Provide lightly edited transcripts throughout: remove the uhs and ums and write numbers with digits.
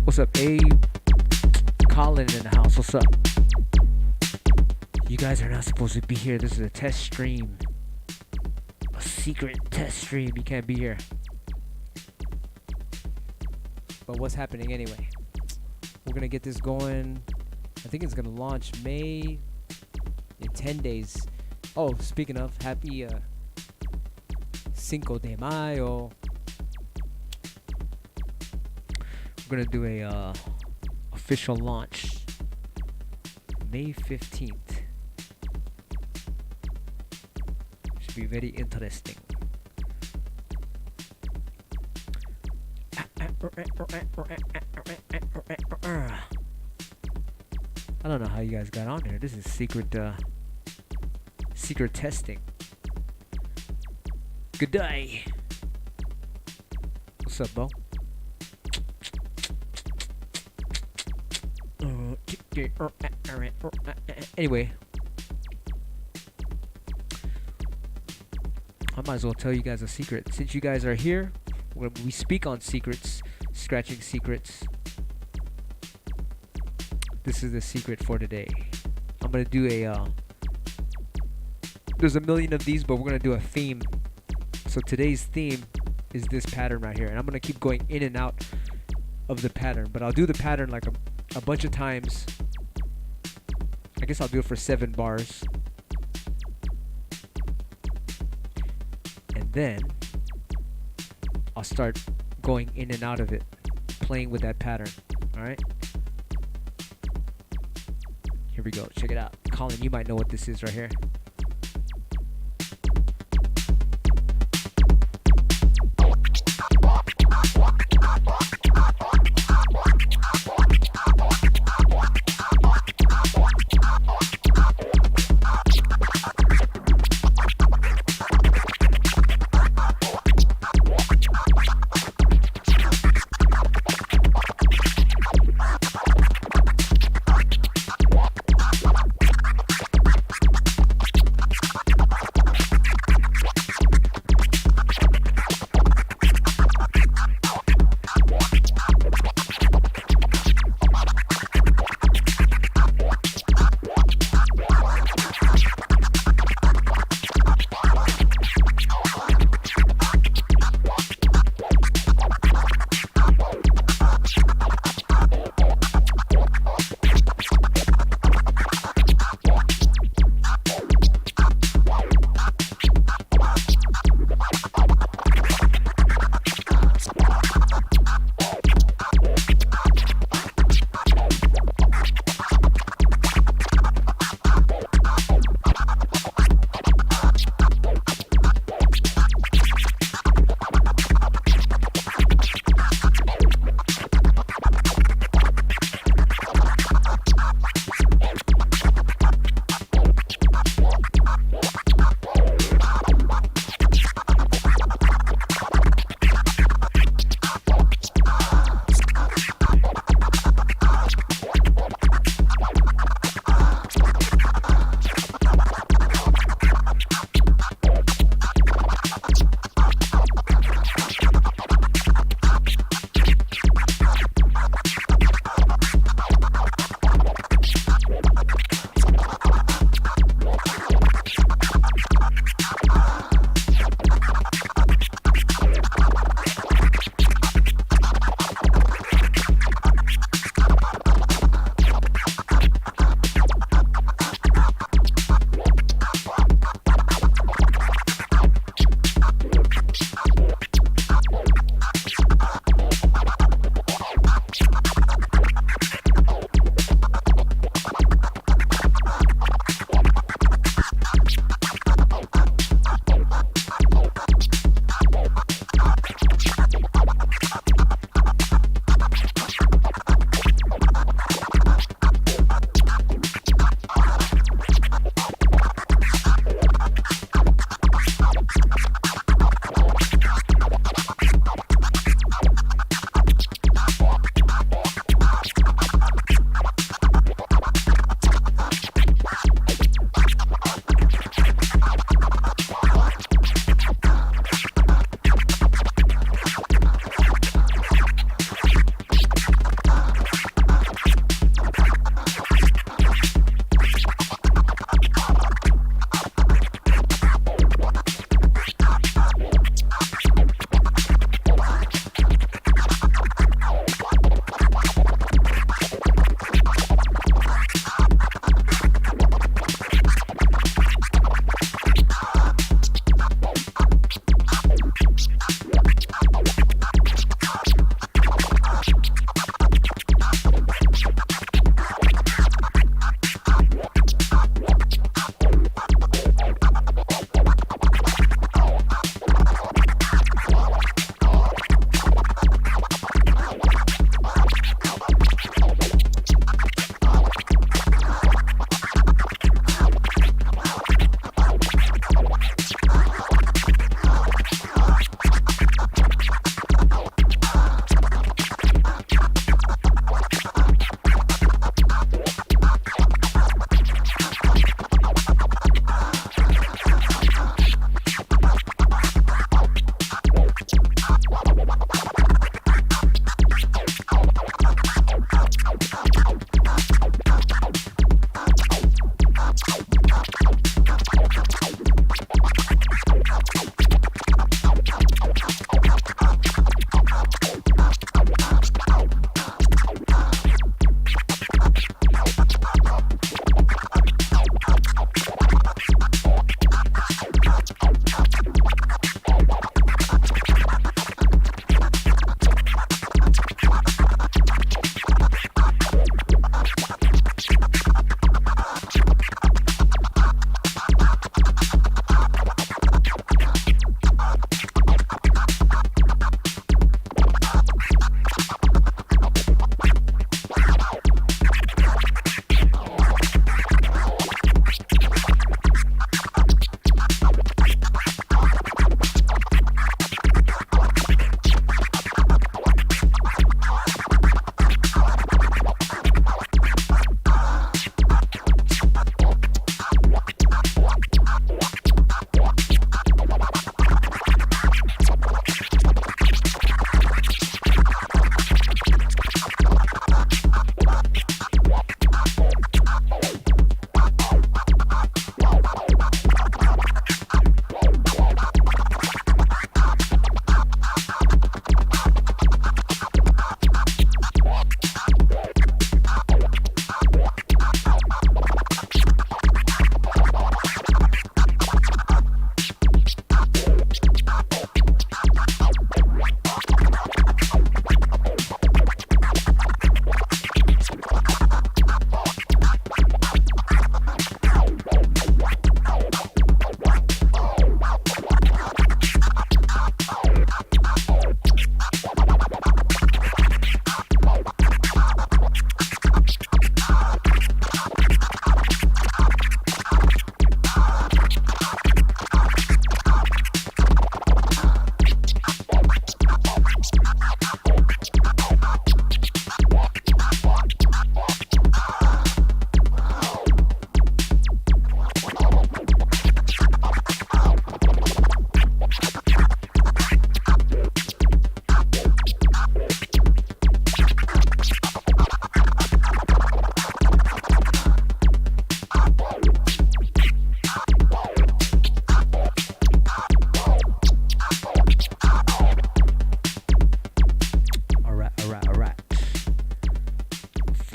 What's up, A? Colin in the house. What's up? You guys are not supposed to be here. This is a test stream. A secret test stream. You can't be here. But what's happening anyway? We're going to get this going. I think it's going to launch May in 10 days. Oh, speaking of, happy Cinco de Mayo. We're going to do a official launch May 15th. Should be very interesting. I don't know how you guys got on here. This is secret testing. Good day. What's up, Bo? Anyway, I might as well tell you guys a secret. Since you guys are here, we speak on secrets, scratching secrets. This is the secret for today. I'm gonna do there's a million of these, but we're gonna do a theme. So today's theme is this pattern right here, and I'm gonna keep going in and out of the pattern, but I'll do the pattern like a bunch of times. I guess I'll do it for 7 bars. And then I'll start going in and out of it, playing with that pattern. Alright? Here we go. Check it out. Colin, you might know what this is right here.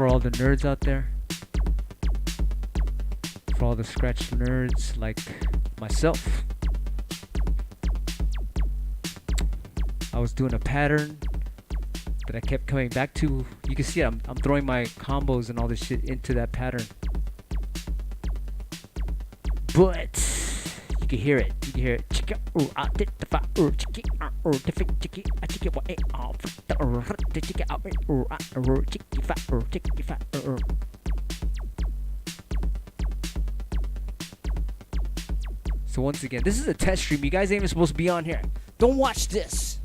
for all the nerds out there, for all the scratch nerds like myself. I was doing a pattern that I kept coming back to. You can see I'm throwing my combos and all this shit into that pattern. But you can hear it. You can hear it. So once again, this is a test stream. You guys ain't even supposed to be on here. Don't watch this.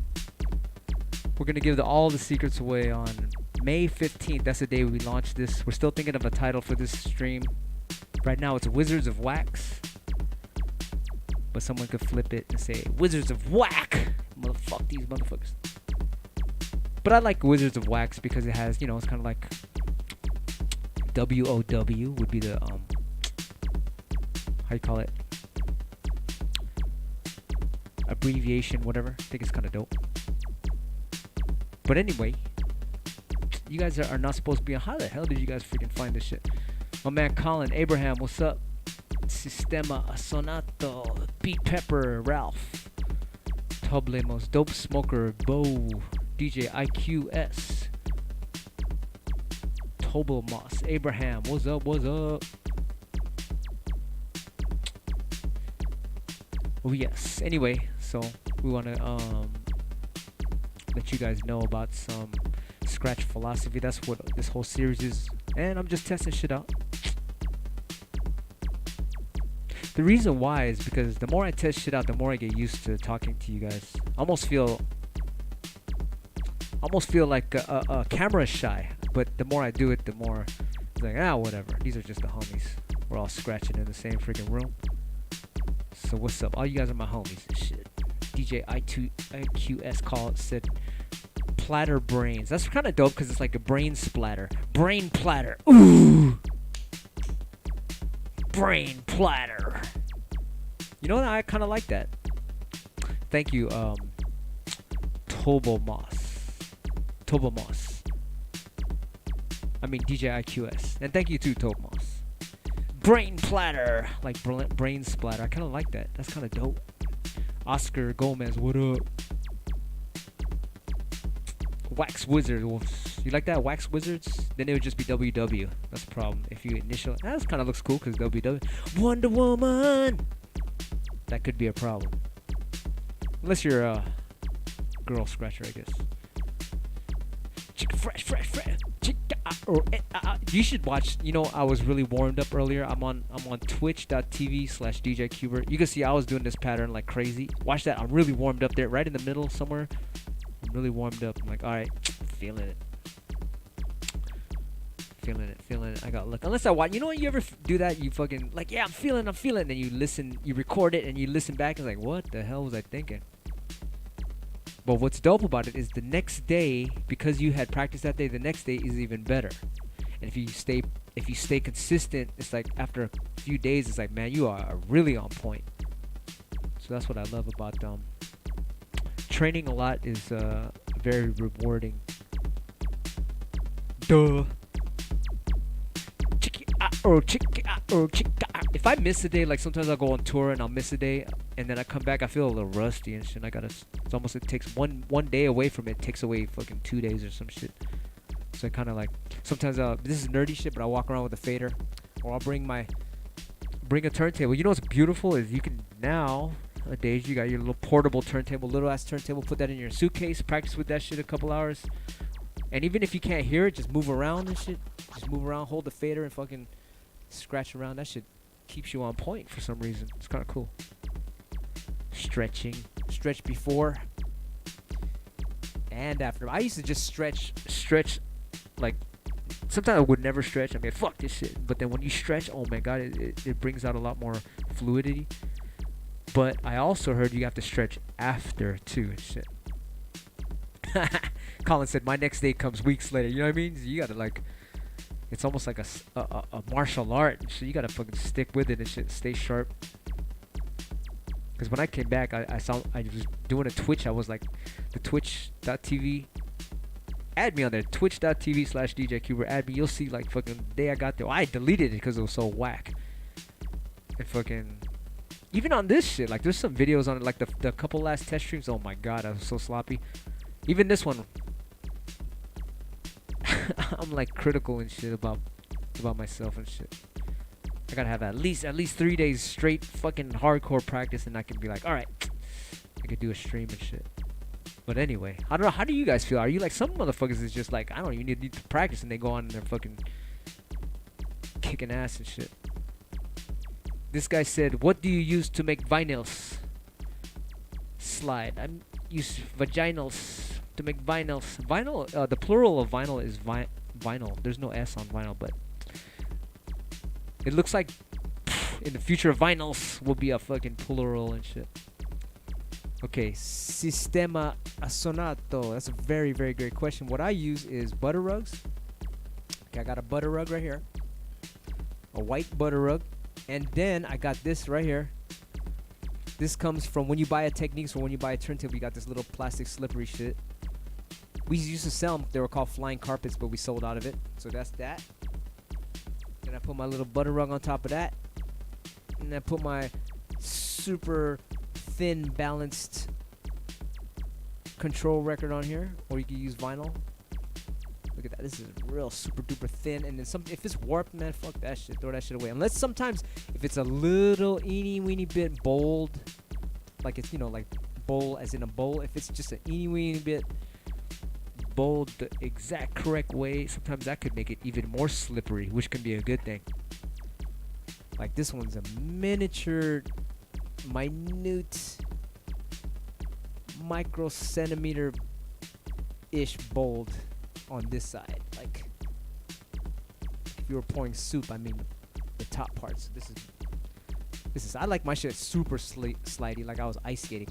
We're going to give all the secrets away on May 15th. That's the day we launch this. We're still thinking of a title for this stream. Right now it's Wizards of Wax. But someone could flip it and say Wizards of Whack. Motherfuck these motherfuckers. But I like Wizards of Wax because it has, it's kind of like WOW would be the, how you call it? Abbreviation, whatever. I think it's kind of dope. But anyway, you guys are not supposed to be on. How the hell did you guys freaking find this shit? My man Colin, Abraham, what's up? Sistema, Sonato, Beat Pepper, Ralph, Toblemos, Dope Smoker, Bo, DJ IQS, Tobel Moss, Abraham, what's up, what's up? Oh yes, anyway, so we want to let you guys know about some scratch philosophy. That's what this whole series is, and I'm just testing shit out. The reason why is because the more I test shit out, the more I get used to talking to you guys. I almost feel like a camera shy, but the more I do it, the more it's like, whatever. These are just the homies. We're all scratching in the same freaking room. So what's up? All you guys are my homies and shit. DJ IQS called said platter brains. That's kind of dope because it's like a brain splatter. Brain platter. Ooh. Brain platter. You know what? I kind of like that. Thank you, Tobomos. I mean DJ IQS. And thank you too, Tobomos. Brain platter. Like brain splatter. I kind of like that. That's kind of dope. Oscar Gomez, what up? Wax Wizard. You like that? Wax Wizards? Then it would just be WW. That's the problem. If you initial... That kind of looks cool because WW. Wonder Woman! That could be a problem. Unless you're a girl scratcher, I guess. Chicken fresh. You should watch... I was really warmed up earlier. I'm on twitch.tv/DJ QBERT. You can see I was doing this pattern like crazy. Watch that. I'm really warmed up there. Right in the middle somewhere. I'm really warmed up. I'm like, alright. Feeling it. I got luck. Unless I watch, you ever do that? You fucking like, I'm feeling. And then you listen, you record it, and you listen back. It's like, what the hell was I thinking? But what's dope about it is the next day, because you had practiced that day, the next day is even better. And if you stay consistent, it's like after a few days, it's like, man, you are really on point. So that's what I love about training a lot is very rewarding. Duh. If I miss a day, like sometimes I'll go on tour and I'll miss a day, and then I come back, I feel a little rusty and shit. It takes one day away from it, takes away fucking 2 days or some shit. So I kind of like, sometimes this is nerdy shit, but I walk around with a fader, or I'll bring a turntable. You know what's beautiful is you can nowadays you got your little portable turntable, little ass turntable, put that in your suitcase, practice with that shit a couple hours. And even if you can't hear it, just move around and shit. Just move around, hold the fader, and fucking scratch around. That shit keeps you on point for some reason. It's kind of cool. Stretching. Stretch before and after. I used to just stretch. Like, sometimes I would never stretch. I mean, fuck this shit. But then when you stretch, oh my god, it brings out a lot more fluidity. But I also heard you have to stretch after, too, and shit. Colin said, my next day comes weeks later. You know what I mean? You gotta, like, it's almost like a martial art. So you gotta fucking stick with it and shit. Stay sharp. Because when I came back, I was doing a Twitch. I was like, the twitch.tv add me on there, twitch.tv/DJ QBERT. Add me. You'll see like fucking the day I got there. I deleted it because it was so whack. And fucking even on this shit, like there's some videos on it, like the couple last test streams. Oh my god, I was so sloppy. Even this one, I'm like critical and shit about myself and shit. I gotta have at least 3 days straight fucking hardcore practice, and I can be like, all right, I could do a stream and shit. But anyway, I don't know. How do you guys feel? Are you like some motherfuckers is just like, I don't even need to practice, and they go on and they're fucking kicking ass and shit. This guy said, what do you use to make vinyls slide? I use vaginals to make vinyls. Vinyl, the plural of vinyl is vinyl. There's no S on vinyl, but it looks like in the future vinyls will be a fucking plural and shit. Okay, sistema sonato. That's a very, very great question. What I use is butter rugs. Okay, I got a butter rug right here. A white butter rug. And then I got this right here. This comes from when you buy a Techniques or when you buy a turntable, you got this little plastic slippery shit. We used to sell them. They were called flying carpets, but we sold out of it. So that's that. Then I put my little butter rug on top of that. And I put my super thin, balanced control record on here. Or you can use vinyl. Look at that. This is real super duper thin. And then if it's warped, man, fuck that shit. Throw that shit away. Unless sometimes if it's a little eeny weeny bit bold, like it's, you know, like bowl as in a bowl. If it's just an eeny weeny bit bold the exact correct way, sometimes that could make it even more slippery, which can be a good thing. Like this one's a miniature, minute, micro-centimeter ish bold on this side. Like if you were pouring soup, I mean the top parts. This is I like my shit super slidey, like I was ice skating.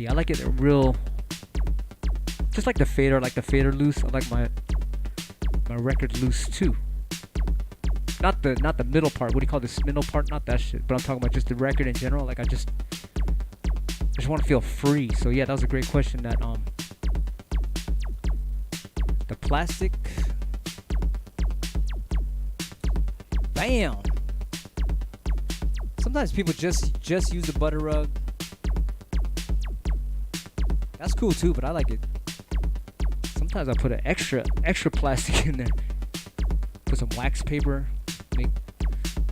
I like it real, just like the fader loose. I like my record loose too. Not the middle part. What do you call this middle part? Not that shit. But I'm talking about just the record in general. Like I just want to feel free. So yeah, that was a great question. That the plastic. Bam. Sometimes people just use the butter rug. That's cool too, but I like it. Sometimes I put an extra plastic in there. Put some wax paper. Make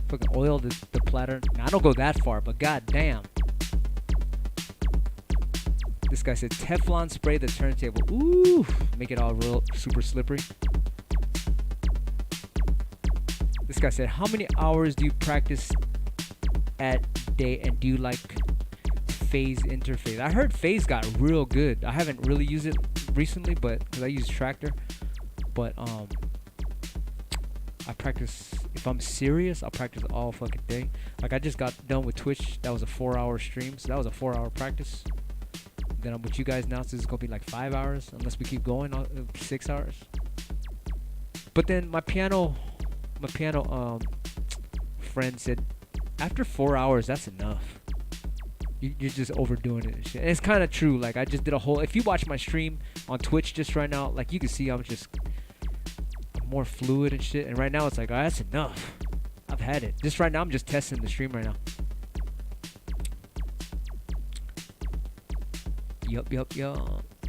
fucking oil the platter. Now, I don't go that far, but goddamn. This guy said Teflon spray the turntable. Ooh, make it all real super slippery. This guy said, how many hours do you practice at day, and do you like phase interface? I heard phase got real good. I haven't really used it recently, but because I use Tractor. But I practice, if I'm serious, I'll practice all fucking day. Like I just got done with Twitch. That was a 4-hour stream, so that was a 4-hour practice. Then I'm with you guys now, so this is gonna be like 5 hours unless we keep going on 6 hours. But then my piano friend said after 4 hours that's enough. You're just overdoing it and shit. And it's kind of true. Like I just did a whole. If you watch my stream on Twitch just right now, like you can see I'm more fluid and shit. And right now it's like, oh, that's enough. I've had it. Just right now I'm just testing the stream right now. Yup.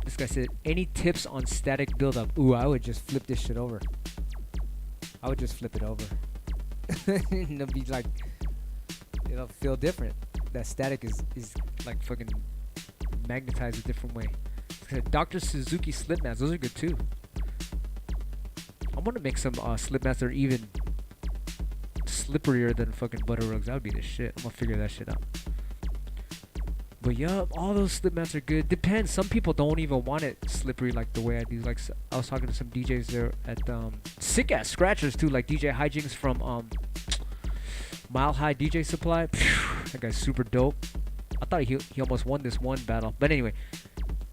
This guy said, any tips on static buildup? Ooh, I would just flip this shit over. I would just flip it over. And it'll be like, it'll feel different. That static is like fucking magnetized a different way. Dr. Suzuki slip mats, those are good too. I'm gonna make some slip mats that are even slipperier than fucking butter rugs. That would be the shit. I'm gonna figure that shit out. But yup, all those slip mats are good. Depends. Some people don't even want it slippery like the way I do. Like I was talking to some DJs there at sick ass scratchers too, like DJ Hijinks from Mile High DJ Supply. That guy's super dope. I thought he almost won this one battle, but anyway,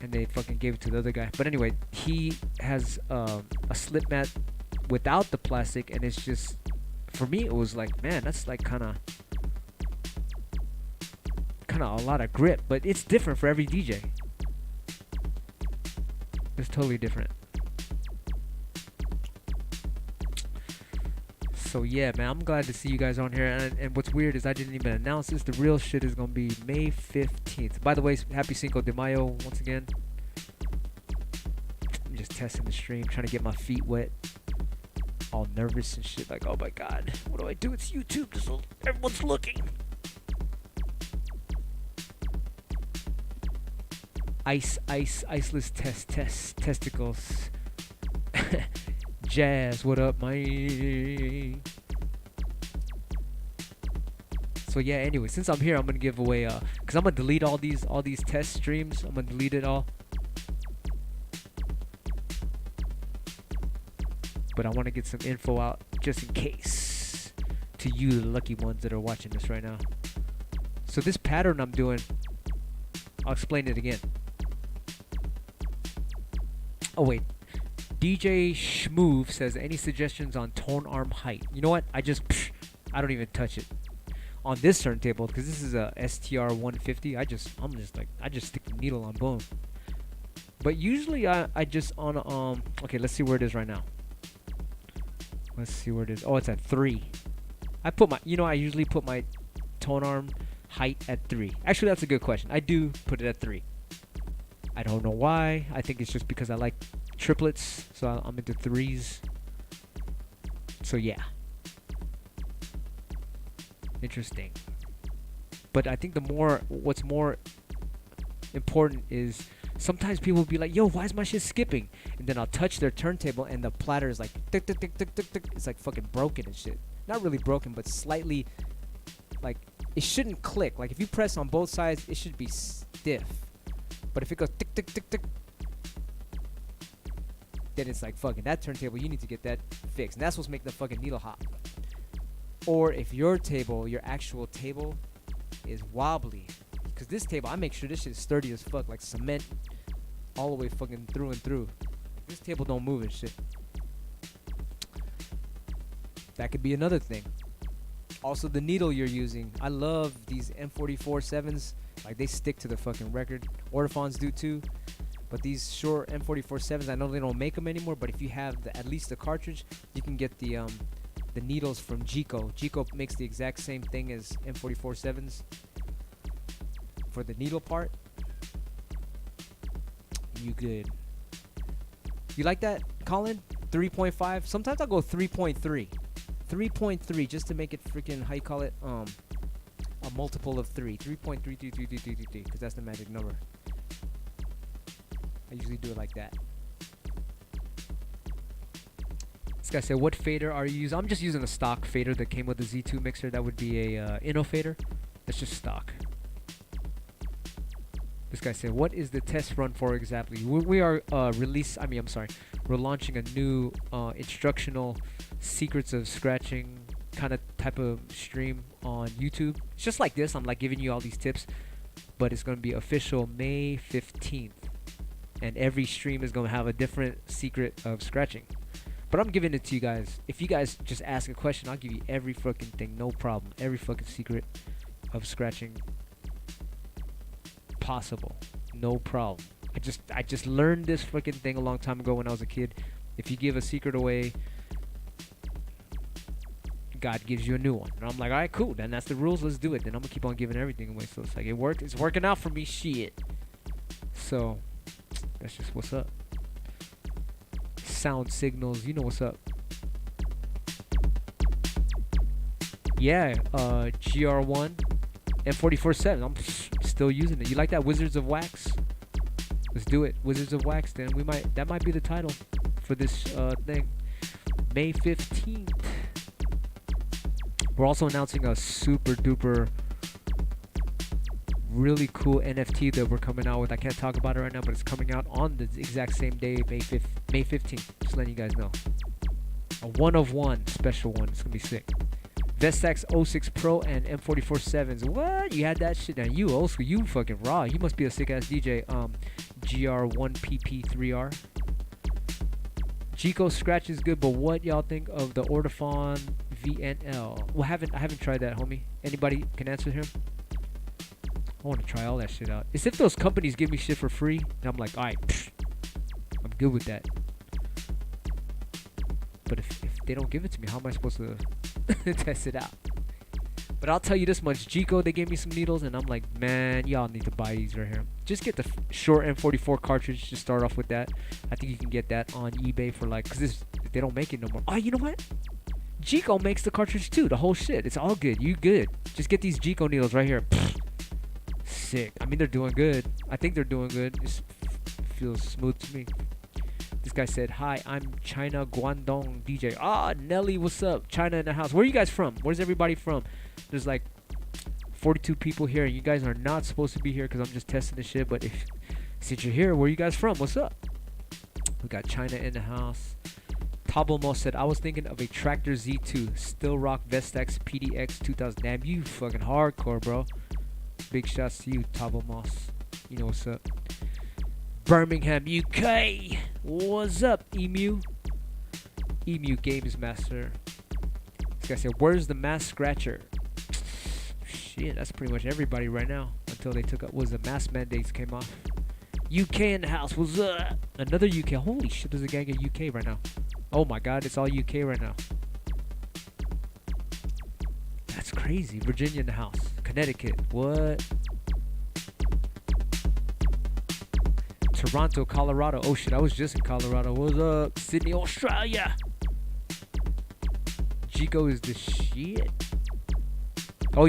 and they fucking gave it to the other guy. But anyway, he has a slip mat without the plastic, and it's just, for me it was like, man, that's like kind of a lot of grip, but it's different for every DJ. It's totally different. So yeah, man, I'm glad to see you guys on here. And what's weird is I didn't even announce this. The real shit is gonna be May 15th. By the way, happy Cinco de Mayo once again. I'm just testing the stream, trying to get my feet wet. All nervous and shit. Like, oh my god, what do I do? It's YouTube. Everyone's looking. Iceless testicles. Jazz, what up, man? So yeah, anyway, since I'm here, I'm gonna give away cause I'm gonna delete all these test streams. I'm gonna delete it all. But I want to get some info out just in case to you, the lucky ones that are watching this right now. So this pattern I'm doing, I'll explain it again. Oh wait, DJ Schmoove says, any suggestions on tone arm height? You know what? I don't even touch it on this turntable because this is a STR 150. I just stick the needle on, boom. But usually I just on okay, let's see where it is right now. Let's see where it is. Oh, it's at 3. I usually put my tone arm height at 3. Actually, that's a good question. I do put it at 3. I don't know why. I think it's just because I like triplets, so I'm into 3s. So yeah. Interesting. But I think what's more important is sometimes people will be like, yo, why is my shit skipping? And then I'll touch their turntable and the platter is like tick, tick, tick, tick, tick, tick. It's like fucking broken and shit. Not really broken, but slightly, like, it shouldn't click. Like if you press on both sides, it should be stiff. But if it goes tick, tick, tick, tick, then it's like, fucking, that turntable, you need to get that fixed. And that's what's making the fucking needle hop. Or if your actual table is wobbly. Because this table, I make sure this shit is sturdy as fuck, like cement all the way fucking through and through. This table don't move and shit. That could be another thing. Also, the needle you're using. I love these M44-7s. Like, they stick to the fucking record. Ortofons do too. But these short M44-7s, I know they don't make them anymore, but if you have at least the cartridge, you can get the needles from Gico. Gico makes the exact same thing as M44-7s for the needle part. you good. You like that, Colin? 3.5. Sometimes I'll go 3.3. 3.3 just to make it freaking, how you call it? A multiple of 3. 3.33333 because that's the magic number. I usually do it like that. This guy said, what fader are you using? I'm just using a stock fader that came with the Z2 mixer. That would be a Inno fader. That's just stock. This guy said, what is the test run for exactly? We are we're launching a new instructional secrets of scratching kind of type of stream on YouTube. It's just like this. I'm like giving you all these tips, but it's going to be official May 15th. And every stream is going to have a different secret of scratching. But I'm giving it to you guys. If you guys just ask a question, I'll give you every fucking thing, no problem. Every fucking secret of scratching possible, no problem. I just learned this fucking thing a long time ago when I was a kid. If you give a secret away, God gives you a new one. And I'm like, all right, cool. Then that's the rules. Let's do it. Then I'm gonna keep on giving everything away. So it's like it worked. It's working out for me. Shit. So that's just what's up. Sound signals. You know what's up. Yeah. GR1 and 44.7. I'm still using it. You like that, Wizards of Wax? Let's do it. Wizards of Wax. Then that might be the title for this thing. May 15th. We're also announcing a super duper really cool NFT that we're coming out with. I can't talk about it right now, but it's coming out on the exact same day, May 15th. Just letting you guys know. A one of one special one. It's gonna be sick. Vestax 06 Pro and M44.7s. What? You had that shit now. You old school. You fucking raw. You must be a sick ass DJ. GR1PP3R. Chico Scratch is good, but what y'all think of the Ortofon VNL? Well, I haven't tried that, homie. Anybody can answer him? I want to try all that shit out. It's if those companies give me shit for free, and I'm like, alright, I'm good with that. But if they don't give it to me, how am I supposed to test it out? But I'll tell you this much, Jico, they gave me some needles, and I'm like, man, y'all need to buy these right here. Just get the short M44 cartridge to start off with that. I think you can get that on eBay for like, because they don't make it no more. Oh, you know what? Jico makes the cartridge too, the whole shit. It's all good. You good. Just get these Jico needles right here. Sick. I mean, they're doing good. I think they're doing good. It feels smooth to me. This guy said, hi, I'm China Guangdong DJ. Ah, Nelly, what's up? China in the house. Where are you guys from? Where's everybody from? There's like 42 people here, and you guys are not supposed to be here because I'm just testing this shit. But since you're here, where are you guys from? What's up? We got China in the house. Tabomo said, I was thinking of a Tractor Z2. Still rock Vestax PDX 2000. Damn, you fucking hardcore, bro. Big shouts to you, Tabomo. You know what's up. Birmingham, UK. What's up, Emu? Emu Games Master. This guy said, where's the mass scratcher? Shit, that's pretty much everybody right now. Until they took up, the mass mandates came off. UK in the house, what's up? Another UK. Holy shit, there's a gang of UK right now. Oh my god, it's all UK right now. That's crazy. Virginia in the house. Connecticut, what? Toronto, Colorado. Oh shit, I was just in Colorado. What's up? Sydney, Australia. Jico is the shit. Oh,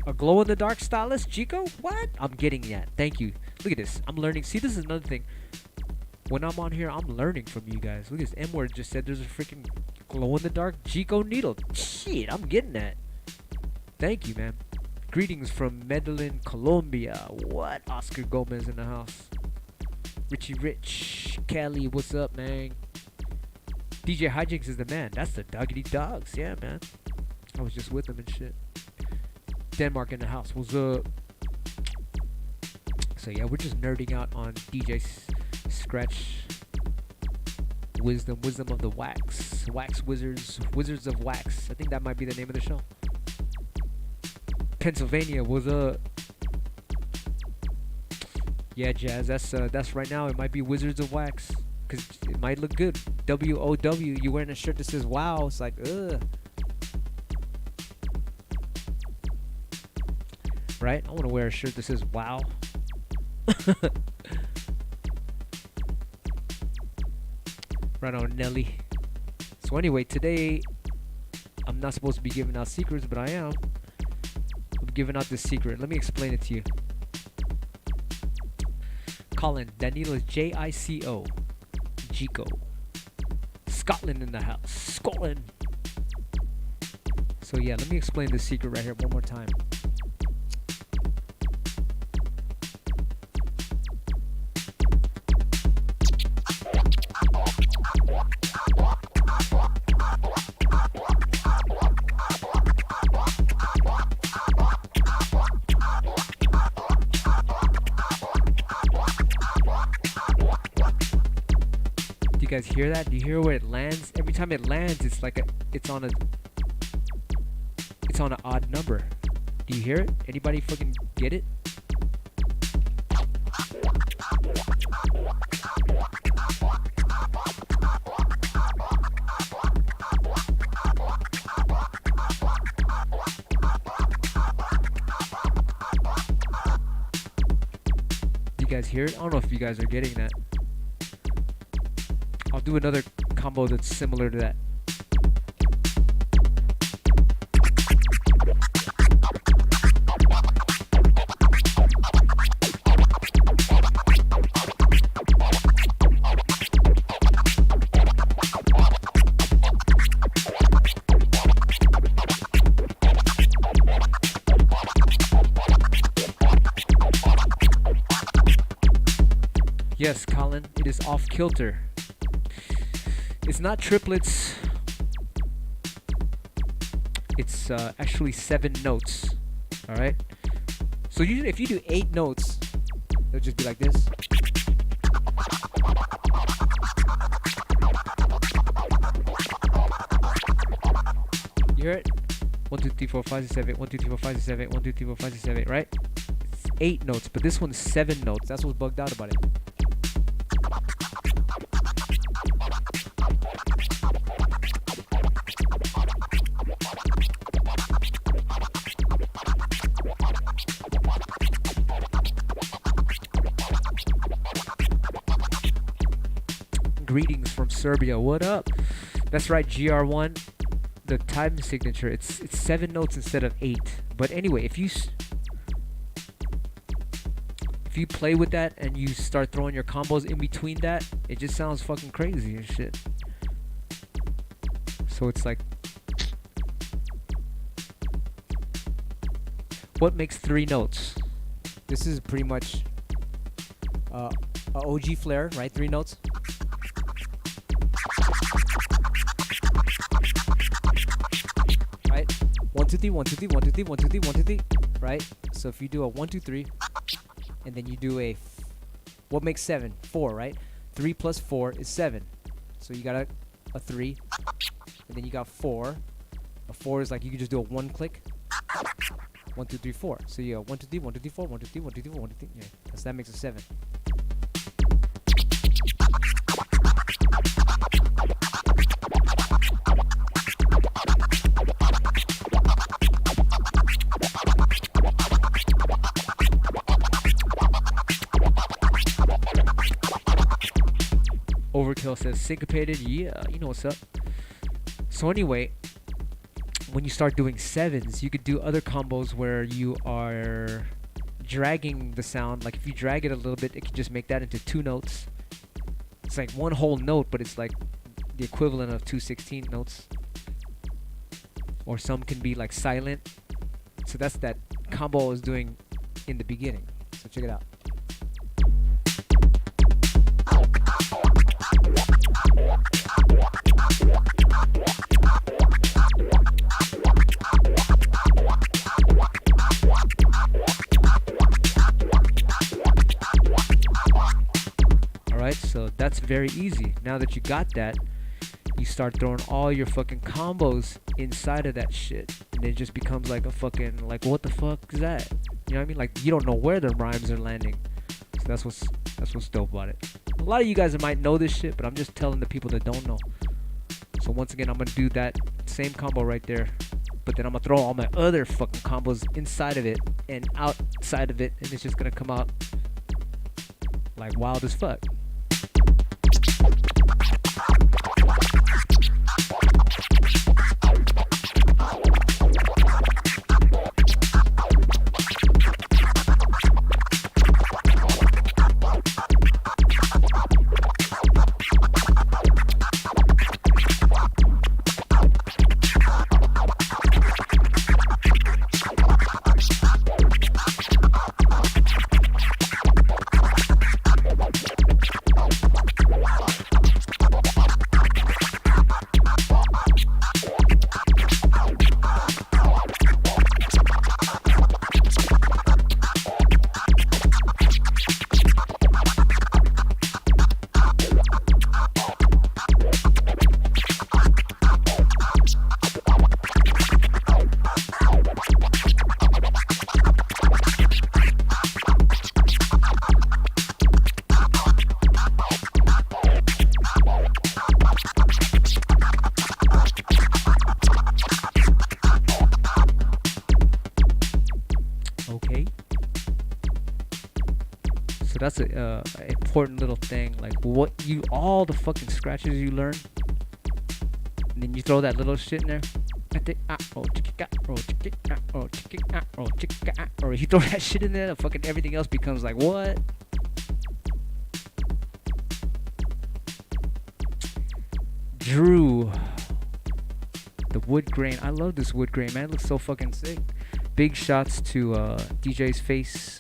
a glow-in-the-dark stylist, Jico? What? I'm getting that. Thank you. Look at this. I'm learning. See, this is another thing. When I'm on here, I'm learning from you guys. Look at this. M-word just said there's a freaking glow-in-the-dark Jico needle. Shit, I'm getting that. Thank you, man. Greetings from Medellin, Colombia. What? Oscar Gomez in the house. Richie Rich. Kelly, what's up, man? DJ Hijinks is the man. That's the Doggity Dogs. Yeah, man. I was just with them and shit. Denmark in the house. What's up? So, yeah, we're just nerding out on DJ Scratch. Wisdom of the Wax. Wax Wizards. Wizards of Wax. I think that might be the name of the show. Pennsylvania, what's up? Yeah, Jazz, that's right now. It might be Wizards of Wax, cause it might look good. WOW, you wearing a shirt that says wow? It's like, ugh. Right? I want to wear a shirt that says wow. Right on, Nelly. So anyway, today I'm not supposed to be giving out secrets, but I am. I'm giving out this secret. Let me explain it to you. Colin, Danilo is Jico. Jico. Scotland in the house. Scotland. So yeah, let me explain this secret right here one more time. Do you guys hear that? Do you hear where it lands? Every time it lands, it's like it's on an odd number. Do you hear it? Anybody fucking get it? Do you guys hear it? I don't know if you guys are getting that. I'll do another combo that's similar to that. Yes, Colin, it is off kilter. It's not triplets. It's actually 7 notes. All right. So usually, if you do 8 notes, it'll just be like this. You hear it? 1, 2, 3, 4, 5, 6, 7. 1, 2, 3, 4, 5, 6, 7. 1, 2, 3, 4, 5, 6, 7. Right? It's 8 notes, but this one's 7 notes. That's what's bugged out about it. Greetings from Serbia. What up? That's right, GR1. The time signature. It's 7 notes instead of 8. But anyway, if you play with that and you start throwing your combos in between that, it just sounds fucking crazy and shit. So it's like, what makes 3 notes? This is pretty much a OG flare, right? 3 notes. Right? 1, 2, 3, 1, 2, 3, 1, 2, 3, 1, 2, 3, 1, 2, 3. Right? So if you do a 1, 2, 3, and then you do what makes 7? 4, right? 3 plus 4 is 7. So you got a 3, and then you got 4. A 4 is like you can just do a 1 click. 1, 2, 3, 4. So you got 1, 2, 3, 1, 2, 3, 4, 1, 2, 3, 1, 2, 3, 4, 1, 2, 3. Yeah, so that makes a 7. Overkill says syncopated. Yeah, you know what's up. So anyway, when you start doing 7s, you could do other combos where you are dragging the sound. Like if you drag it a little bit, it can just make that into 2 notes. It's like one whole note, but it's like the equivalent of 2 16 notes. Or some can be like silent. So that's that combo I was doing in the beginning. So check it out. Alright, so that's very easy. Now that you got that, you start throwing all your fucking combos inside of that shit. And it just becomes like a fucking, like, what the fuck is that? You know what I mean? Like, you don't know where the rhymes are landing. So that's what's dope about it. A lot of you guys might know this shit, but I'm just telling the people that don't know. So once again, I'm gonna do that same combo right there, but then I'm gonna throw all my other fucking combos inside of it and outside of it, and it's just gonna come out like wild as fuck. So that's a important little thing. Like all the fucking scratches you learn, and then you throw that little shit in there. Or if you throw that shit in there, fucking everything else becomes like what? Drew, the wood grain. I love this wood grain, man. It looks so fucking sick. Big shots to DJ's Face.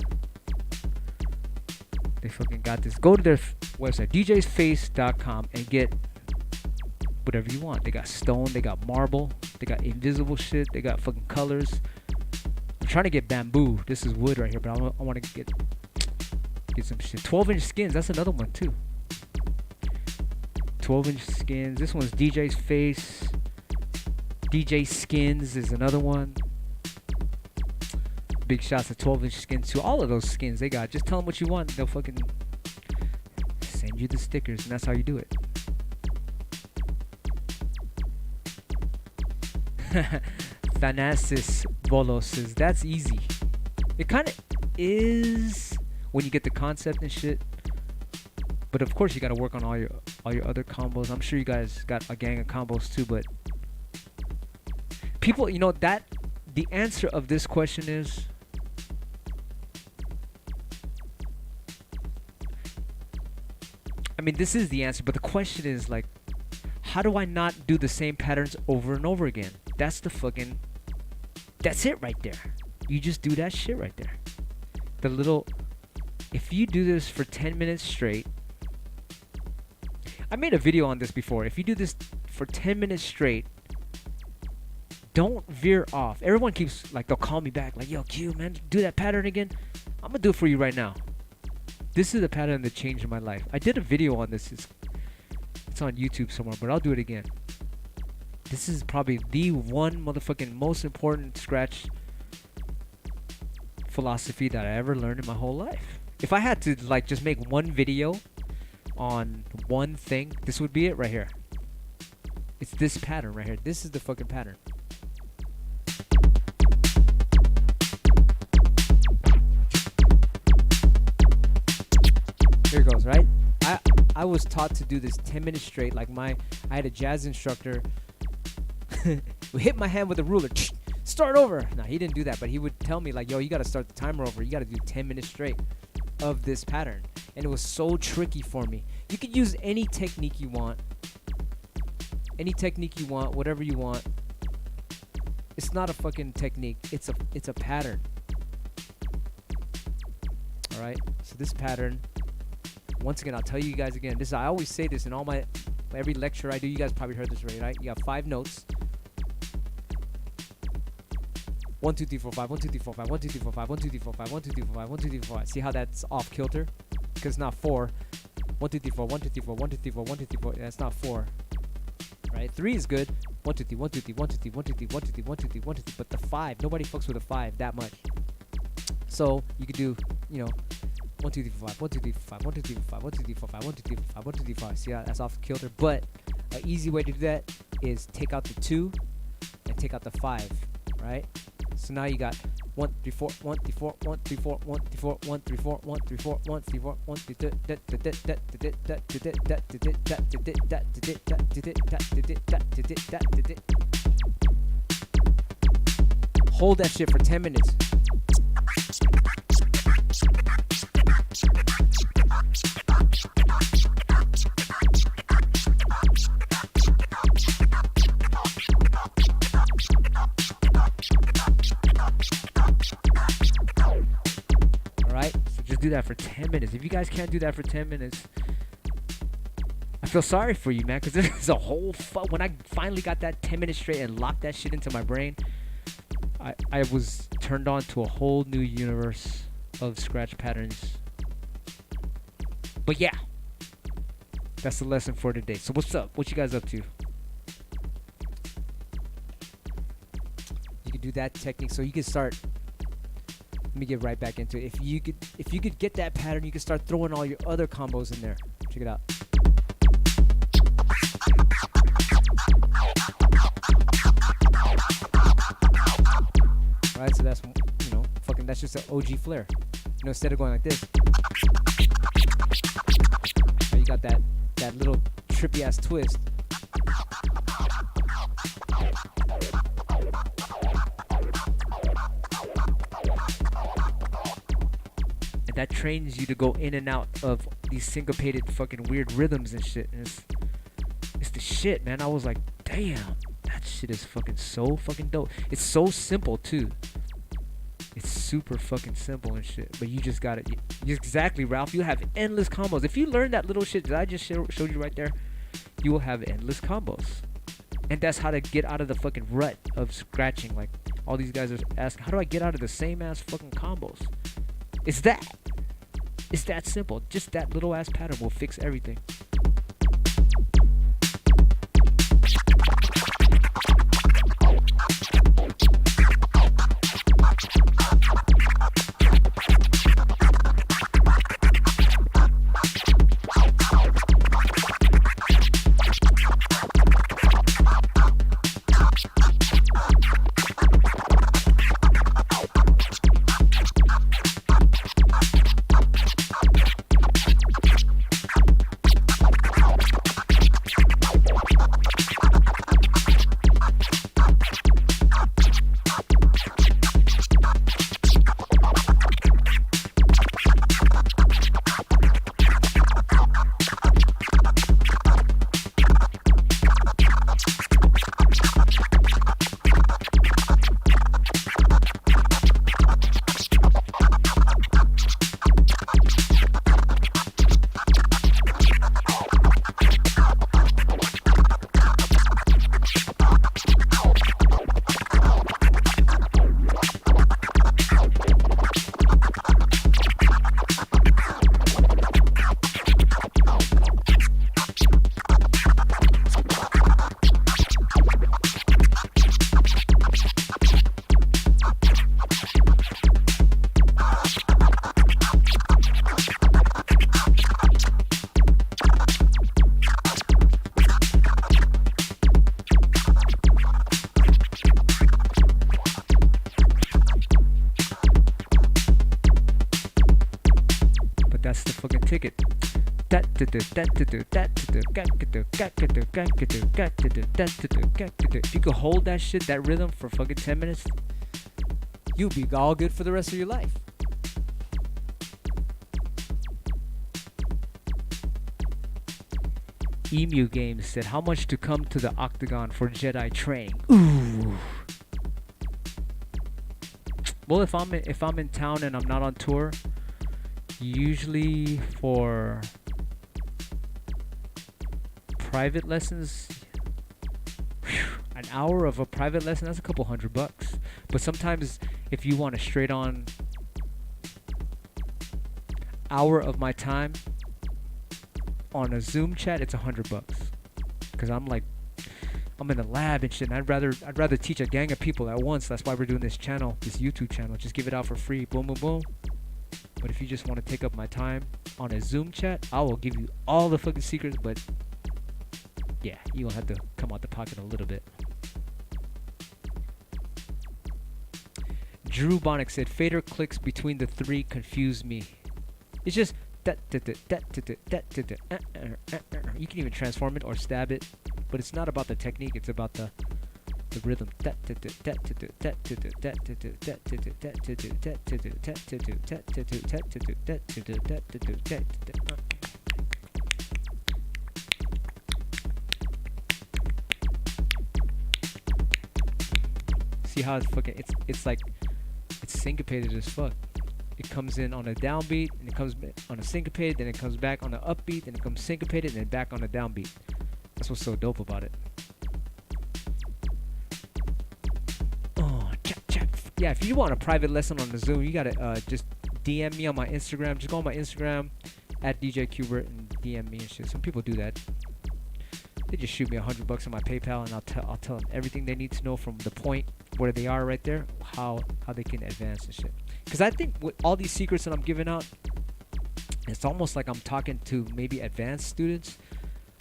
They fucking got this. Go to their website, djsface.com, and get whatever you want. They got stone, they got marble, they got invisible shit, they got fucking colors. I'm trying to get bamboo. This is wood right here, but I want to get some shit. 12-inch skins, that's another one too. 12-inch skins. This one's DJ's Face. DJ Skins is another one. Big shots of 12-inch skins too. All of those skins they got. Just tell them what you want. They'll fucking send you the stickers, and that's how you do it. Thanasis Bolos says that's easy. It kind of is when you get the concept and shit. But of course you got to work on all your other combos. I'm sure you guys got a gang of combos too. But people, you know that the answer of this question is. I mean, this is the answer, but the question is like, how do I not do the same patterns over and over again? That's the fucking, that's it right there. You just do that shit right there. The little, if you do this for 10 minutes straight, I made a video on this before. If you do this for 10 minutes straight, don't veer off. Everyone keeps, like, they'll call me back, like, yo, Q, man, do that pattern again. I'm gonna do it for you right now. This is a pattern that changed my life. I did a video on this. It's on YouTube somewhere, but I'll do it again. This is probably the one motherfucking most important scratch philosophy that I ever learned in my whole life. If I had to like just make one video on one thing, this would be it right here. It's this pattern right here. This is the fucking pattern. Here it goes, right? I was taught to do this 10 minutes straight. Like I had a jazz instructor who hit my hand with a ruler. Start over. No, he didn't do that, but he would tell me like, yo, you got to start the timer over. You got to do 10 minutes straight of this pattern. And it was so tricky for me. You could use any technique you want. Any technique you want, whatever you want. It's not a fucking technique. It's a pattern. All right. So this pattern. Once again, I'll tell you guys again. I always say this in all every lecture I do. You guys probably heard this already, right? You got 5 notes. 1, 2, 3, 4, 5. 1, 2, 3, 4, 5. 1, 2, 3, 4, 5. 1, 2, 3, 4, 5. 1, 2, 3, 4, 5. 1, 2, 3, 4, 5. See how that's off kilter? Because it's not 4. 1, 2, 3, 4. 1, 2, 3, 4. 1, 2, 3, 4. 1, 2, 3, 4. That's not 4. Right? 3 is good. 1, 2, 3. 1, 2, 3. 1, 2, 3. 1, 2, 3. 1, 2, 3. 1, 2, 3. 1, 2, 3. But the 5, nobody fucks with a 5 that much. So you could do, 1, 2, 3, 4, 5. 1, 2, 3, 4, 5. 1, 2, 3, 4, 5. 1, 2, 3, 4, 5. 1, 2, 3, 4, 5. 1, 2, 3, 4, 5. See how that's off kilter? But an easy way to do that is take out the 2 and take out the 5, right? So now you got 1 3 4 1 3 4 1 3 4 1 3 4 1 3 4 1 3 4 1 3 4 1 3 hold that shit for 10 minutes. Do that for 10 minutes. If you guys can't do that for 10 minutes, I feel sorry for you, man, because this is a whole when I finally got that 10 minutes straight and locked that shit into my brain, I was turned on to a whole new universe of scratch patterns. But yeah, that's the lesson for today. So what's up? What you guys up to? You can do that technique, so you can start. Let me get right back into it. If you could get that pattern, you can start throwing all your other combos in there. Check it out. All right, so that's, you know, fucking, that's just an OG flare. You know, instead of going like this, you got that little trippy ass twist. That trains you to go in and out of these syncopated fucking weird rhythms and shit. And it's the shit, man. I was like, damn, that shit is fucking so fucking dope. It's so simple too. It's super fucking simple and shit. But you just got it. Exactly, Ralph. You have endless combos. If you learn that little shit that I just showed you right there, you will have endless combos. And that's how to get out of the fucking rut of scratching. Like all these guys are asking, how do I get out of the same ass fucking combos? It's that. It's that simple. Just that little ass pattern will fix everything. ticket. If you could hold that shit, that rhythm for fucking 10 minutes, you'll be all good for the rest of your life. Emu Games said, how much to come to the Octagon for Jedi training? Ooh. Well, if I'm in town and I'm not on tour, usually for private lessons, an hour of a private lesson, that's a couple $100. But sometimes if you want a straight on hour of my time on a Zoom chat, it's $100. Because I'm in the lab and shit, and I'd rather teach a gang of people at once. That's why we're doing this channel, this YouTube channel. Just give it out for free. Boom, boom, boom. But if you just want to take up my time on a Zoom chat, I will give you all the fucking secrets, but yeah, you'll have to come out the pocket a little bit. Drew Bonick said, fader clicks between the three confuse me. It's just that. You can even transform it or stab it, but it's not about the technique. It's about the rhythm. See how it's fucking, it's like, it's syncopated as fuck. It comes in on a downbeat, and it comes on a syncopated, then it comes back on an upbeat, then it comes syncopated, and then back on a downbeat. That's what's so dope about it. Oh, yeah, if you want a private lesson on the Zoom, you gotta just DM me on my Instagram. Just go on my Instagram, at DJ QBERT, and DM me and shit. Some people do that. They just shoot me $100 on my PayPal, and I'll tell them everything they need to know from the point where they are right there, how they can advance and shit. Because I think with all these secrets that I'm giving out, it's almost like I'm talking to maybe advanced students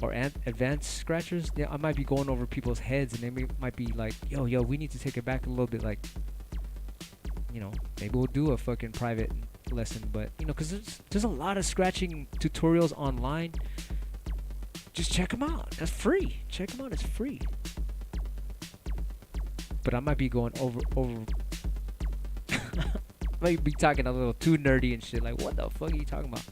or advanced scratchers. Yeah, I might be going over people's heads, and they might be like, yo, we need to take it back a little bit. Like, you know, maybe we'll do a fucking private lesson, but you know, because there's a lot of scratching tutorials online. Just check them out. That's free. Check them out. It's free. But I might be going over. Might be talking a little too nerdy and shit. Like, what the fuck are you talking about?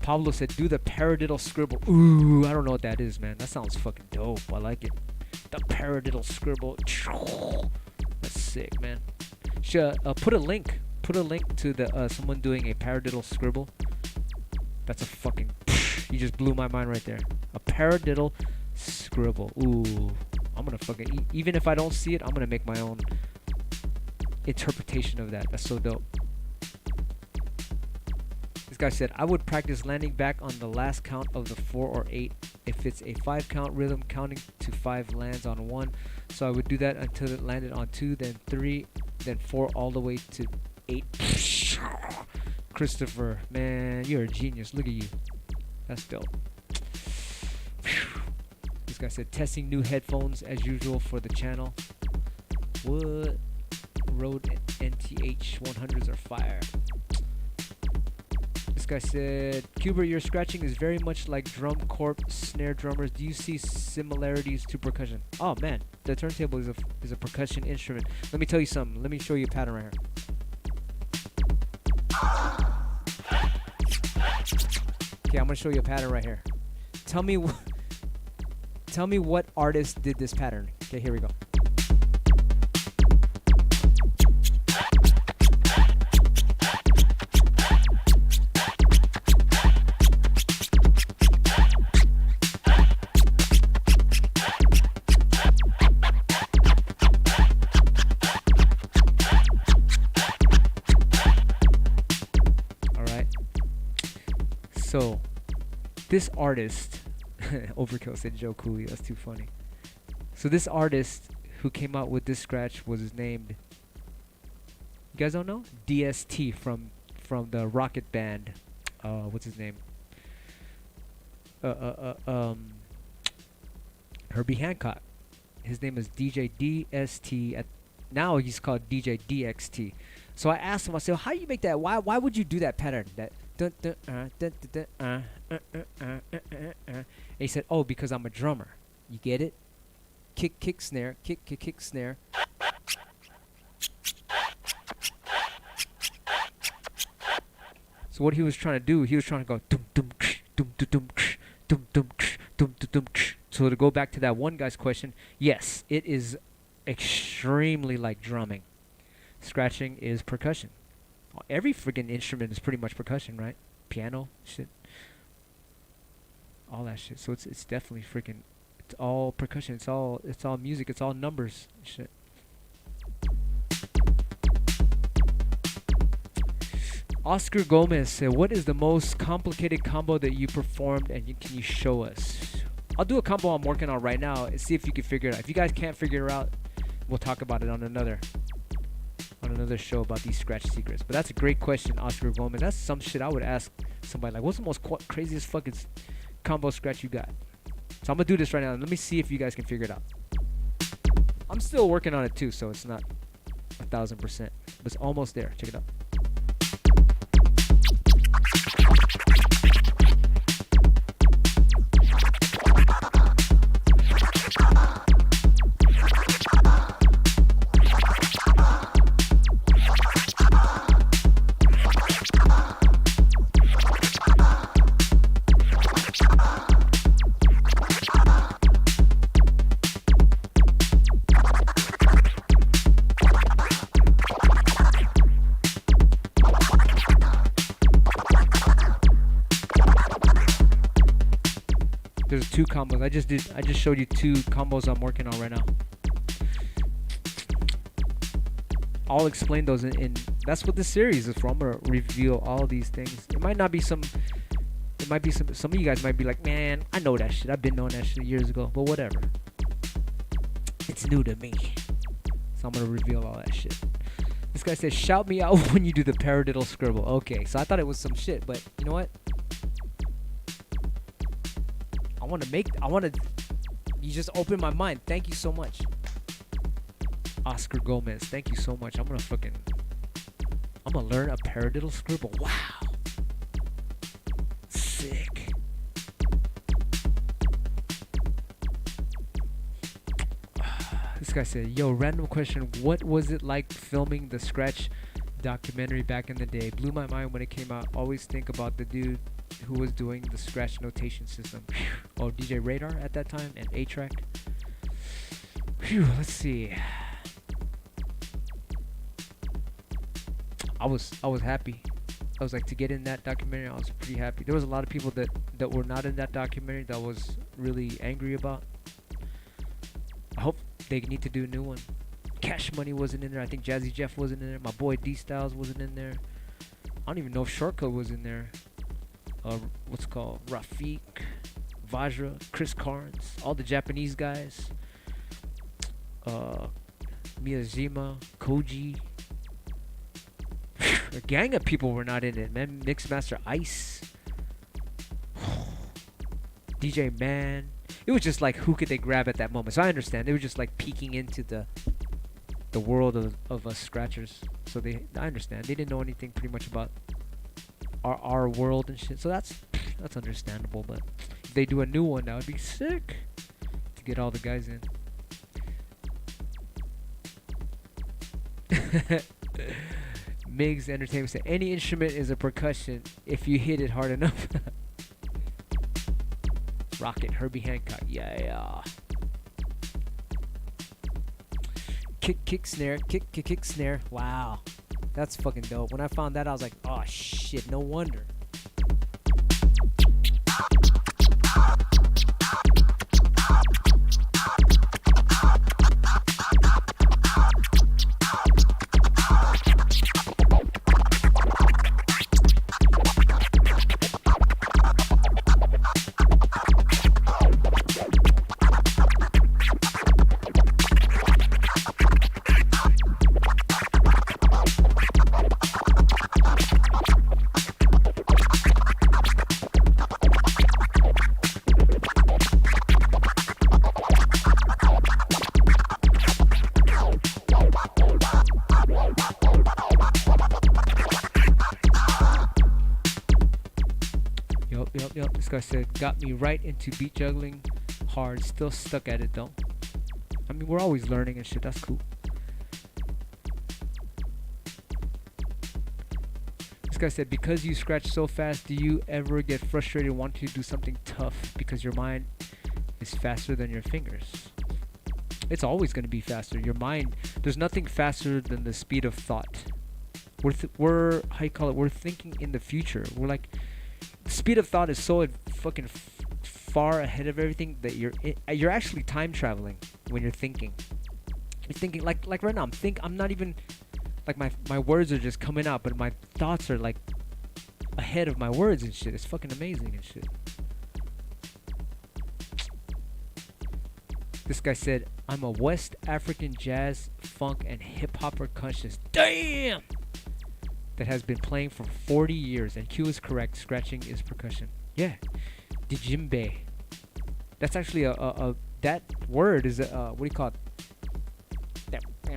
Pablo said, do the paradiddle scribble. Ooh, I don't know what that is, man. That sounds fucking dope. I like it. The paradiddle scribble. That's sick, man. Should put a link. Put a link to the someone doing a paradiddle scribble. That's a fucking. You just blew my mind right there. A paradiddle scribble. Ooh, I'm gonna fucking. Even if I don't see it, I'm gonna make my own interpretation of that. That's so dope. This guy said, I would practice landing back on the last count of the 4 or 8. If it's a 5 count rhythm, counting to 5 lands on 1. So I would do that until it landed on 2, then 3, then 4, all the way to 8. Christopher, man, you're a genius. Look at you. That's dope. This guy said, testing new headphones as usual for the channel. What? Rode NTH 100s are fire. This guy said, QBERT, your scratching is very much like drum corps snare drummers. Do you see similarities to percussion? Oh man, the turntable is a percussion instrument. Let me tell you something. Let me show you a pattern right here. Okay, I'm gonna show you a pattern right here. Tell me what artist did this pattern. Okay, here we go. So, this artist, Overkill said Joe Cooley, that's too funny. So this artist who came out with this scratch was named, you guys don't know? DST from the Rocket Band. What's his name? Herbie Hancock. His name is DJ DST. Now he's called DJ DXT. So I asked him, I said, how do you make that? Why would you do that pattern? That and he said, oh, because I'm a drummer. You get it? Kick, snare, kick, snare. So what he was trying to do, he was trying to go dum dum dum dum dum dum dum dum. So to go back to that one guy's question, yes, it is extremely like drumming. Scratching is percussion. Every friggin' instrument is pretty much percussion, right? Piano, shit, all that shit. So it's definitely freaking. It's all percussion. It's all music. It's all numbers, shit. Oscar Gomez said, "What is the most complicated combo that you performed, and can you show us?" I'll do a combo I'm working on right now and see if you can figure it out. If you guys can't figure it out, we'll talk about it on another show about these scratch secrets. But that's a great question, Oscar Gomez. That's some shit I would ask somebody, like, what's the most craziest fucking combo scratch you got? So I'm gonna do this right now. Let me see if you guys can figure it out. I'm still working on it too, so it's not 1,000%, but it's almost there. Check it out. There's 2 combos. I just showed you 2 combos I'm working on right now. I'll explain those in that's what this series is for. I'm gonna reveal all these things. It might be some of you guys might be like, man, I know that shit. I've been knowing that shit years ago, but whatever. It's new to me. So I'm gonna reveal all that shit. This guy says, shout me out when you do the paradiddle scribble. Okay, so I thought it was some shit, but you know what? You just opened my mind. Thank you so much. Oscar Gomez, thank you so much. I'm gonna learn a paradiddle scribble. Wow. Sick. This guy said, yo, random question. What was it like filming the Skratch documentary back in the day? Blew my mind when it came out. Always think about the dude who was doing the Skratch notation system. Oh, DJ Radar at that time and A-Track. Phew, let's see. I was happy. I was like, to get in that documentary, I was pretty happy. There was a lot of people that were not in that documentary that I was really angry about. I hope they need to do a new one. Cash Money wasn't in there. I think Jazzy Jeff wasn't in there. My boy D Styles wasn't in there. I don't even know if Shortcut was in there. What's it called? Rafiq, Vajra, Chris Carnes, all the Japanese guys. Miyazima, Koji. A gang of people were not in it, man. Mixmaster Ice. DJ Man. It was just like, who could they grab at that moment? So I understand. They were just like peeking into the world of us scratchers. So I understand. They didn't know anything pretty much about our world and shit. So that's understandable. But if they do a new one, that would be sick to get all the guys in. Migs Entertainment said, any instrument is a percussion if you hit it hard enough. Rocket, Herbie Hancock, yeah. Kick snare, kick snare. Wow, that's fucking dope. When I found that, I was like, oh shit, no wonder. Yep. This guy said, got me right into beat juggling hard. Still stuck at it though. I mean, we're always learning and shit. That's cool. This guy said, because you scratch so fast, do you ever get frustrated wanting to do something tough because your mind is faster than your fingers? It's always going to be faster. Your mind, there's nothing faster than the speed of thought. We're how you call it? We're thinking in the future. We're like, speed of thought is so fucking far ahead of everything that you're actually time traveling when you're thinking. You're thinking like right now. I'm not even like my words are just coming out, but my thoughts are like ahead of my words and shit. It's fucking amazing and shit. This guy said, I'm a West African jazz, funk, and hip hop percussionist. Damn! That has been playing for 40 years, and Q is correct. Scratching is percussion. Yeah. Djembe. That's actually a that word is what do you call it? That I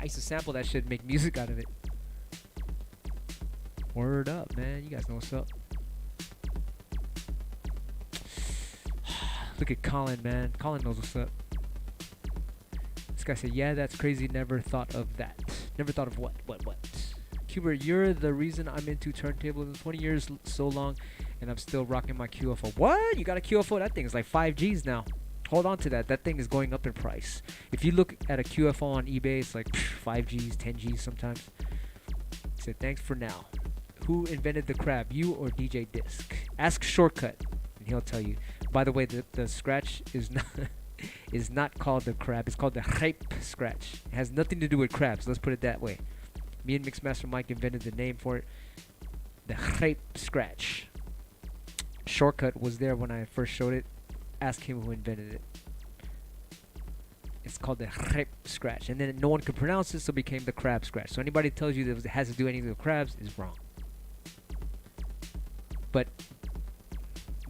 used to sample that shit, make music out of it. Word up, man. You guys know what's up. Look at Colin, man. Colin knows what's up. This guy said, yeah, that's crazy. Never thought of that. Never thought of what? QBERT, you're the reason I'm into turntables. 20 years so long, and I'm still rocking my QFO. What? You got a QFO? That thing is like 5 Gs now. Hold on to that. That thing is going up in price. If you look at a QFO on eBay, it's like 5 Gs, 10 Gs sometimes. He said, thanks for now. Who invented the crab, you or DJ Disc? Ask Shortcut, and he'll tell you. By the way, the scratch is not is not called the crab. It's called the hype scratch. It has nothing to do with crabs. Let's put it that way. Me and Mixmaster Mike invented the name for it. The hype scratch. Shortcut was there when I first showed it. Ask him who invented it. It's called the hype scratch. And then no one could pronounce it, so it became the crab scratch. So anybody tells you that it has to do anything with crabs is wrong. But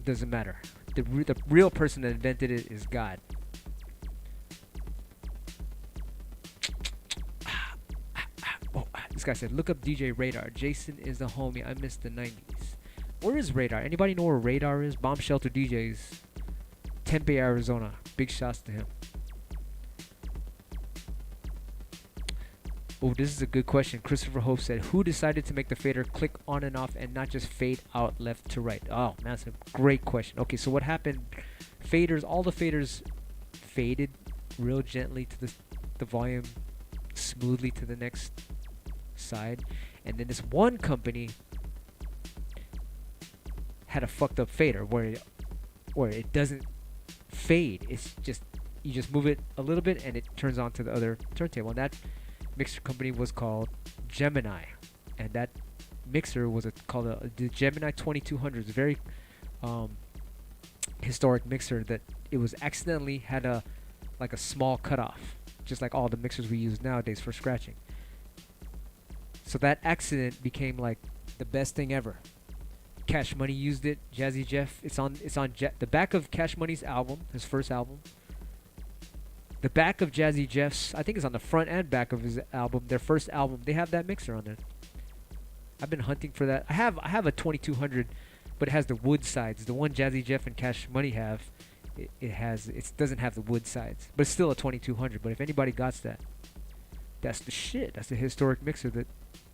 doesn't matter. The real person that invented it is God. This guy said, look up DJ Radar. Jason is the homie. I miss the 90s. Where is Radar? Anybody know where Radar is? Bomb Shelter DJs. Tempe, Arizona. Big shouts to him. Oh, this is a good question. Christopher Hope said, who decided to make the fader click on and off and not just fade out left to right? Oh, man, that's a great question. Okay, so what happened? Faders, all the faders faded real gently to the volume, smoothly to the next side. And then this one company had a fucked up fader where it doesn't fade. It's just, you just move it a little bit and it turns on to the other turntable. And that mixer company was called Gemini, and that mixer was called the Gemini 2200. It's a very historic mixer that it was accidentally had a small cutoff, just like all the mixers we use nowadays for scratching. So that accident became like the best thing ever. Cash Money used it. Jazzy Jeff. It's on the back of Cash Money's album, his first album. The back of Jazzy Jeff's, I think it's on the front and back of his album, their first album. They have that mixer on there. I've been hunting for that. I have a 2200, but it has the wood sides. The one Jazzy Jeff and Cash Money have, it doesn't have the wood sides, but it's still a 2200. But if anybody got that, that's the shit. That's the historic mixer that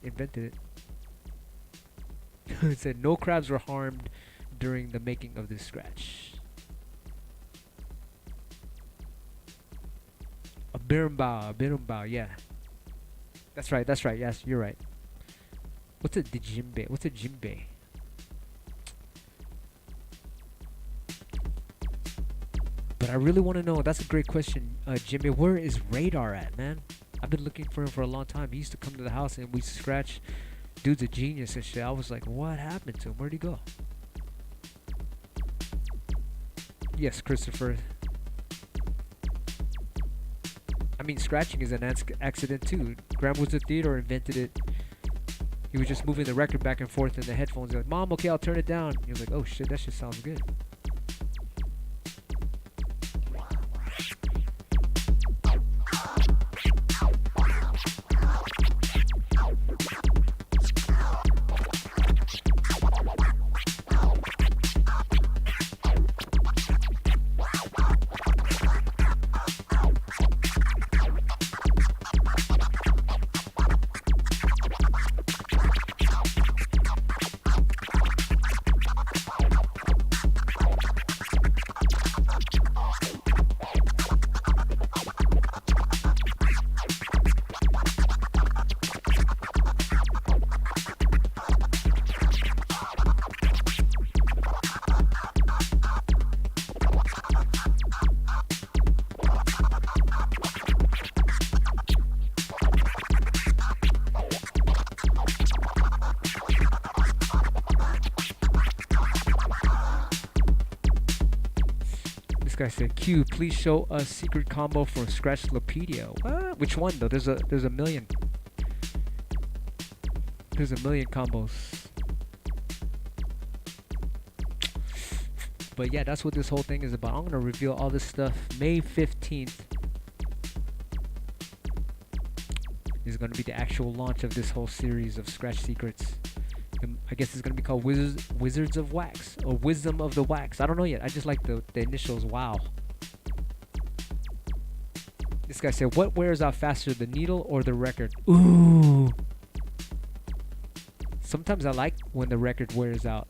invented it. It said no crabs were harmed during the making of this scratch. A birimbao, yeah. That's right, yes, you're right. What's a djembe? What's a djembe? But I really want to know, that's a great question, Jimmy, where is Radar at, man? I've been looking for him for a long time. He used to come to the house and we scratch. Dude's a genius and shit. I was like, what happened to him? Where'd he go? Yes, Christopher. I mean, scratching is an accident too. Graham was the theater, invented it. He was just moving the record back and forth in the headphones. He was like, Mom, okay, I'll turn it down. He was like, oh shit, that shit sounds good. Guy said, Q, please show us secret combo for Scratchlopedia. What? Which one though? There's a million. There's a million combos. But yeah, that's what this whole thing is about. I'm gonna reveal all this stuff. May 15th is gonna be the actual launch of this whole series of scratch secrets. I guess it's gonna be called Wizards of Wax or Wisdom of the Wax. I don't know yet. I just like the initials. Wow. This guy said, "What wears out faster, the needle or the record?" Ooh. Sometimes I like when the record wears out.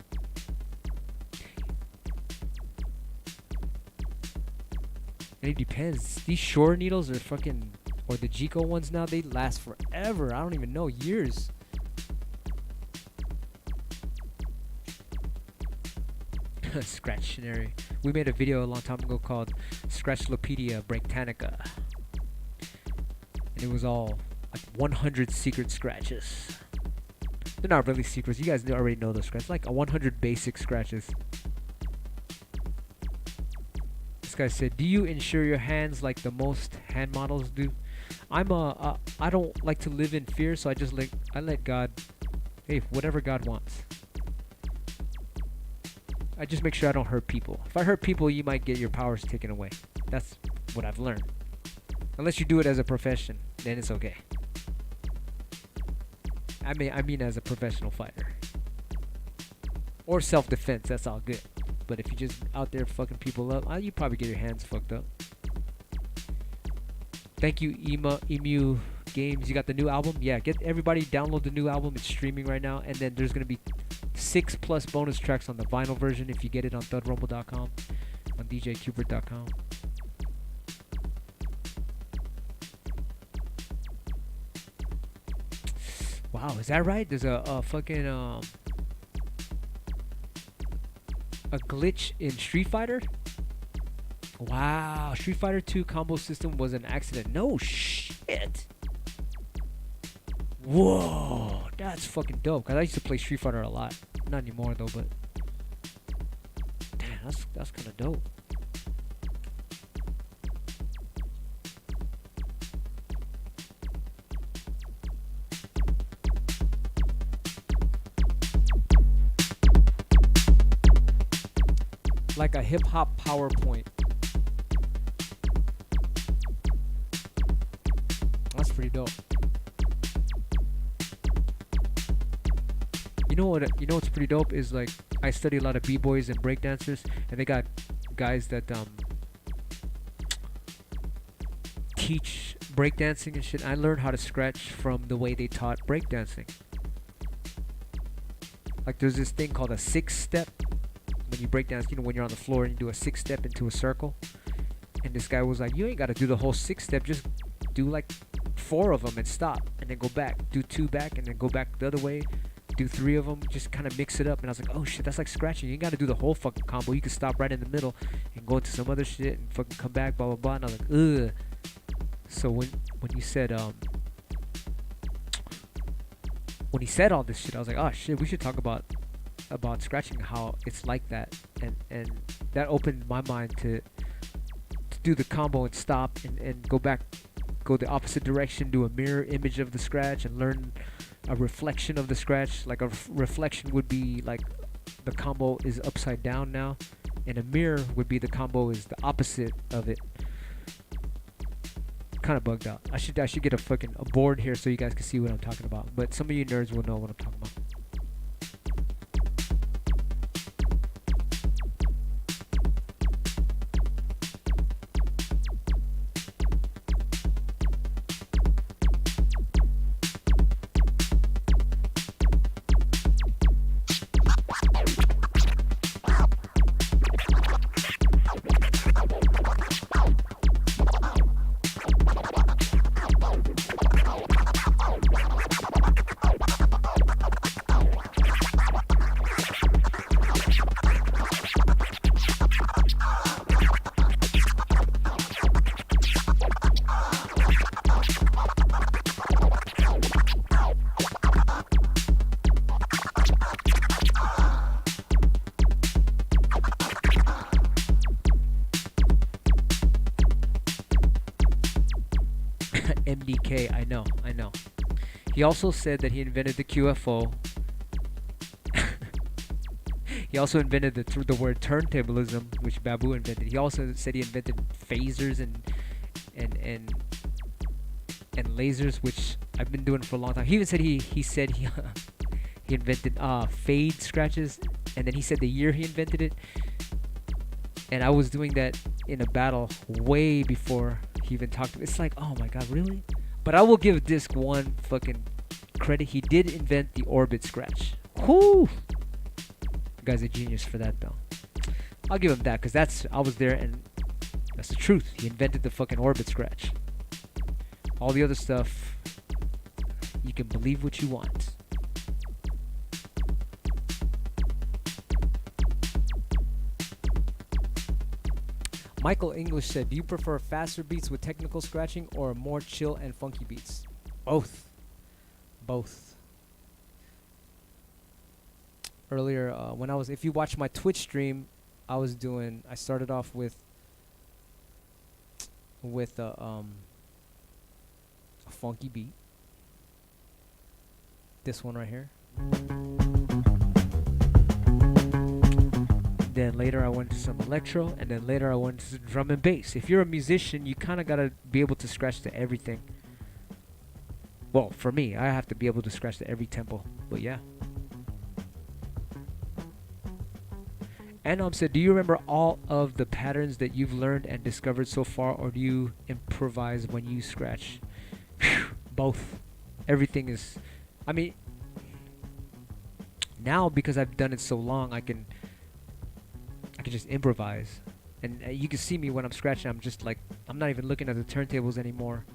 And it depends. These Shore needles are fucking, or the Jico ones now, they last forever. I don't even know, years. Scratchtionary. We made a video a long time ago called Scratchlopedia Breaktanica. And it was all like 100 secret scratches. They're not really secrets. You guys already know those scratches. Like 100 basic scratches. This guy said, "Do you insure your hands like the most hand models do?" I don't like to live in fear, so I let God, hey, whatever God wants. I just make sure I don't hurt people. If I hurt people, you might get your powers taken away. That's what I've learned. Unless you do it as a profession, then it's okay. I mean as a professional fighter. Or self-defense, that's all good. But if you're just out there fucking people up, you probably get your hands fucked up. Thank you, Emu Games. You got the new album? Yeah, get everybody download the new album. It's streaming right now. And then there's going to be 6+ bonus tracks on the vinyl version if you get it on thudrumble.com, on djqbert.com. Wow, is that right? There's a fucking a glitch in Street Fighter? Wow, Street Fighter 2 combo system was an accident. No shit. Whoa, that's fucking dope. Cause I used to play Street Fighter a lot. Not anymore though, but damn, that's kind of dope. Like a hip hop PowerPoint. That's pretty dope. You know what's pretty dope is, like, I study a lot of b-boys and breakdancers, and they got guys that teach breakdancing and shit. I learned how to scratch from the way they taught breakdancing. Like, there's this thing called a 6-step. When you breakdance, when you're on the floor and you do a 6-step into a circle. And this guy was like, you ain't got to do the whole 6-step, just do like 4 of them and stop, and then go back, do 2 back, and then go back the other way, do 3 of them, just kind of mix it up. And I was like, oh shit, that's like scratching. You ain't got to do the whole fucking combo. You can stop right in the middle and go into some other shit and fucking come back, blah blah blah. And I was like, ugh. So when you said when he said all this shit, I was like, oh shit, we should talk about scratching, how it's like that, and that opened my mind to do the combo and stop and go back, go the opposite direction, do a mirror image of the scratch, and learn a reflection of the scratch. Like a reflection would be like the combo is upside down now, and a mirror would be the combo is the opposite of it. Kind of bugged out. I should get a board here so you guys can see what I'm talking about, but some of you nerds will know what I'm talking about. MDK, I know. He also said that he invented the QFO. He also invented the word turntablism, which Babu invented. He also said he invented phasers and and lasers, which I've been doing for a long time. He even said he said he he invented fade scratches, and then he said the year he invented it. And I was doing that in a battle way before he even talked to me. It's like, oh my god, really? But I will give Disc one fucking credit. He did invent the orbit scratch. Whoo! The guy's a genius for that though. I'll give him that, because I was there and that's the truth. He invented the fucking orbit scratch. All the other stuff, you can believe what you want. Michael English said, do you prefer faster beats with technical scratching or more chill and funky beats? Both. Both. Earlier, if you watch my Twitch stream, I started off with a funky beat. This one right here. Then later I went to some electro, and then later I went to drum and bass. If you're a musician, you kind of got to be able to scratch to everything. Well, for me, I have to be able to scratch to every tempo. But yeah. And said, do you remember all of the patterns that you've learned and discovered so far, or do you improvise when you scratch? Both. Everything is... I mean, now because I've done it so long, I can just improvise. And you can see me when I'm scratching, I'm just like, I'm not even looking at the turntables anymore.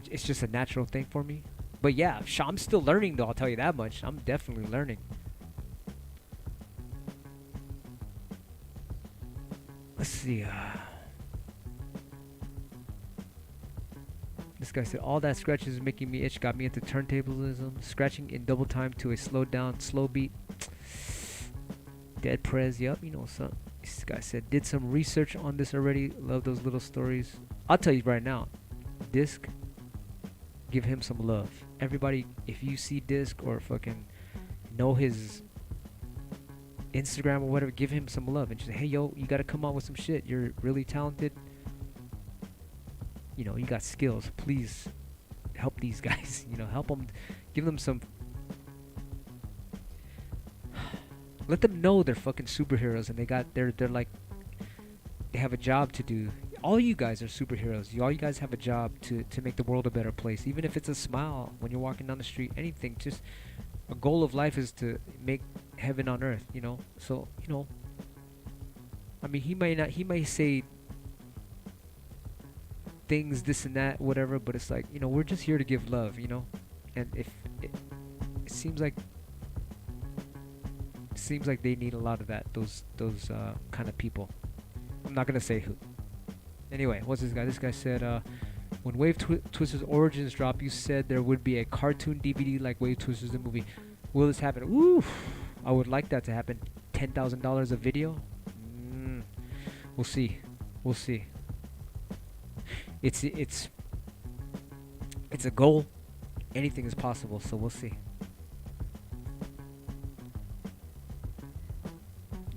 It's just a natural thing for me. But yeah, I'm still learning though, I'll tell you that much. I'm definitely learning. Let's see. This guy said, all that scratches is making me itch, got me into turntablism, scratching in double time to a slowed down, slow beat. Dead Prez, yup, you know something. This guy said, did some research on this already, love those little stories. I'll tell you right now, Disc, give him some love. Everybody, if you see Disc or fucking know his Instagram or whatever, give him some love and just say, hey yo, you gotta come out with some shit. You're really talented. You know, you got skills. Please help these guys. You know, help them, give them some. Let them know they're fucking superheroes and they're like, they have a job to do. All you guys are superheroes. All you guys have a job to make the world a better place. Even if it's a smile when you're walking down the street, anything. Just a goal of life is to make heaven on earth, you know. So, you know, I mean, he may say things, this and that, whatever, but it's like, you know, we're just here to give love, you know. And if it seems like they need a lot of that, those kind of people. I'm not gonna say who. Anyway, what's this guy? This guy said, when Wave Twisters Origins drop, you said there would be a cartoon DVD like Wave Twisters the movie. Will this happen? Ooh, I would like that to happen. $10,000 a video? We'll see. We'll see. It's a goal. Anything is possible, so we'll see.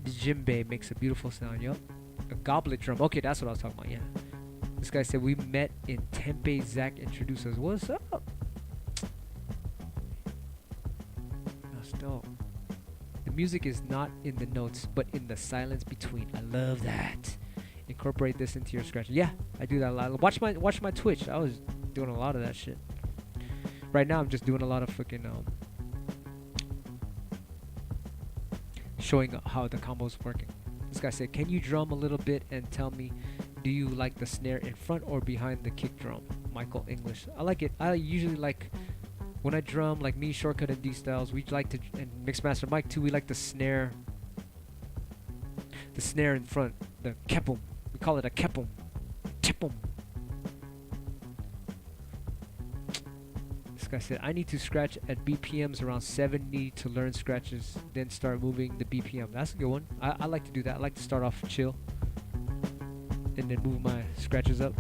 The djembe makes a beautiful sound, yup. A goblet drum. Okay, that's what I was talking about, yeah. This guy said, we met in Tempe. Zach introduced us. What's up? That's dope. The music is not in the notes, but in the silence between. I love that. Incorporate this into your scratch. Yeah, I do that a lot. Watch my Twitch. I was doing a lot of that shit. Right now, I'm just doing a lot of fucking showing how the combo's working. This guy said, can you drum a little bit and tell me, do you like the snare in front or behind the kick drum? Michael English. I like it. I usually like, when I drum, like me, Shortcut, and D-Styles, we like to, and Mixmaster Mike too, we like the snare in front, the kepum. We call it a kepum. Kepum. This guy said, I need to scratch at BPMs around 70 to learn scratches, then start moving the BPM. That's a good one. I like to do that. I like to start off chill and then move my scratches up.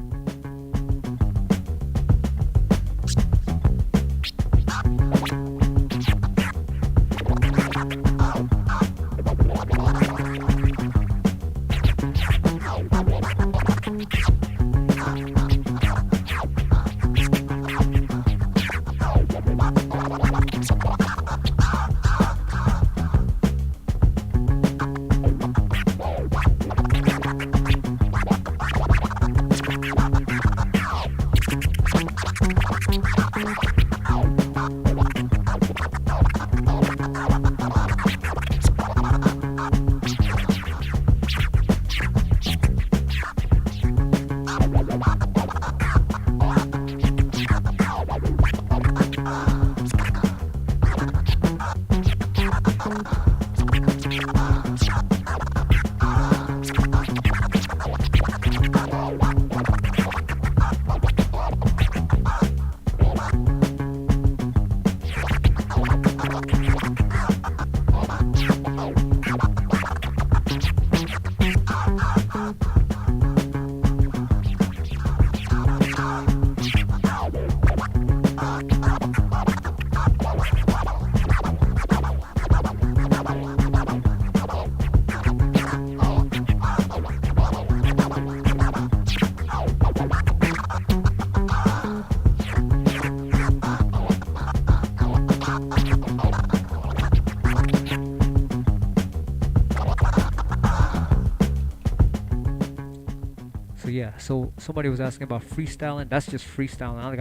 So yeah, so somebody was asking about freestyling. That's just freestyling. I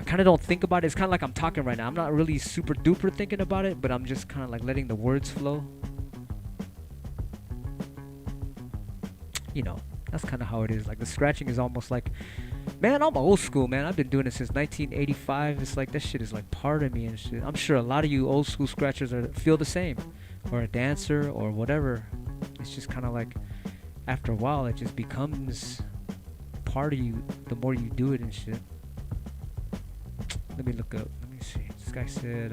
kind of don't think about it. It's kind of like I'm talking right now. I'm not really super duper thinking about it, but I'm just kind of like letting the words flow. You know, that's kind of how it is. Like the scratching is almost like, man, I'm old school, man. I've been doing it since 1985. It's like that shit is like part of me and shit. I'm sure a lot of you old school scratchers feel the same, or a dancer or whatever. It's just kind of like, after a while, it just becomes part of you the more you do it and shit. Let me look up. Let me see. This guy said,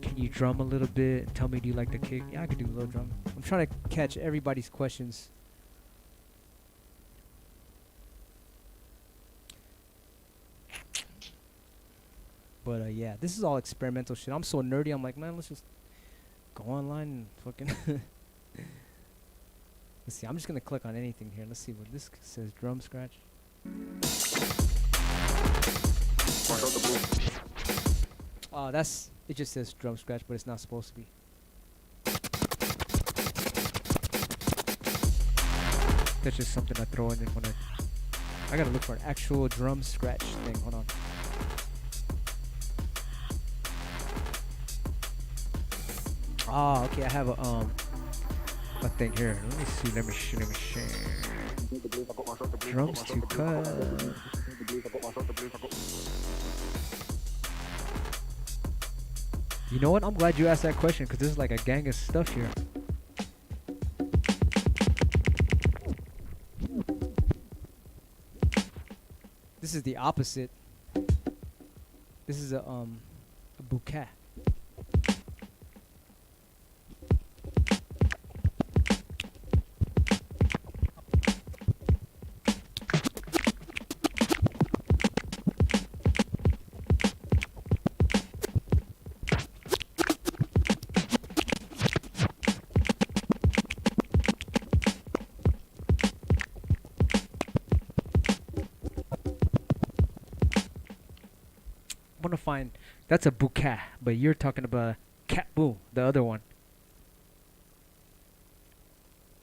can you drum a little bit? Tell me, do you like the kick? Yeah, I could do a little drum. I'm trying to catch everybody's questions. But yeah, this is all experimental shit. I'm so nerdy. I'm like, man, let's just go online and fucking... Let's see, I'm just gonna click on anything here. Let's see what this says. Drum scratch. Oh, it just says drum scratch, but it's not supposed to be. That's just something I throw in when I gotta look for an actual drum scratch thing. Hold on. Oh, okay, I have a thing here. Let me see. Drums to cut. You know what? I'm glad you asked that question because this is like a gang of stuff here. This is the opposite. This is a bouquet. Find that's a bouquet, but you're talking about cat boo, the other one.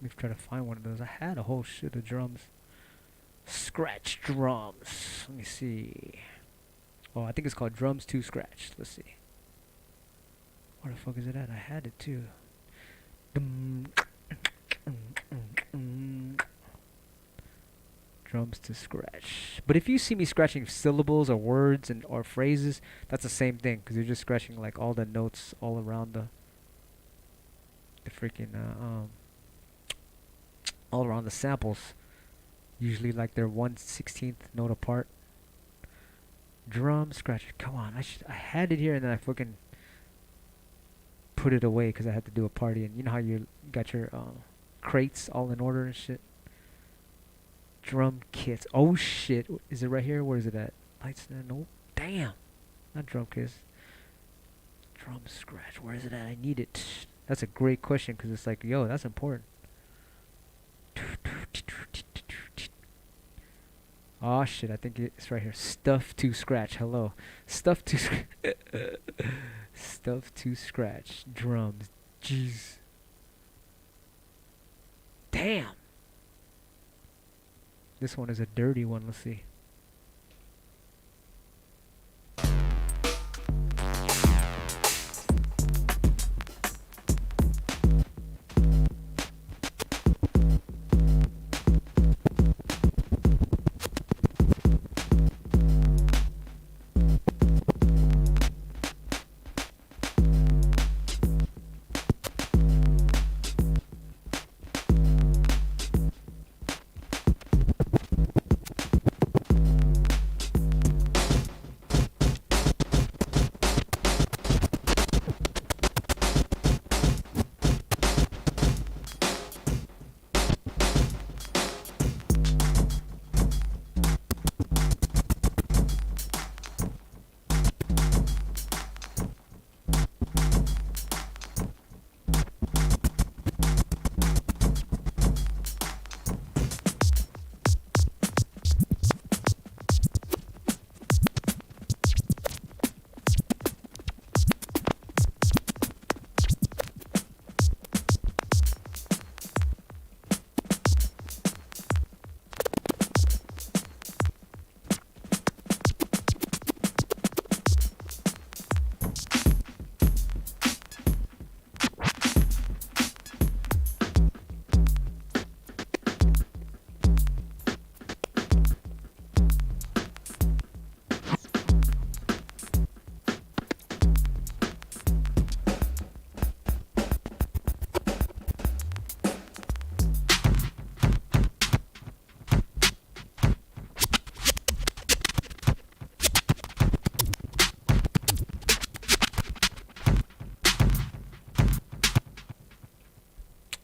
Let me try to find one of those. I had a whole shit of drums. Scratch drums. Let me see. Oh, I think it's called drums to scratch. Let's see. Where the fuck is it at? I had it too. Drums to scratch. But if you see me scratching syllables or words or phrases, that's the same thing because you're just scratching like all the notes all around the freaking all around the samples. Usually like they're 1/16th note apart. Drum scratch. Come on, I had it here and then I fucking put it away because I had to do a party. And you know how you got your crates all in order and shit. Drum kits. Oh shit. Is it right here? Where is it at? Lights. No. Damn. Not drum kits. Drum scratch. Where is it at? I need it. That's a great question because it's like, yo, that's important. Oh shit, I think it's right here. Stuff to scratch. Hello. Stuff to stuff to scratch. Drums. Jeez. Damn. This one is a dirty one. Let's see.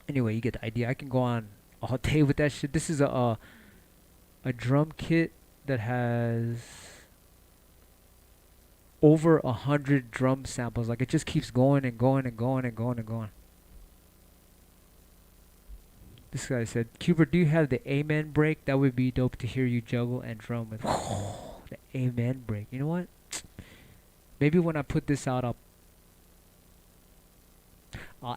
Anyway, you get the idea. I can go on all day with that shit. This is a drum kit that has over 100 drum samples. Like, it just keeps going and going and going and going and going. This guy said, "QBERT, do you have the amen break? That would be dope to hear you juggle and drum with." The amen break. You know what? Maybe when I put this out, I'll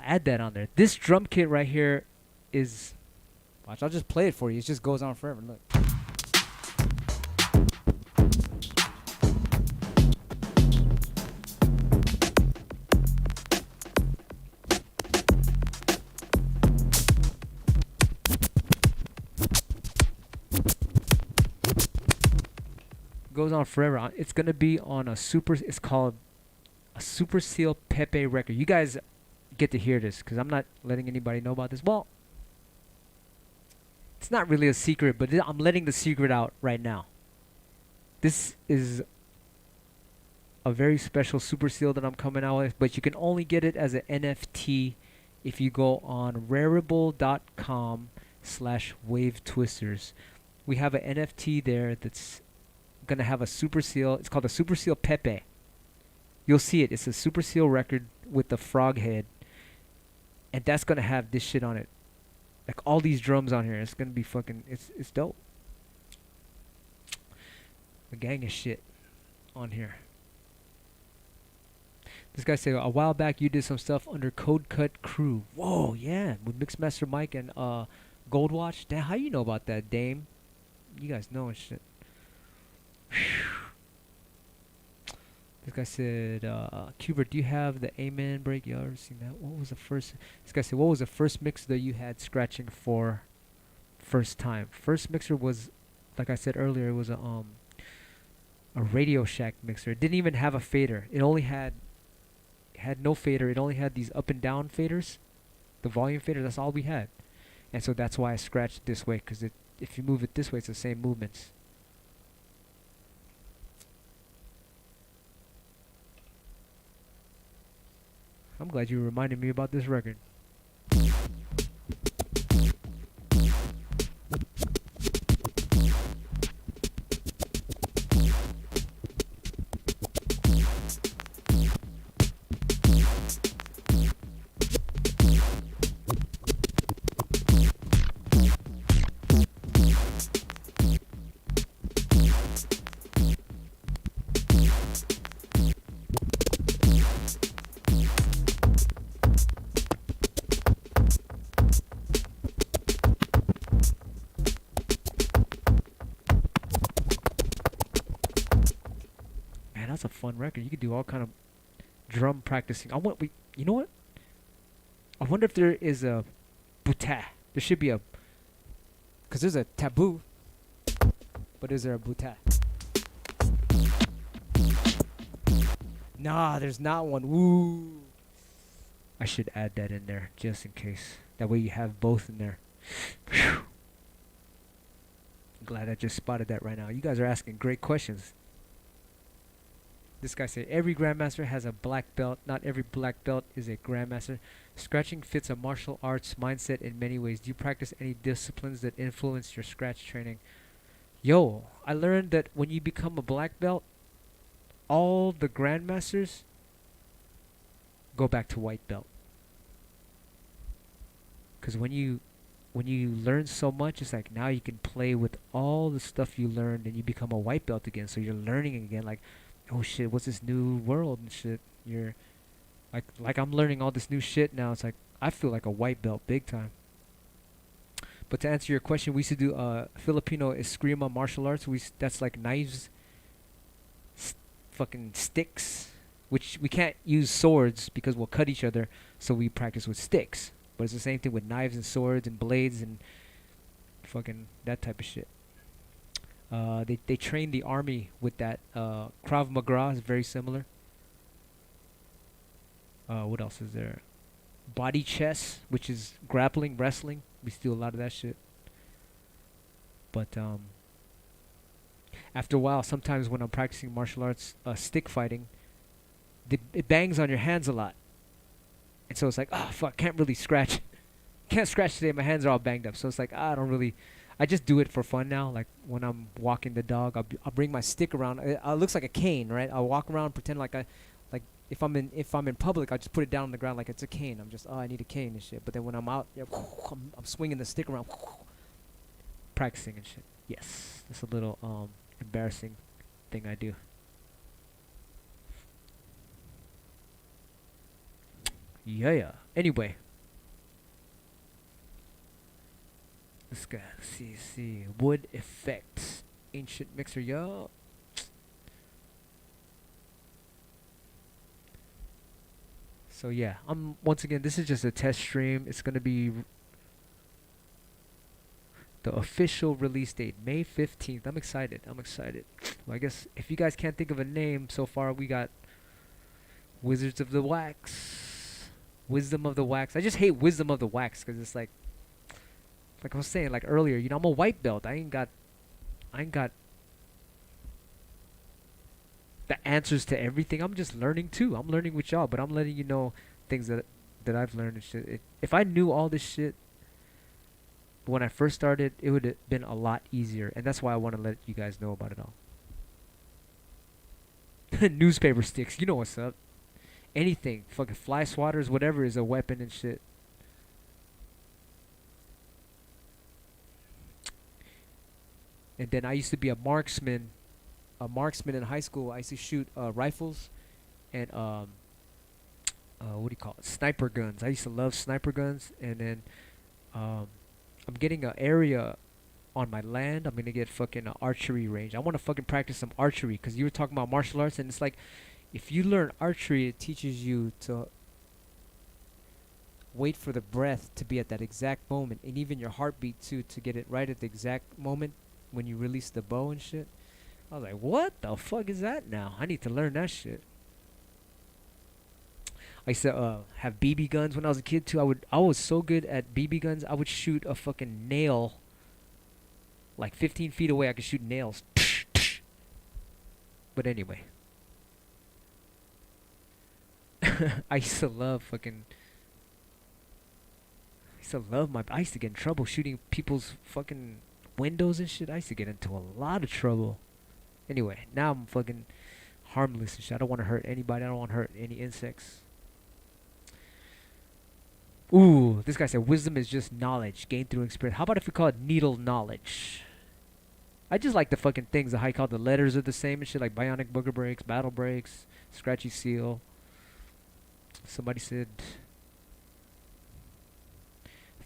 add that on there. This drum kit right here is... Watch, I'll just play it for you. It just goes on forever. Look. Goes on forever. It's gonna be on a super... It's called a Super Seal Pepe record. You guys get to hear this because I'm not letting anybody know about this. Well, it's not really a secret, but I'm letting the secret out right now. This is a very special Super Seal that I'm coming out with, but you can only get it as an NFT if you go on rarible.com/wave twisters. We have an NFT there that's gonna have a Super Seal. It's called a Super Seal Pepe. You'll see it. It's a Super Seal record with the frog head. And that's gonna have this shit on it. Like all these drums on here. It's gonna be fucking... It's dope. A gang of shit on here. This guy said, a while back you did some stuff under Code Cut Crew. Whoa, yeah. With Mixmaster Mike and Goldwatch. Damn, how you know about that, Dame? You guys know and shit. This guy said, QBERT, do you have the amen break? Y'all ever seen that? What was the first... This guy said, what was the first mixer that you had scratching for first time? First mixer was, like I said earlier, it was a Radio Shack mixer. It didn't even have a fader. It only had no fader. It only had these up and down faders. The volume fader, that's all we had. And so that's why I scratched this way, because if you move it this way, it's the same movements. I'm glad you reminded me about this record. Man, that's a fun record. You could do all kind of drum practicing. You know what? I wonder if there is a buta. There should be a, cause there's a taboo, but is there a buta? Nah, there's not one. Woo. I should add that in there just in case. That way you have both in there. Whew. Glad I just spotted that right now. You guys are asking great questions. This guy said, every grandmaster has a black belt. Not every black belt is a grandmaster. Scratching fits a martial arts mindset in many ways. Do you practice any disciplines that influence your scratch training? Yo, I learned that when you become a black belt, all the grandmasters go back to white belt. Because when you learn so much, it's like now you can play with all the stuff you learned and you become a white belt again. So you're learning again, like, oh shit, what's this new world and shit? You're like I'm learning all this new shit now. It's like I feel like a white belt big time. But to answer your question, we used to do Filipino Eskrima martial arts. That's like knives, fucking sticks, which we can't use swords because we'll cut each other. So we practice with sticks. But it's the same thing with knives and swords and blades and fucking that type of shit. They train the army with that. Krav Maga is very similar. What else is there? Body chess, which is grappling, wrestling. We still do a lot of that shit. But after a while, sometimes when I'm practicing martial arts, stick fighting, it bangs on your hands a lot. And so it's like, oh fuck, can't really scratch. Can't scratch today. My hands are all banged up. So it's like, I just do it for fun now. Like when I'm walking the dog, I'll bring my stick around. It looks like a cane, right? I'll walk around, pretend like if I'm in public, I just put it down on the ground like it's a cane. I'm just, I need a cane and shit. But then when I'm out, I'm swinging the stick around, practicing and shit. Yes, that's a little embarrassing thing I do. Yeah. Anyway, this guy, see, wood effects, ancient mixer, yo. So yeah, once again, this is just a test stream. It's gonna be the official release date, May 15th. I'm excited. Well, I guess if you guys can't think of a name so far, we got Wizards of the Wax. Wisdom of the Wax. I just hate Wisdom of the Wax because it's like I was saying like earlier, you know, I'm a white belt. I ain't got the answers to everything. I'm just learning too. I'm learning with y'all, but I'm letting you know things that I've learned and shit. If I knew all this shit when I first started, it would have been a lot easier, and that's why I want to let you guys know about it all. Newspaper sticks, you know what's up. Anything, fucking fly swatters, whatever is a weapon and shit. And then I used to be a marksman in high school. I used to shoot rifles and what do you call it? Sniper guns. I used to love sniper guns. And then I'm getting an area on my land. I'm gonna get fucking archery range. I want to fucking practice some archery because you were talking about martial arts, and it's like, if you learn archery, it teaches you to wait for the breath to be at that exact moment, and even your heartbeat too, to get it right at the exact moment when you release the bow and shit. I was like, what the fuck is that now? I need to learn that shit. I used to have BB guns when I was a kid too. I was so good at BB guns, I would shoot a fucking nail like 15 feet away. I could shoot nails. But anyway. I used to love I used to get in trouble shooting people's fucking windows and shit. I used to get into a lot of trouble. Anyway, now I'm fucking harmless and shit. I don't want to hurt anybody. I don't want to hurt any insects. Ooh, this guy said wisdom is just knowledge gained through experience. How about if we call it needle knowledge? I just like the fucking things. The how you call the letters are the same and shit, like bionic booger breaks, battle breaks, scratchy seal. Somebody said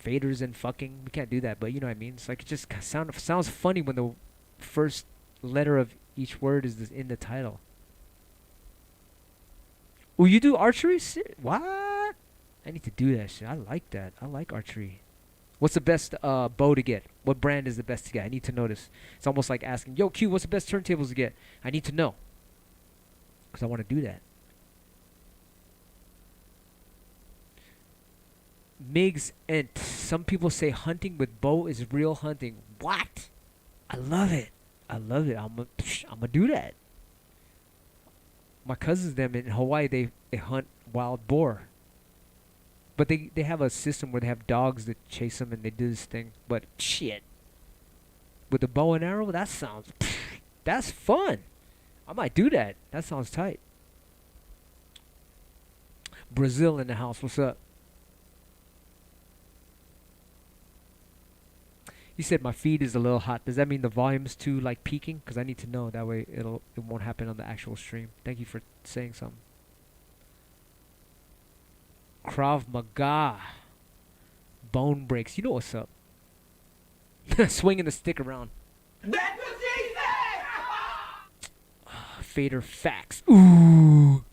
faders and fucking. We can't do that, but you know what I mean. It's like it just sounds funny when the first letter of each word is in the title. Oh, you do archery? What? I need to do that shit. I like that. I like archery. What's the best bow to get? What brand is the best to get? I need to know this. It's almost like asking, yo, Q, what's the best turntables to get? I need to know. Because I want to do that. Migs and some people say hunting with bow is real hunting. What? I love it. I love it. I'm gonna do that. My cousins, them in Hawaii, they hunt wild boar. But they have a system where they have dogs that chase them and they do this thing. But shit, with a bow and arrow, that's fun. I might do that. That sounds tight. Brazil in the house. What's up? He said my feed is a little hot. Does that mean the volume's too like peaking? Because I need to know. That way it won't happen on the actual stream. Thank you for saying something. Krav Maga. Bone breaks. You know what's up. Swinging the stick around. That was easy! Fader facts. Ooh.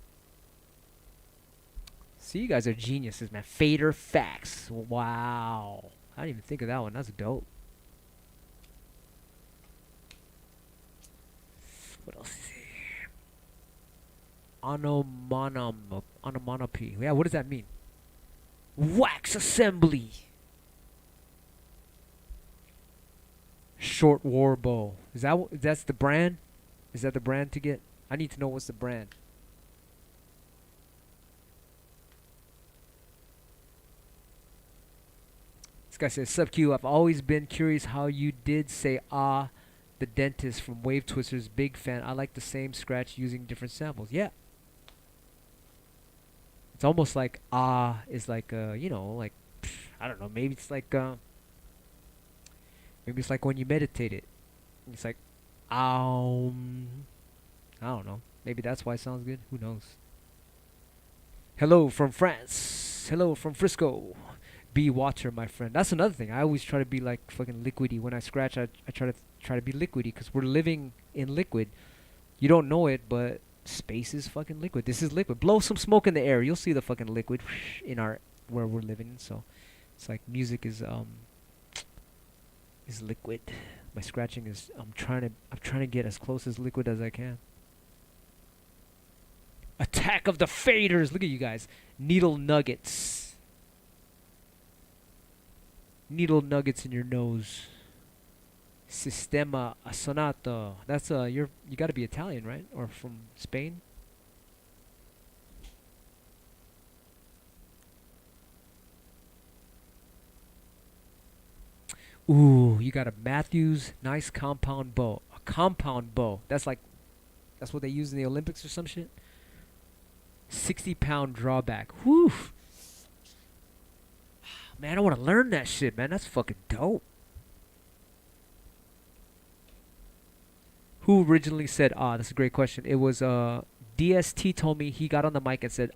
See, you guys are geniuses, man. Fader facts. Wow. I didn't even think of that one. That's dope. What else is here? Onomatopoeia. Yeah, what does that mean? Wax assembly. Short war bow. That's the brand? Is that the brand to get? I need to know what's the brand. This guy says, "Sup Q, I've always been curious how you did say the dentist from Wave Twisters. Big fan. I like the same scratch using different samples." Yeah. It's almost like is like like I don't know, maybe it's like when you meditate it. It's like I don't know. Maybe that's why it sounds good. Who knows? Hello from France. Hello from Frisco. Be water, my friend. That's another thing. I always try to be like fucking liquidy. When I scratch, I try to be liquidy because we're living in liquid. You don't know it, but space is fucking liquid. This is liquid. Blow some smoke in the air. You'll see the fucking liquid in where we're living. So it's like music is liquid. My scratching is I'm trying to get as close as liquid as I can. Attack of the Faders. Look at you guys. Needle nuggets. Needle nuggets in your nose. Sistema Sonato. That's you got to be Italian, right? Or from Spain? Ooh, you got a Matthews nice compound bow. A compound bow. That's what they use in the Olympics or some shit. 60-pound drawback. Whew. Man, I want to learn that shit, man. That's fucking dope. Who originally said, that's a great question. It was, DST told me, he got on the mic and said,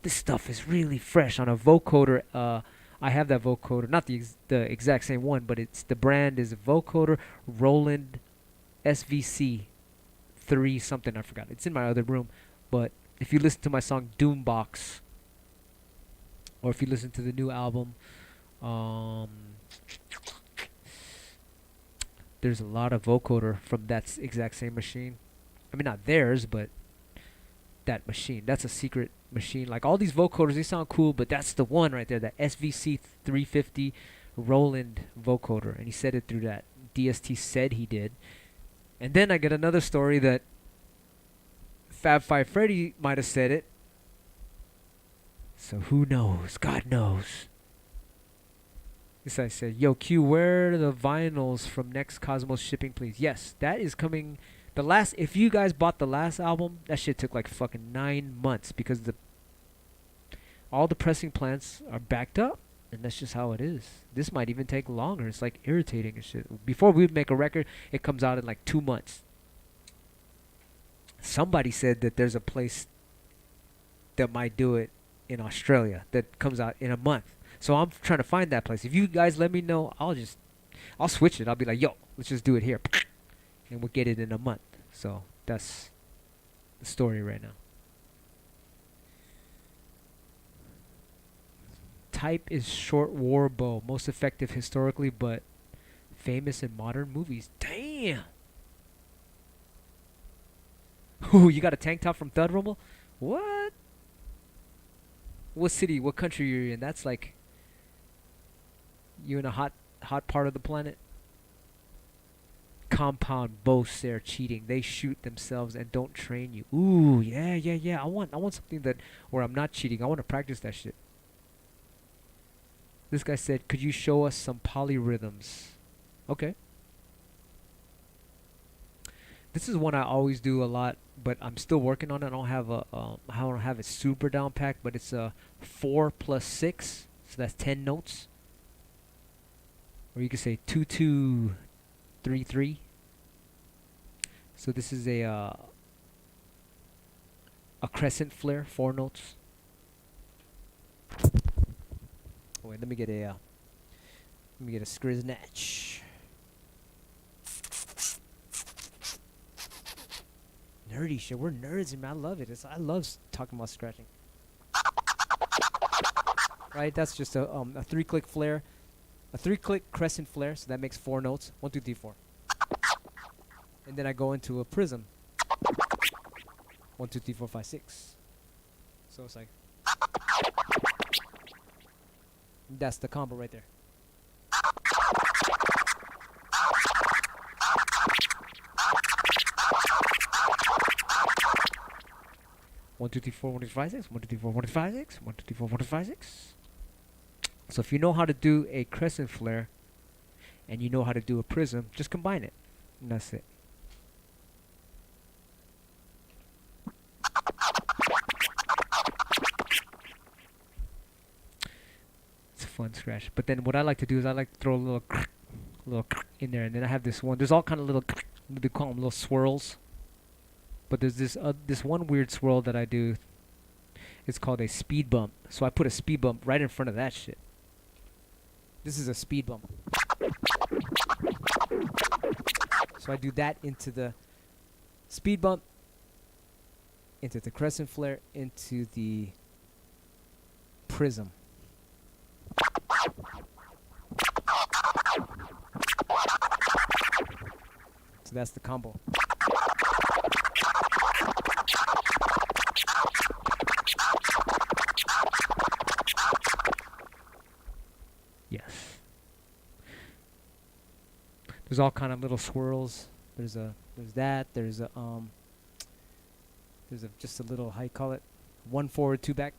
this stuff is really fresh on a vocoder. I have that vocoder, not the exact same one, but the brand is a vocoder Roland SVC 3 something, I forgot. It's in my other room, but if you listen to my song Doombox, or if you listen to the new album, there's a lot of vocoder from that exact same machine. I mean, not theirs, but that machine. That's a secret machine. Like all these vocoders, they sound cool, but that's the one right there, that SVC 350 Roland vocoder. And he said it through that. DST said he did. And then I get another story that Fab Five Freddy might have said it. So who knows? God knows. This I said, yo, Q, where are the vinyls from Next Cosmos shipping, please? Yes, that is coming. If you guys bought the last album, that shit took like fucking 9 months because all the pressing plants are backed up, and that's just how it is. This might even take longer. It's like irritating and shit. Before we would make a record, it comes out in like 2 months. Somebody said that there's a place that might do it in Australia that comes out in a month. So I'm trying to find that place. If you guys let me know, I'll switch it. I'll be like, yo, let's just do it here. And we'll get it in a month. So that's the story right now. type is short war bow. Most effective historically, but famous in modern movies. Damn. Ooh, you got a tank top from Thud Rumble? What? What city? What country you're in? That's like you in a hot part of the planet. Compound boasts they're cheating. They shoot themselves and don't train you. Ooh, yeah. I want something that where I'm not cheating. I want to practice that shit. This guy said, "Could you show us some polyrhythms?" Okay. This is one I always do a lot, but I'm still working on it. I don't have it super down packed, but it's a 4 plus 6, so that's 10 notes. Or you could say 2 2 3 3. So this is a crescent flare, 4 notes. Oh, wait, let me get a skratch. Nerdy shit. We're nerds, man. I love it. I love talking about scratching. Right? That's just a 3-click flare, a 3-click crescent flare. So that makes 4 notes. 1 2 3 4. And then I go into a prism. 1 2 3 4 5 6. So it's like that's the combo right there. 1 2 3 4 1 2 3 5 6. 1 2 3 4 1 2 5 6. 1 2 3 4 1 2 5 6. So if you know how to do a crescent flare and you know how to do a prism, just combine it. And that's it. It's a fun scratch. But then what I like to do is I like to throw a little in there, and then I have this one. There's all kind of little, they call them little swirls. But there's this one weird swirl that I do. It's called a speed bump. So I put a speed bump right in front of that shit. This is a speed bump. So I do that into the speed bump, into the crescent flare, into the prism. So that's the combo. Yes. There's all kind of little swirls. There's just a little, how you call it, 1 forward, 2 back.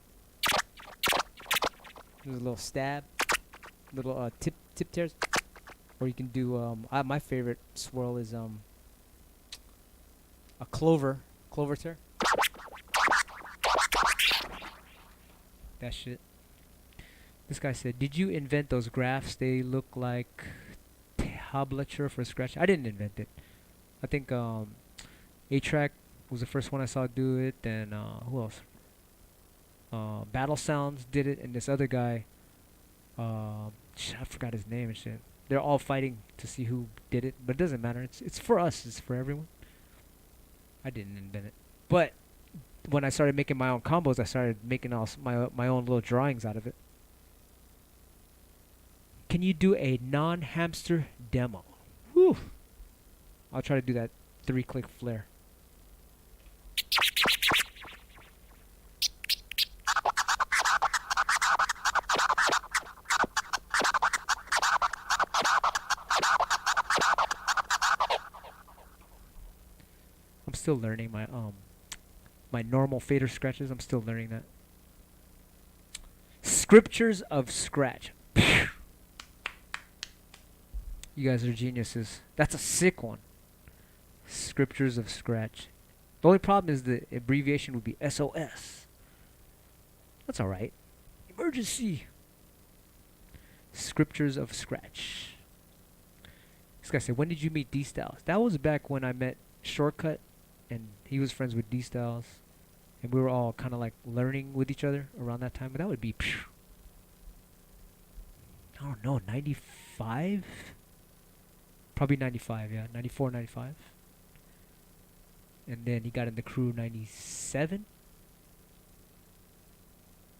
There's a little stab, little tip tears, or you can do my favorite swirl is a clover tear. That shit. This guy said, "Did you invent those graphs? They look like tablature for scratch." I didn't invent it. I think A-Track was the first one I saw do it. Then who else? Battle Sounds did it, and this other guy, I forgot his name and shit. They're all fighting to see who did it, but it doesn't matter. It's for us. It's for everyone. I didn't invent it, but when I started making my own combos, I started making my own little drawings out of it. Can you do a non-hamster demo? Whew. I'll try to do that 3-click flare. I'm still learning my normal fader scratches. I'm still learning that. Scriptures of Scratch. You guys are geniuses. That's a sick one. Scriptures of Scratch. The only problem is the abbreviation would be SOS. That's alright. Emergency. Scriptures of Scratch. This guy said, "When did you meet D-Styles?" That was back when I met Shortcut, and he was friends with D-Styles, and we were all kind of like learning with each other around that time. But that would be, I don't know, 95? Probably 95, yeah. 94, 95. And then he got in the crew 97.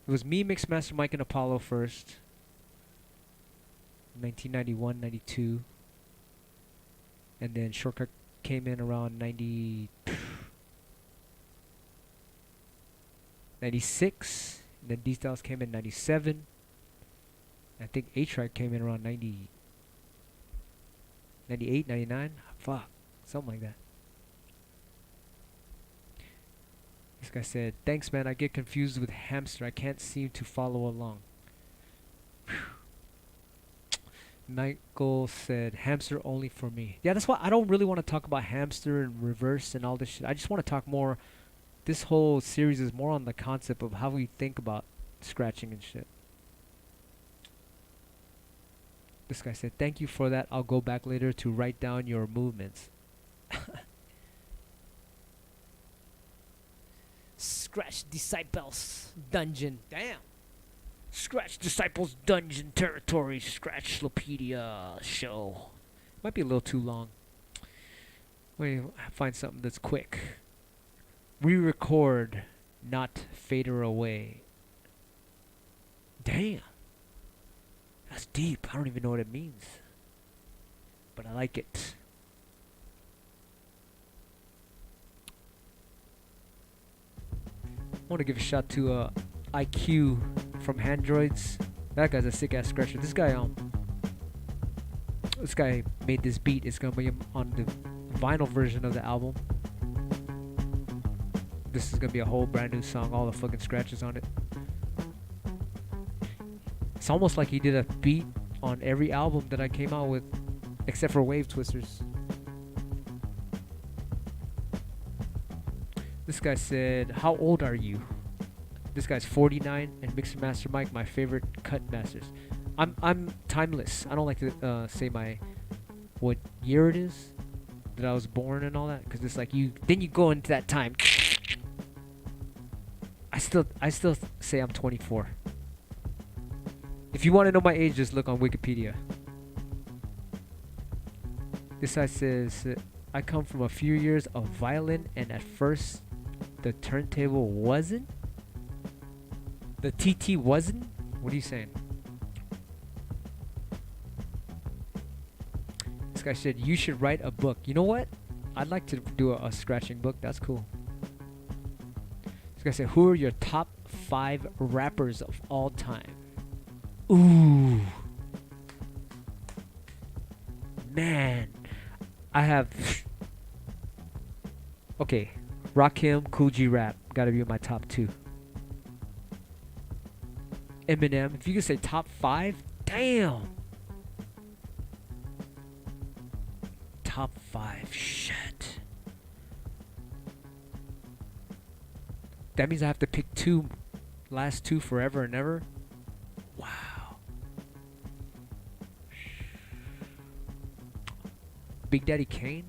It was me, Mixmaster Mike, and Apollo first. 1991, 92. And then Shortcut came in around 96. And then D-Styles came in 97. I think A-Track came in around 98, 99. Fuck. Something like that. This guy said, thanks man, I get confused with hamster. I can't seem to follow along. Michael said, hamster only for me. Yeah, that's why I don't really want to talk about hamster and reverse and all this shit. I just want to talk more. This whole series is more on the concept of how we think about scratching and shit. This guy said, thank you for that. I'll go back later to write down your movements. Scratch Disciples Dungeon. Damn. Scratch Disciples Dungeon Territory. Scratch Slopedia show. Might be a little too long. Let me find something that's quick. Re-record, not fader away. Damn. That's deep. I don't even know what it means. But I like it. I want to give a shout to IQ from Handroids. That guy's a sick ass scratcher. This guy made this beat. It's gonna be on the vinyl version of the album. This is gonna be a whole brand new song. All the fucking scratches on it. It's almost like he did a beat on every album that I came out with, except for Wave Twisters. This guy said, how old are you? This guy's 49, and Mixer Master Mike, my favorite cut masters. I'm timeless. I don't like to say what year it is that I was born and all that, because it's like then you go into that time. I still say I'm 24. If you want to know my age, just look on Wikipedia. This guy says, I come from a few years of violin, and at first the turntable wasn't? The TT wasn't? What are you saying? This guy said, you should write a book. You know what? I'd like to do a scratching book. That's cool. This guy said, who are your top 5 rappers of all time? Ooh. Man. I have... Okay. Rakim, Cool G Rap. Gotta be in my top 2. Eminem. If you could say top 5, damn. Top 5. Shit. That means I have to pick 2. Last 2 forever and ever. Wow. Big Daddy Kane?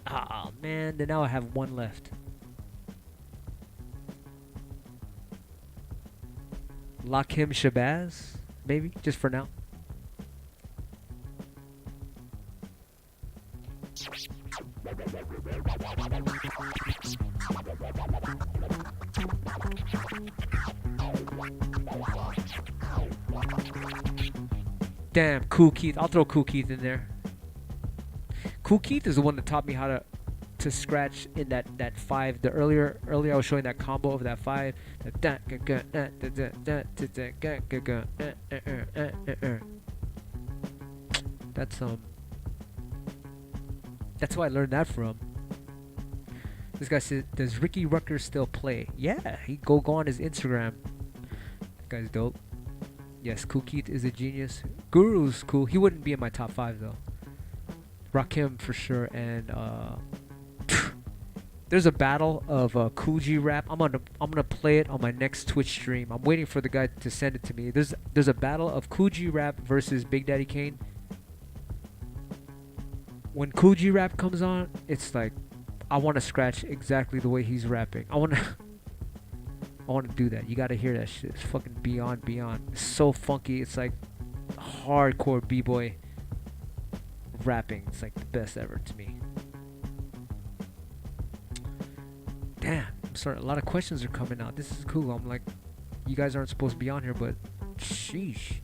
Oh man, then now I have 1 left. Lakim Shabazz, maybe, just for now. Damn, Kool Keith. I'll throw Kool Keith in there. Kool Keith is the one that taught me how to scratch in that 5. The earlier I was showing that combo of that 5. That's who I learned that from. This guy said, does Ricky Rucker still play? Yeah, he go on his Instagram. That guy's dope. Yes, Kool Keith is a genius. Guru's cool. He wouldn't be in my top 5 though. Rakim for sure, and there's a battle of Cool G Rap. I'm gonna play it on my next Twitch stream. I'm waiting for the guy to send it to me. There's a battle of Cool G Rap versus Big Daddy Kane. When Cool G Rap comes on, it's like I want to scratch exactly the way he's rapping. I want to do that. You gotta hear that shit. It's fucking beyond. It's so funky. It's like hardcore b-boy rapping. It's like the best ever to me. Damn, I'm sorry. A lot of questions are coming out. This is cool. I'm like, You guys aren't supposed to be on here, but sheesh.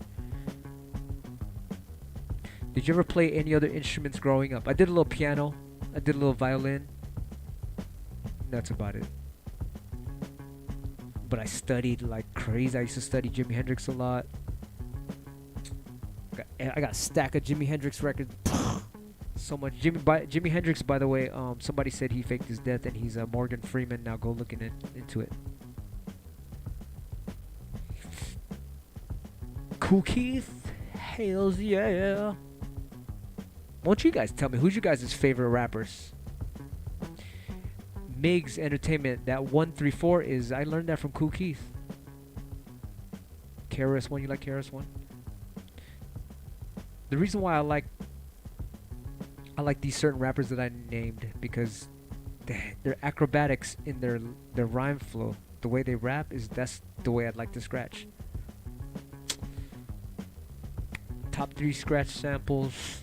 Did you ever play any other instruments growing up? I did a little piano. I did a little violin. That's about it. But I studied like crazy. I used to study Jimi Hendrix a lot. I got a stack of Jimi Hendrix records. So much. Jimi Hendrix, by the way, somebody said he faked his death and he's Morgan Freeman. Now go looking into it. Cool Keith. Hells yeah. Won't you guys tell me who's you guys' favorite rappers? Migs Entertainment, that 134 is, I learned that from Cool Keith. KRS-One, you like KRS-One? The reason why I like these certain rappers that I named, because their acrobatics in their rhyme flow, the way they rap, that's the way I'd like to scratch. Top 3 scratch samples.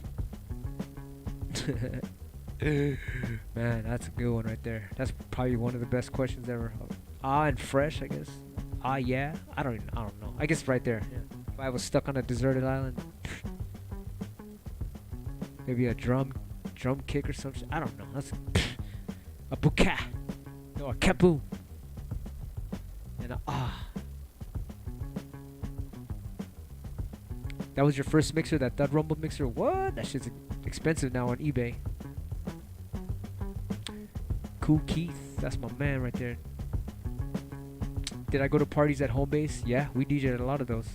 Man, that's a good one right there. That's probably one of the best questions ever. And fresh, I guess. Yeah. I don't know. I guess right there. Yeah. If I was stuck on a deserted island, maybe a drum kick or something. I don't know. That's a buka. No, a kapu. And That was your first mixer, that Thud Rumble mixer? What? That shit's expensive now on eBay. Cool Keith, that's my man right there. Did I go to parties at home base? Yeah, we DJed a lot of those.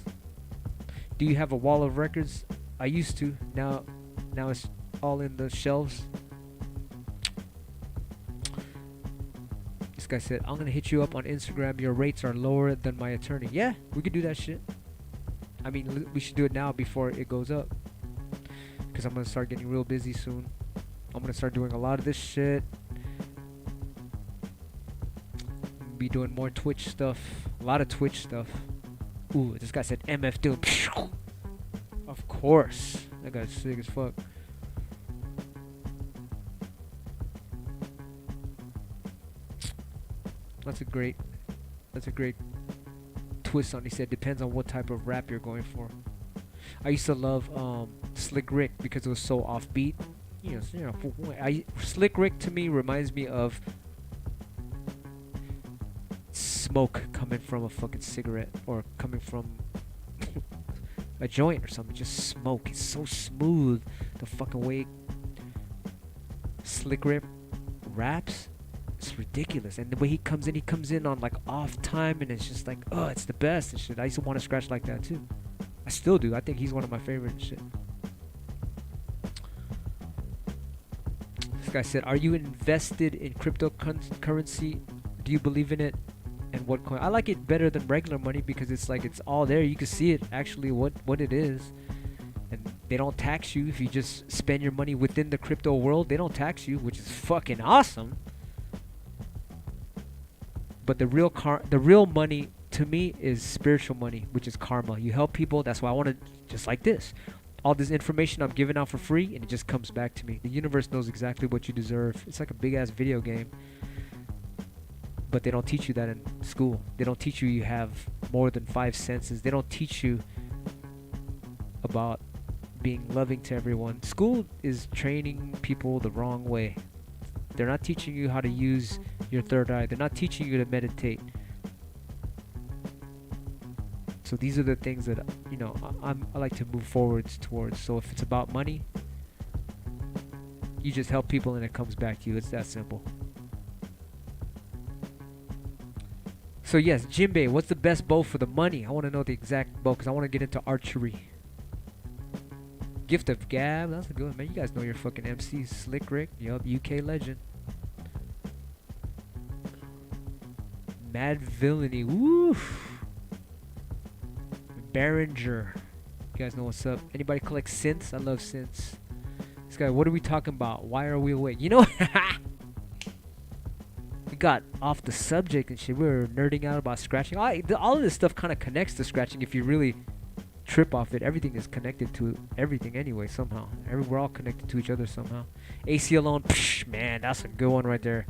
Do you have a wall of records? I used to. Now it's all in the shelves. This guy said, I'm gonna hit you up on Instagram. Your rates are lower than my attorney. Yeah, we could do that shit. I mean, we should do it now before it goes up, because I'm gonna start getting real busy soon. I'm gonna start doing a lot of this shit. Be doing more Twitch stuff, a lot of Twitch stuff. Ooh, this guy said MF Doom. Of course, that guy's sick as fuck. That's a great twist on. He said depends on what type of rap you're going for. I used to love Slick Rick because it was so offbeat. Slick Rick to me reminds me of smoke coming from a fucking cigarette, or coming from a joint or something. Just smoke. It's so smooth. The fucking way Slick Rick raps, it's ridiculous. And the way he comes in on like off time, and it's just like, oh, it's the best and shit. I used to want to scratch like that too. I still do. I think he's one of my favorite and shit. This guy said, are you invested in cryptocurrency? Do you believe in it? And what coin? I like it better than regular money because it's like it's all there. You can see it actually what it is, and they don't tax you if you just spend your money within the crypto world. They don't tax you, which is fucking awesome. But the real money to me is spiritual money, which is karma. You help people. That's why I want to, just like this. All this information I'm giving out for free, and it just comes back to me. The universe knows exactly what you deserve. It's like a big ass video game. But they don't teach you that in school. They don't teach you have more than 5 senses. They don't teach you about being loving to everyone. School is training people the wrong way. They're not teaching you how to use your third eye. They're not teaching you to meditate. So these are the things that I like to move forwards towards. So if it's about money, you just help people and it comes back to you. It's that simple. So yes, Jinbei, what's the best bow for the money? I want to know the exact bow because I want to get into archery. Gift of Gab, that's a good one, man. You guys know your fucking MC, Slick Rick. Yup, UK legend. Mad Villainy, woof. Behringer, you guys know what's up. Anybody collect synths? I love synths. This guy, what are we talking about? Why are we awake? You know, we got off the subject and shit. We were nerding out about scratching. All of this stuff kind of connects to scratching if you really trip off it. Everything is connected to everything anyway, somehow. We're all connected to each other somehow. AC alone, man, that's a good one right there.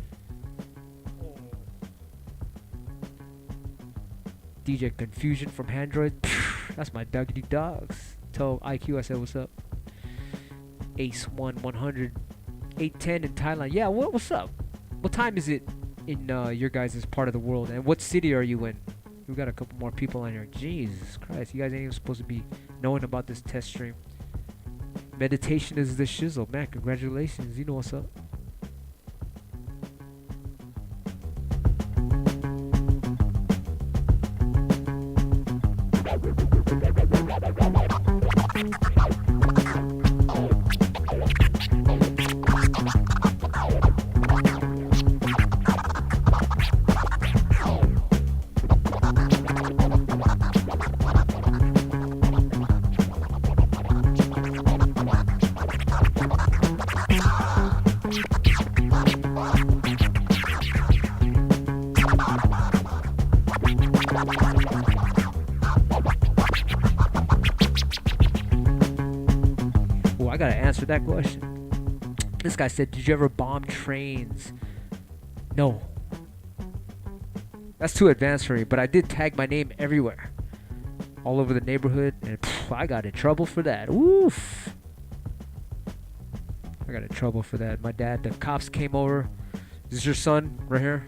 DJ Confusion from Handroid. That's my doggity dogs. Tell IQ I said what's up. Ace 100 810 in Thailand. Yeah, what's up? What time is it in your guys' part of the world? And what city are you in? We got a couple more people on here. Jesus Christ, you guys ain't even supposed to be knowing about this test stream. Meditation is the shizzle. Man, congratulations. You know what's up. I gotta answer that question. This guy said, did you ever bomb trains? No. That's too advanced for me, but I did tag my name everywhere. All over the neighborhood, and I got in trouble for that. Oof. I got in trouble for that. My dad, the cops came over. This is your son right here?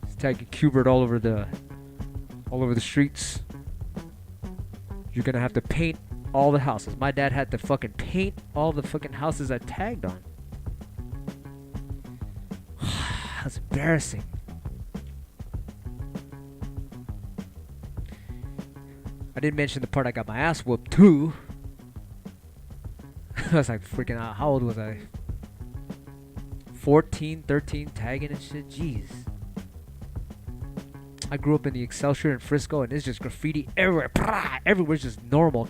He's tagging QBERT all over the streets. You're gonna have to paint all the houses. My dad had to fucking paint all the fucking houses I tagged on. That's embarrassing. I didn't mention the part I got my ass whooped too. I was like freaking out. How old was I? 14, 13, tagging and shit. Jeez. I grew up in the Excelsior in Frisco, and it's just graffiti everywhere. Everywhere's just normal.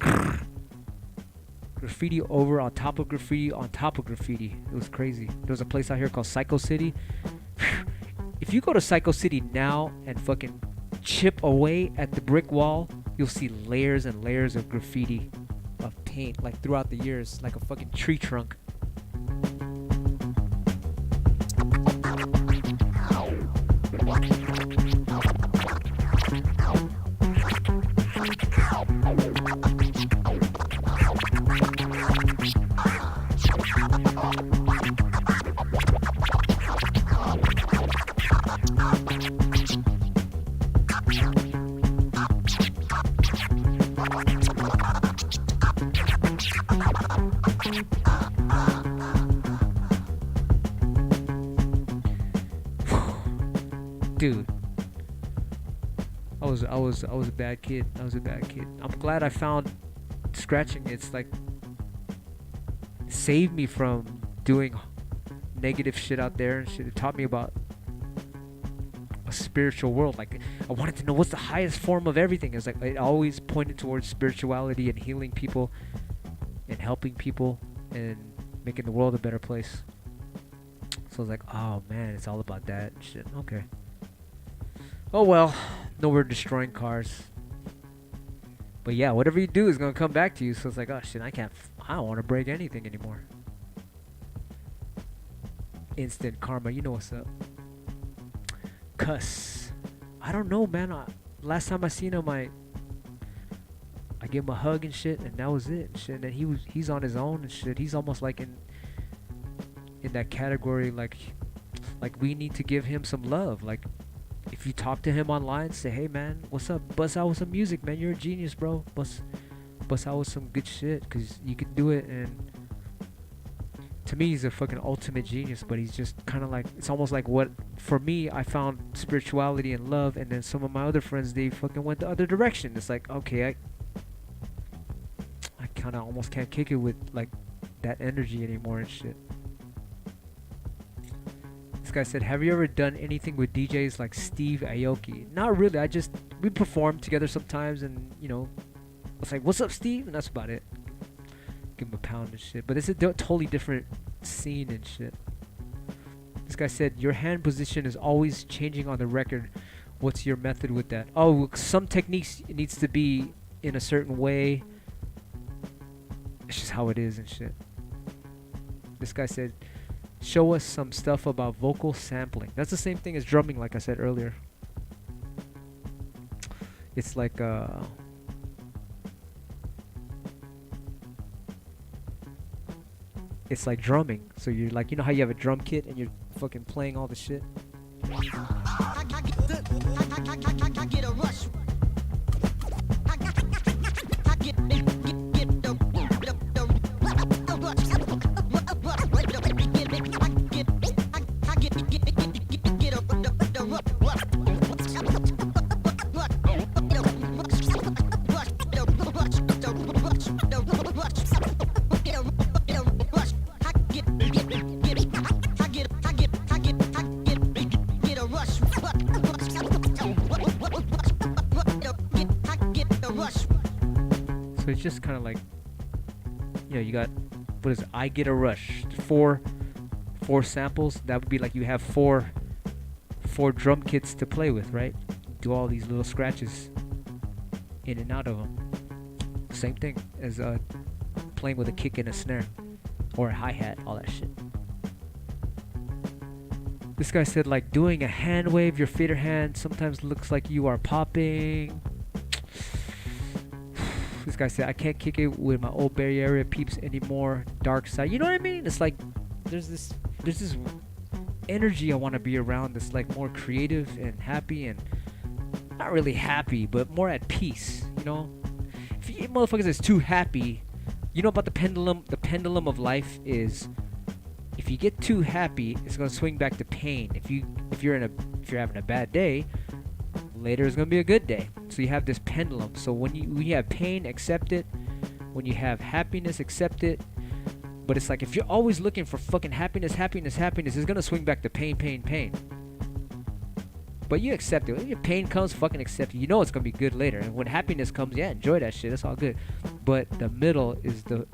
Graffiti over on top of graffiti on top of graffiti. It was crazy. There was a place out here called Psycho City. If you go to Psycho City now and fucking chip away at the brick wall, you'll see layers and layers of graffiti, of paint, like throughout the years, like a fucking tree trunk. Dude, I was a bad kid. I'm glad I found scratching. It's like saved me from doing negative shit out there and shit. It taught me about a spiritual world. Like, I wanted to know what's the highest form of everything. It's like it always pointed towards spirituality and healing people and helping people and making the world a better place. So I was like, oh man, it's all about that and shit. Okay. Oh well, no, we're destroying cars. But yeah, whatever you do is gonna come back to you. So it's like, oh shit, I don't want to break anything anymore. Instant karma, you know what's up. Cuss. I don't know, man. Last time I seen him, I gave him a hug and shit, and that was it and shit. And he's on his own and shit. He's almost like in that category, like we need to give him some love. Like, if you talk to him online, say, hey man, what's up? Bust out with some music, man. You're a genius, bro. Bust out with some good shit, because you can do it. And to me, he's a fucking ultimate genius, but he's just kind of like, it's almost like what, for me, I found spirituality and love, and then some of my other friends, they fucking went the other direction. It's like, okay, I kind of almost can't kick it with like that energy anymore and shit. This guy said, have you ever done anything with DJs like Steve Aoki? Not really. We perform together sometimes, and you know, it's like, what's up, Steve? And that's about it. Give him a pound and shit. But it's a totally different scene and shit. This guy said, your hand position is always changing on the record. What's your method with that? Oh, some techniques, it needs to be in a certain way. It's just how it is and shit. This guy said, show us some stuff about vocal sampling. That's the same thing as drumming, like I said earlier. It's like it's like drumming. So you're like, you know how you have a drum kit and you're fucking playing all the shit. So it's just kind of like, you know, you got, what is it? I get a rush. Four samples. That would be like you have four drum kits to play with, right? Do all these little scratches in and out of them. Same thing as playing with a kick and a snare or a hi-hat, all that shit. This guy said like doing a hand wave, your fader hand sometimes looks like you are popping. This guy said I can't kick it with my old Bay Area peeps anymore. Dark side, you know what I mean? It's like there's this energy I want to be around that's like more creative and happy, and not really happy, but more at peace. You know, if you motherfuckers is too happy, you know about the pendulum. The pendulum of life is, if you get too happy, it's gonna swing back to pain. If you're having a bad day, later is gonna be a good day. So you have this pendulum. So when you have pain, accept it. When you have happiness, accept it. But it's like if you're always looking for fucking happiness, it's gonna swing back to pain. But you accept it. When your pain comes, fucking accept it. You know it's gonna be good later. And when happiness comes, yeah, enjoy that shit. That's all good. But the middle is the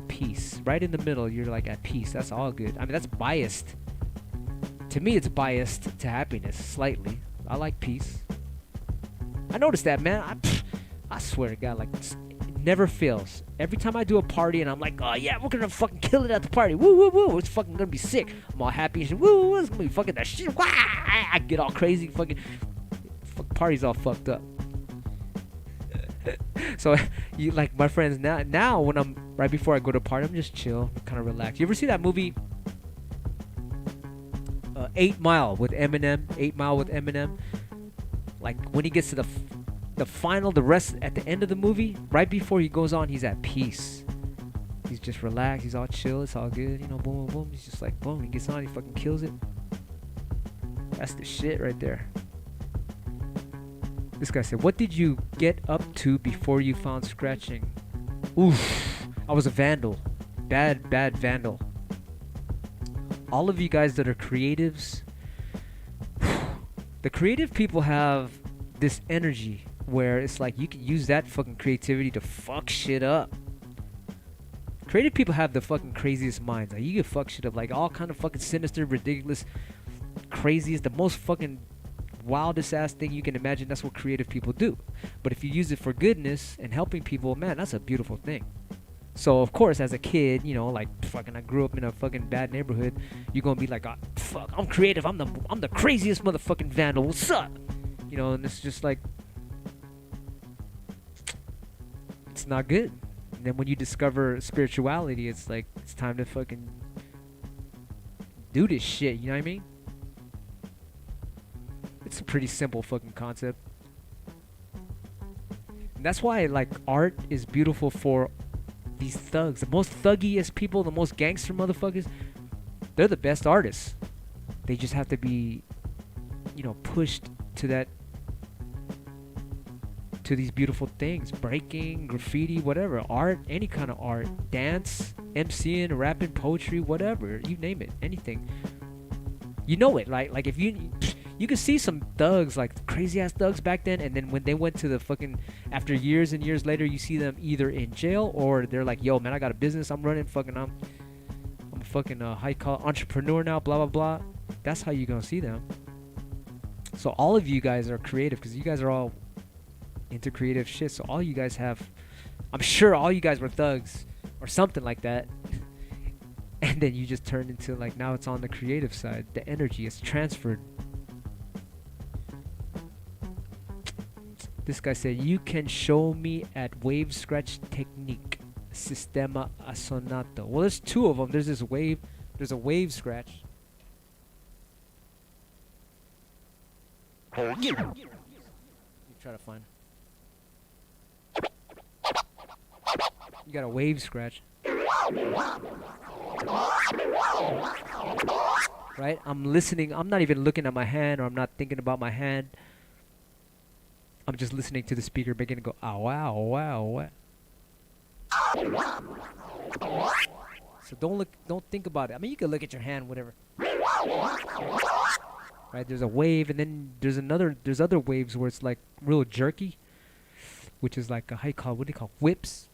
peace. Right in the middle, you're like at peace. That's all good. I mean, that's biased. To me, it's biased to happiness slightly. I like peace. I noticed that, man. I swear to God, like, it never fails. Every time I do a party and I'm like, oh yeah, we're gonna fucking kill it at the party. Woo, woo, woo. It's fucking gonna be sick. I'm all happy and shit. Woo, it's gonna be fucking that shit. Wah! I get all crazy. Fucking party's all fucked up. So, you like my friends now when I'm right before I go to a party, I'm just chill, kind of relax. You ever see that movie 8 Mile with Eminem? 8 Mile with Eminem. Like when he gets to the final, the rest at the end of the movie, right before he goes on, he's at peace. He's just relaxed. He's all chill. It's all good. You know, boom, boom, boom. He's just like, boom. He gets on. He fucking kills it. That's the shit right there. This guy said, what did you get up to before you found scratching? Oof. I was a vandal. Bad vandal. All of you guys that are creatives, the creative people have this energy where it's like you can use that fucking creativity to fuck shit up. Creative people have the fucking craziest minds. Like you can fuck shit up, like all kind of fucking sinister, ridiculous, craziest, the most fucking wildest ass thing you can imagine. That's what creative people do. But if you use it for goodness and helping people, man, that's a beautiful thing. So of course, as a kid, you know, like fucking, I grew up in a fucking bad neighborhood. You're gonna be like, oh, fuck, I'm creative. I'm the craziest motherfucking vandal. What's up? You know, and it's just like, it's not good. And then when you discover spirituality, it's like it's time to fucking do this shit. You know what I mean? It's a pretty simple fucking concept. And that's why like art is beautiful for these thugs. The most thuggiest people, the most gangster motherfuckers, they're the best artists. They just have to be, you know, pushed to that, to these beautiful things. Breaking, graffiti, whatever. Art, any kind of art. Dance, MCing, rapping, poetry, whatever. You name it. Anything. You know it, right? Like if you could see some thugs, like crazy ass thugs back then, and then when they went to the fucking, after years and years later, you see them either in jail or they're like, yo man, I got a business I'm running, fucking I'm a fucking entrepreneur now, blah blah blah. That's how you gonna see them. So all of you guys are creative because you guys are all into creative shit. So all you guys have, I'm sure all you guys were thugs or something like that. And then you just turned into like, now it's on the creative side. The energy is transferred. This guy said, you can show me at wave scratch technique. Sistema Assonato. Well, there's two of them. There's this wave. There's a wave scratch. You try to find. You got a wave scratch. Right? I'm listening. I'm not even looking at my hand, or I'm not thinking about my hand. I'm just listening to the speaker begin to go, ow, wow, wow, wow. So don't think about it. I mean, you can look at your hand, whatever. Right? There's a wave, and then there's other waves where it's like real jerky, which is like what do you call whips?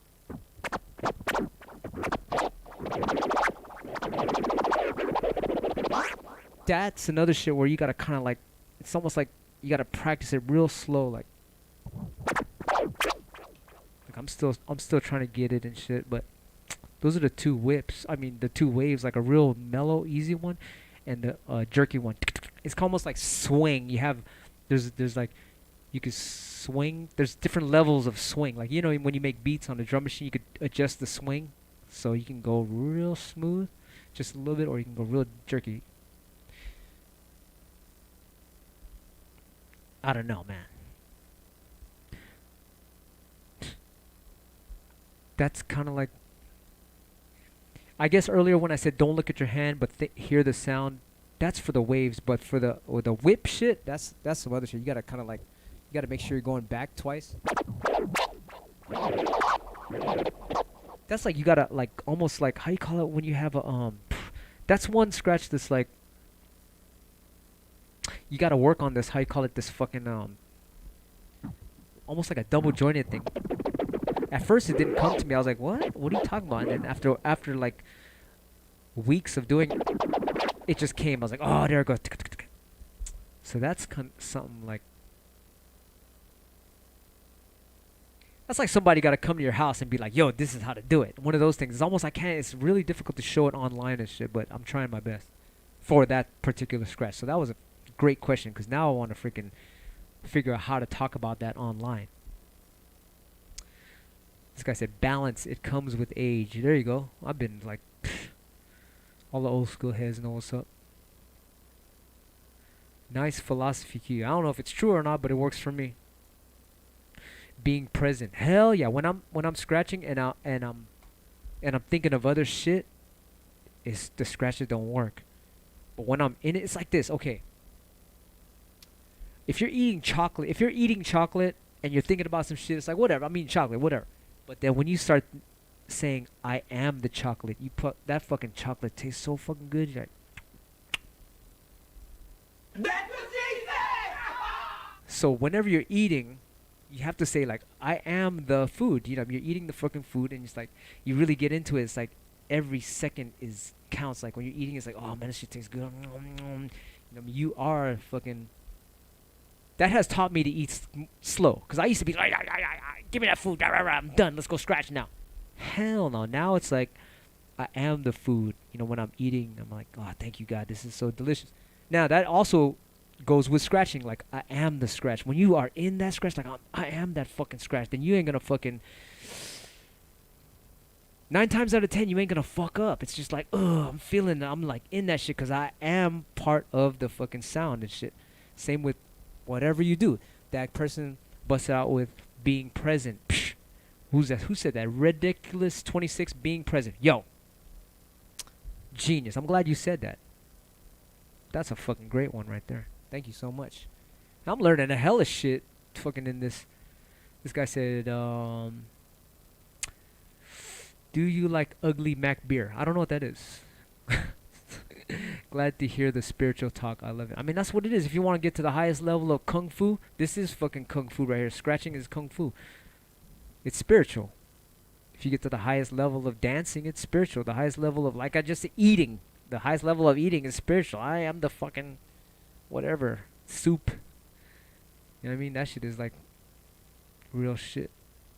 That's another shit where you gotta kind of like, it's almost like you gotta practice it real slow, like I'm still trying to get it and shit, but those are the two whips. I mean, the two waves, like a real mellow, easy one, and the jerky one. It's almost like swing. You have, there's like, you could swing. There's different levels of swing. Like, you know, when you make beats on the drum machine, you could adjust the swing, so you can go real smooth, just a little bit, or you can go real jerky. I don't know, man. That's kind of like, I guess earlier when I said don't look at your hand but hear the sound, that's for the waves. But for the whip shit, that's some other shit. You gotta kind of like, you gotta make sure you're going back twice. That's like, you gotta like almost like, how you call it when you have a that's one scratch that's like, you gotta work on this, how you call it, this fucking almost like a double jointed thing. At first it didn't come to me. I was like, what are you talking about? And then after like weeks of doing it, just came. I was like, oh, there it goes. So that's something like, that's like somebody got to come to your house and be like, yo, this is how to do it. One of those things. It's almost, it's really difficult to show it online and shit, but I'm trying my best for that particular scratch. So that was a great question, because now I want to freaking figure out how to talk about that online. This guy said, balance, it comes with age. There you go. I've been like, all the old school heads know what's up. Nice philosophy key. I don't know if it's true or not, but it works for me. Being present. Hell yeah. When I'm scratching and I'm thinking of other shit, it's the scratches don't work. But when I'm in it, it's like this. Okay. If you're eating chocolate and you're thinking about some shit, it's like, whatever, I'm eating chocolate, whatever. But then when you start saying, I am the chocolate, you put that fucking chocolate tastes so fucking good. You're like, that's what she said! So whenever you're eating, you have to say like, I am the food. You know, you're eating the fucking food, and it's like, you really get into it. It's like every second counts. Like when you're eating, it's like, oh man, this shit tastes good. You know, you are fucking. That has taught me to eat slow. Because I used to be like, give me that food. I'm done. Let's go scratch now. Hell no. Now it's like, I am the food. You know, when I'm eating, I'm like, oh, thank you, God. This is so delicious. Now, that also goes with scratching. Like, I am the scratch. When you are in that scratch, like, I am that fucking scratch, then you ain't going to fucking... 9 times out of 10, you ain't going to fuck up. It's just like, I'm feeling, I'm like in that shit because I am part of the fucking sound and shit. Same with whatever you do. That person busts out with being present. Psh, who's that? Who said that? Ridiculous 26 being present. Yo. Genius. I'm glad you said that. That's a fucking great one right there. Thank you so much. I'm learning a hell of shit fucking in this. This guy said, do you like ugly Mac beer? I don't know what that is. Glad to hear the spiritual talk. I love it. I mean, that's what it is. If you want to get to the highest level of kung fu, this is fucking kung fu right here. Scratching is kung fu. It's spiritual. If you get to the highest level of dancing, it's spiritual. The highest level of, like I just said, eating. The highest level of eating is spiritual. I am the fucking whatever. Soup. You know what I mean? That shit is like real shit.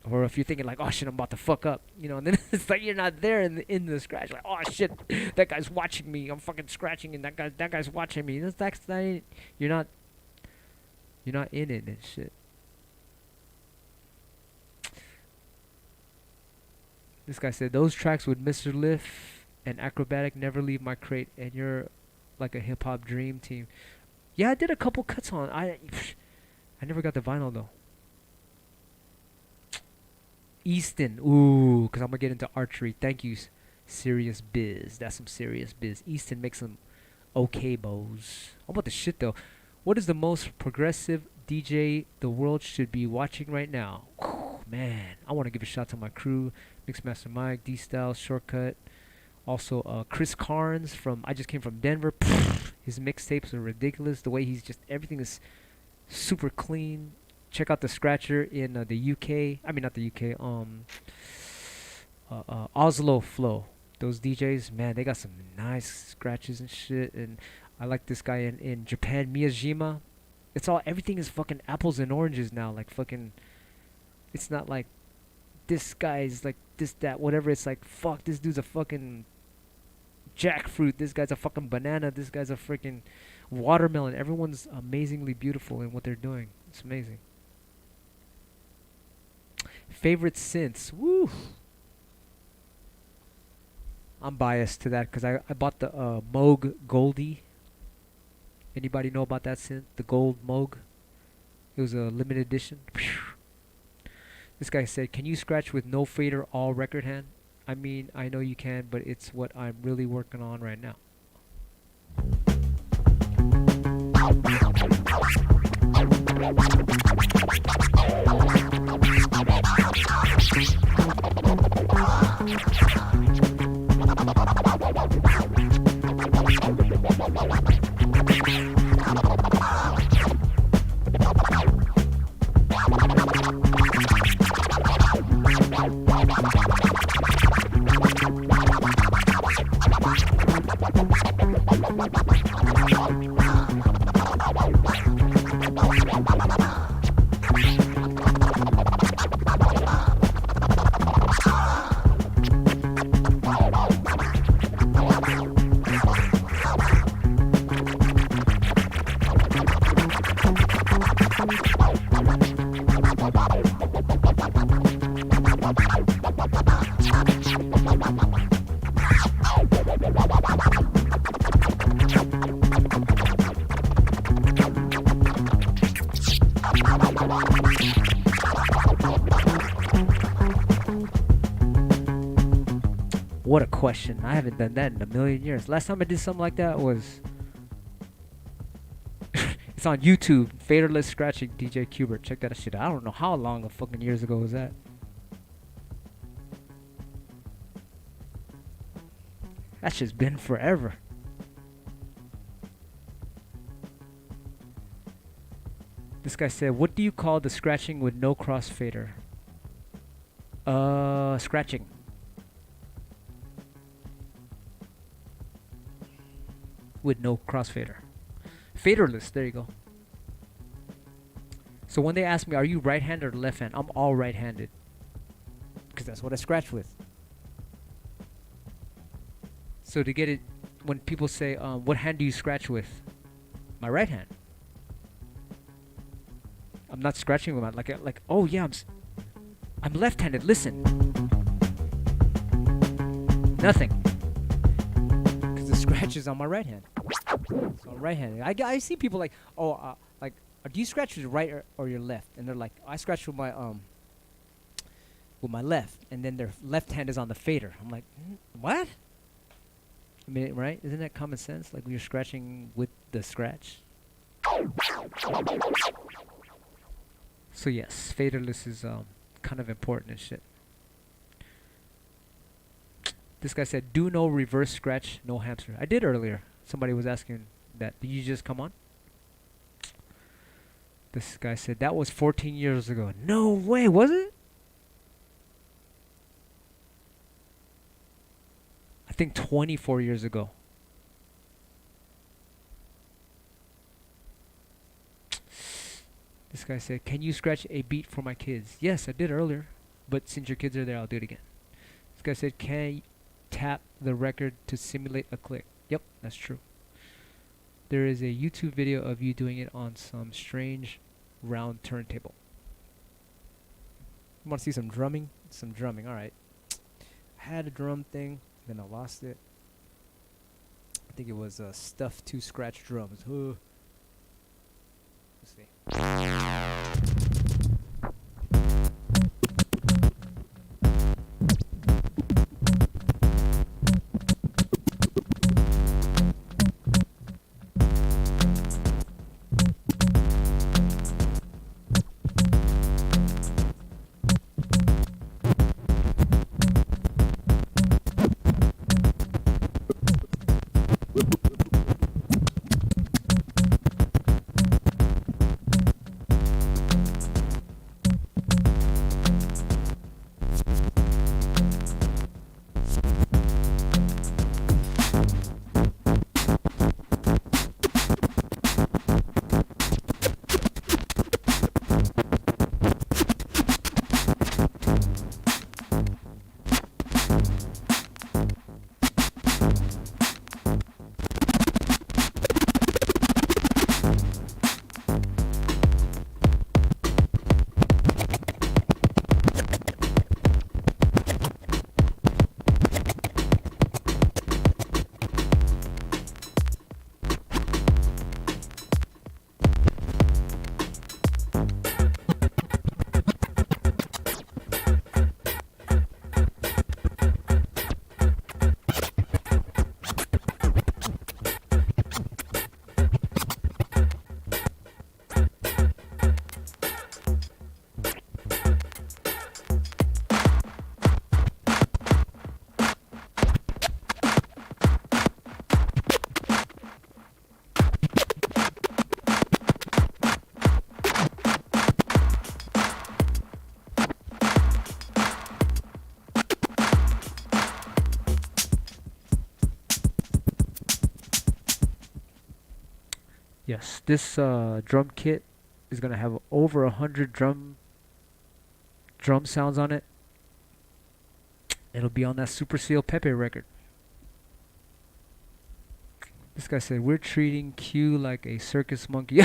Or if you're thinking like, oh shit, I'm about to fuck up, you know, and then it's like you're not there in the scratch. Like, oh shit, that guy's watching me. I'm fucking scratching, and that guy's watching me. You're not in it and shit. This guy said, those tracks with Mr. Lift and Acrobatic never leave my crate, and you're like a hip hop dream team. Yeah, I did a couple cuts on. I never got the vinyl though. Easton, ooh, cause I'm gonna get into archery. Thank you, Serious Biz. That's some serious biz. Easton makes some okay bows. How about the shit though? What is the most progressive DJ the world should be watching right now? Whew, man, I want to give a shout to my crew, Mixmaster Mike, D Style, Shortcut. Also, Chris Carnes from I just came from Denver. His mixtapes are ridiculous. The way he's just everything is super clean. Check out the Scratcher in the UK. I mean, not the UK. Oslo Flow. Those DJs, man, they got some nice scratches and shit. And I like this guy in Japan, Miyajima. It's all everything is fucking apples and oranges now. Like fucking, it's not like this guy's like this that whatever. It's like fuck, this dude's a fucking jackfruit. This guy's a fucking banana. This guy's a freaking watermelon. Everyone's amazingly beautiful in what they're doing. It's amazing. Favorite synths, woo. I'm biased to that because I bought the Moog Goldie. Anybody know about that synth? The Gold Moog. It was a limited edition. This guy said, "Can you scratch with no fader all record hand?" I mean, I know you can, but it's what I'm really working on right now. What a question. I haven't done that in a million years. Last time I did something like that was it's on YouTube. Faderless scratching DJ QBERT. Check that shit out. I don't know how long of fucking years ago was that. That's just been forever. This guy said, "What do you call the scratching with no crossfader?" Scratching. With no crossfader. Faderless, there you go. So when they ask me, are you right-handed or left-hand? I'm all right-handed. Because that's what I scratch with. So to get it, when people say, what hand do you scratch with? My right hand. I'm not scratching with my, like, oh yeah, I'm left-handed, listen. Nothing. Because the scratch is on my right hand. So I'm right-handed. I see people like, do you scratch with your right or your left? And they're like, I scratch with my left, and then their left hand is on the fader. I'm like, what? I mean, right? Isn't that common sense? Like when you're scratching with the scratch. So yes, faderless is kind of important and shit. This guy said, "Do no reverse scratch, no hamster." I did earlier. Somebody was asking that. Did you just come on? This guy said, "That was 14 years ago." No way, was it? I think 24 years ago. This guy said, "Can you scratch a beat for my kids?" Yes, I did earlier. But since your kids are there, I'll do it again. This guy said, "Can you tap the record to simulate a click?" Yep, that's true. There is a YouTube video of you doing it on some strange round turntable. You want to see some drumming? Some drumming, alright. had a drum thing, then I lost it. I think it was stuff to scratch drums. Let's see. Yes, this drum kit is gonna have over 100 drum sounds on it. It'll be on that Super Seal Pepe record. This guy said we're treating Q like a circus monkey.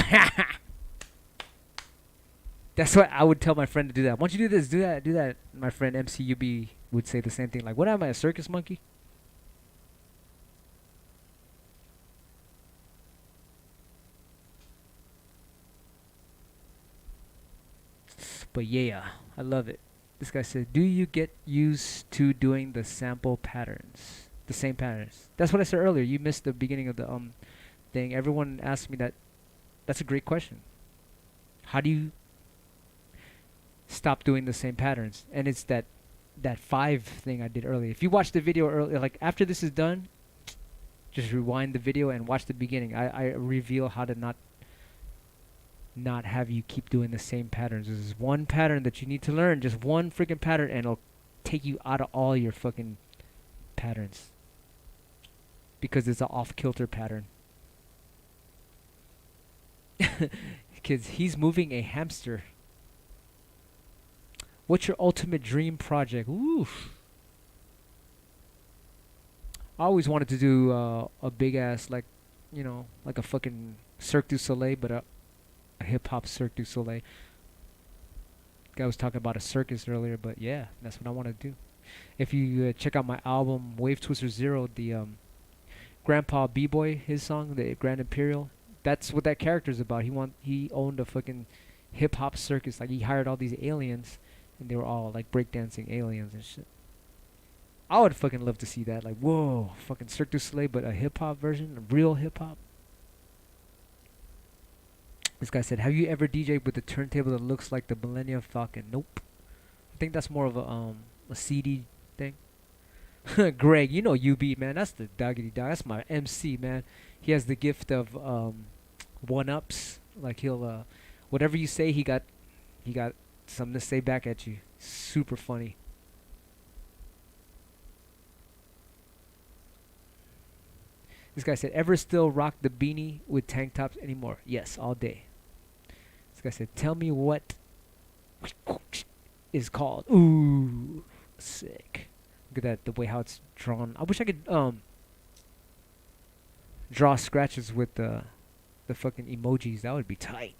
That's what I would tell my friend to do that. Once you do this, do that, do that. My friend MCUB would say the same thing. Like, what am I, a circus monkey? But yeah, I love it. This guy said, do you get used to doing the sample patterns? The same patterns. That's what I said earlier. You missed the beginning of the thing. Everyone asked me that. That's a great question. How do you stop doing the same patterns? And it's that 5 thing I did earlier. If you watch the video earlier, like after this is done, just rewind the video and watch the beginning. I reveal how to not have you keep doing the same patterns. There's one pattern that you need to learn, just one freaking pattern, and it'll take you out of all your fucking patterns. Because it's an off-kilter pattern. Kids, he's moving a hamster. What's your ultimate dream project? Oof. I always wanted to do a big ass, like, you know, like a fucking Cirque du Soleil, but a hip hop Cirque du Soleil. Guy was talking about a circus earlier, but yeah, that's what I want to do. If you check out my album Wave Twister Zero, the Grandpa B-Boy, his song, the Grand Imperial, that's what that character's about. He owned a fucking hip hop circus. Like, he hired all these aliens, and they were all like breakdancing aliens and shit. I would fucking love to see that. Like, whoa, fucking Cirque du Soleil, but a hip hop version, a real hip hop. This guy said, have you ever DJed with a turntable that looks like the Millennium Falcon? Nope. I think that's more of a CD thing. Greg, you know UB, man. That's the doggity dog. That's my MC, man. He has the gift of one-ups. Like, he'll whatever you say, he got something to say back at you. Super funny. This guy said, ever still rock the beanie with tank tops anymore? Yes, all day. This guy said, tell me what is called. Ooh, sick. Look at that, the way how it's drawn. I wish I could draw scratches with the fucking emojis. That would be tight.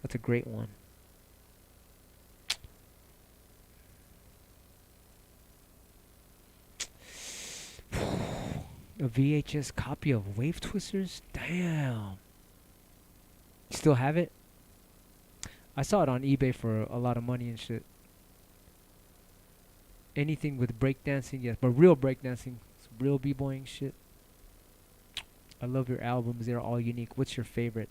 That's a great one. A VHS copy of Wave Twisters? Damn. You still have it? I saw it on eBay for a lot of money and shit. Anything with breakdancing, yes, but real breakdancing, real b-boying shit. I love your albums. They're all unique. What's your favorite?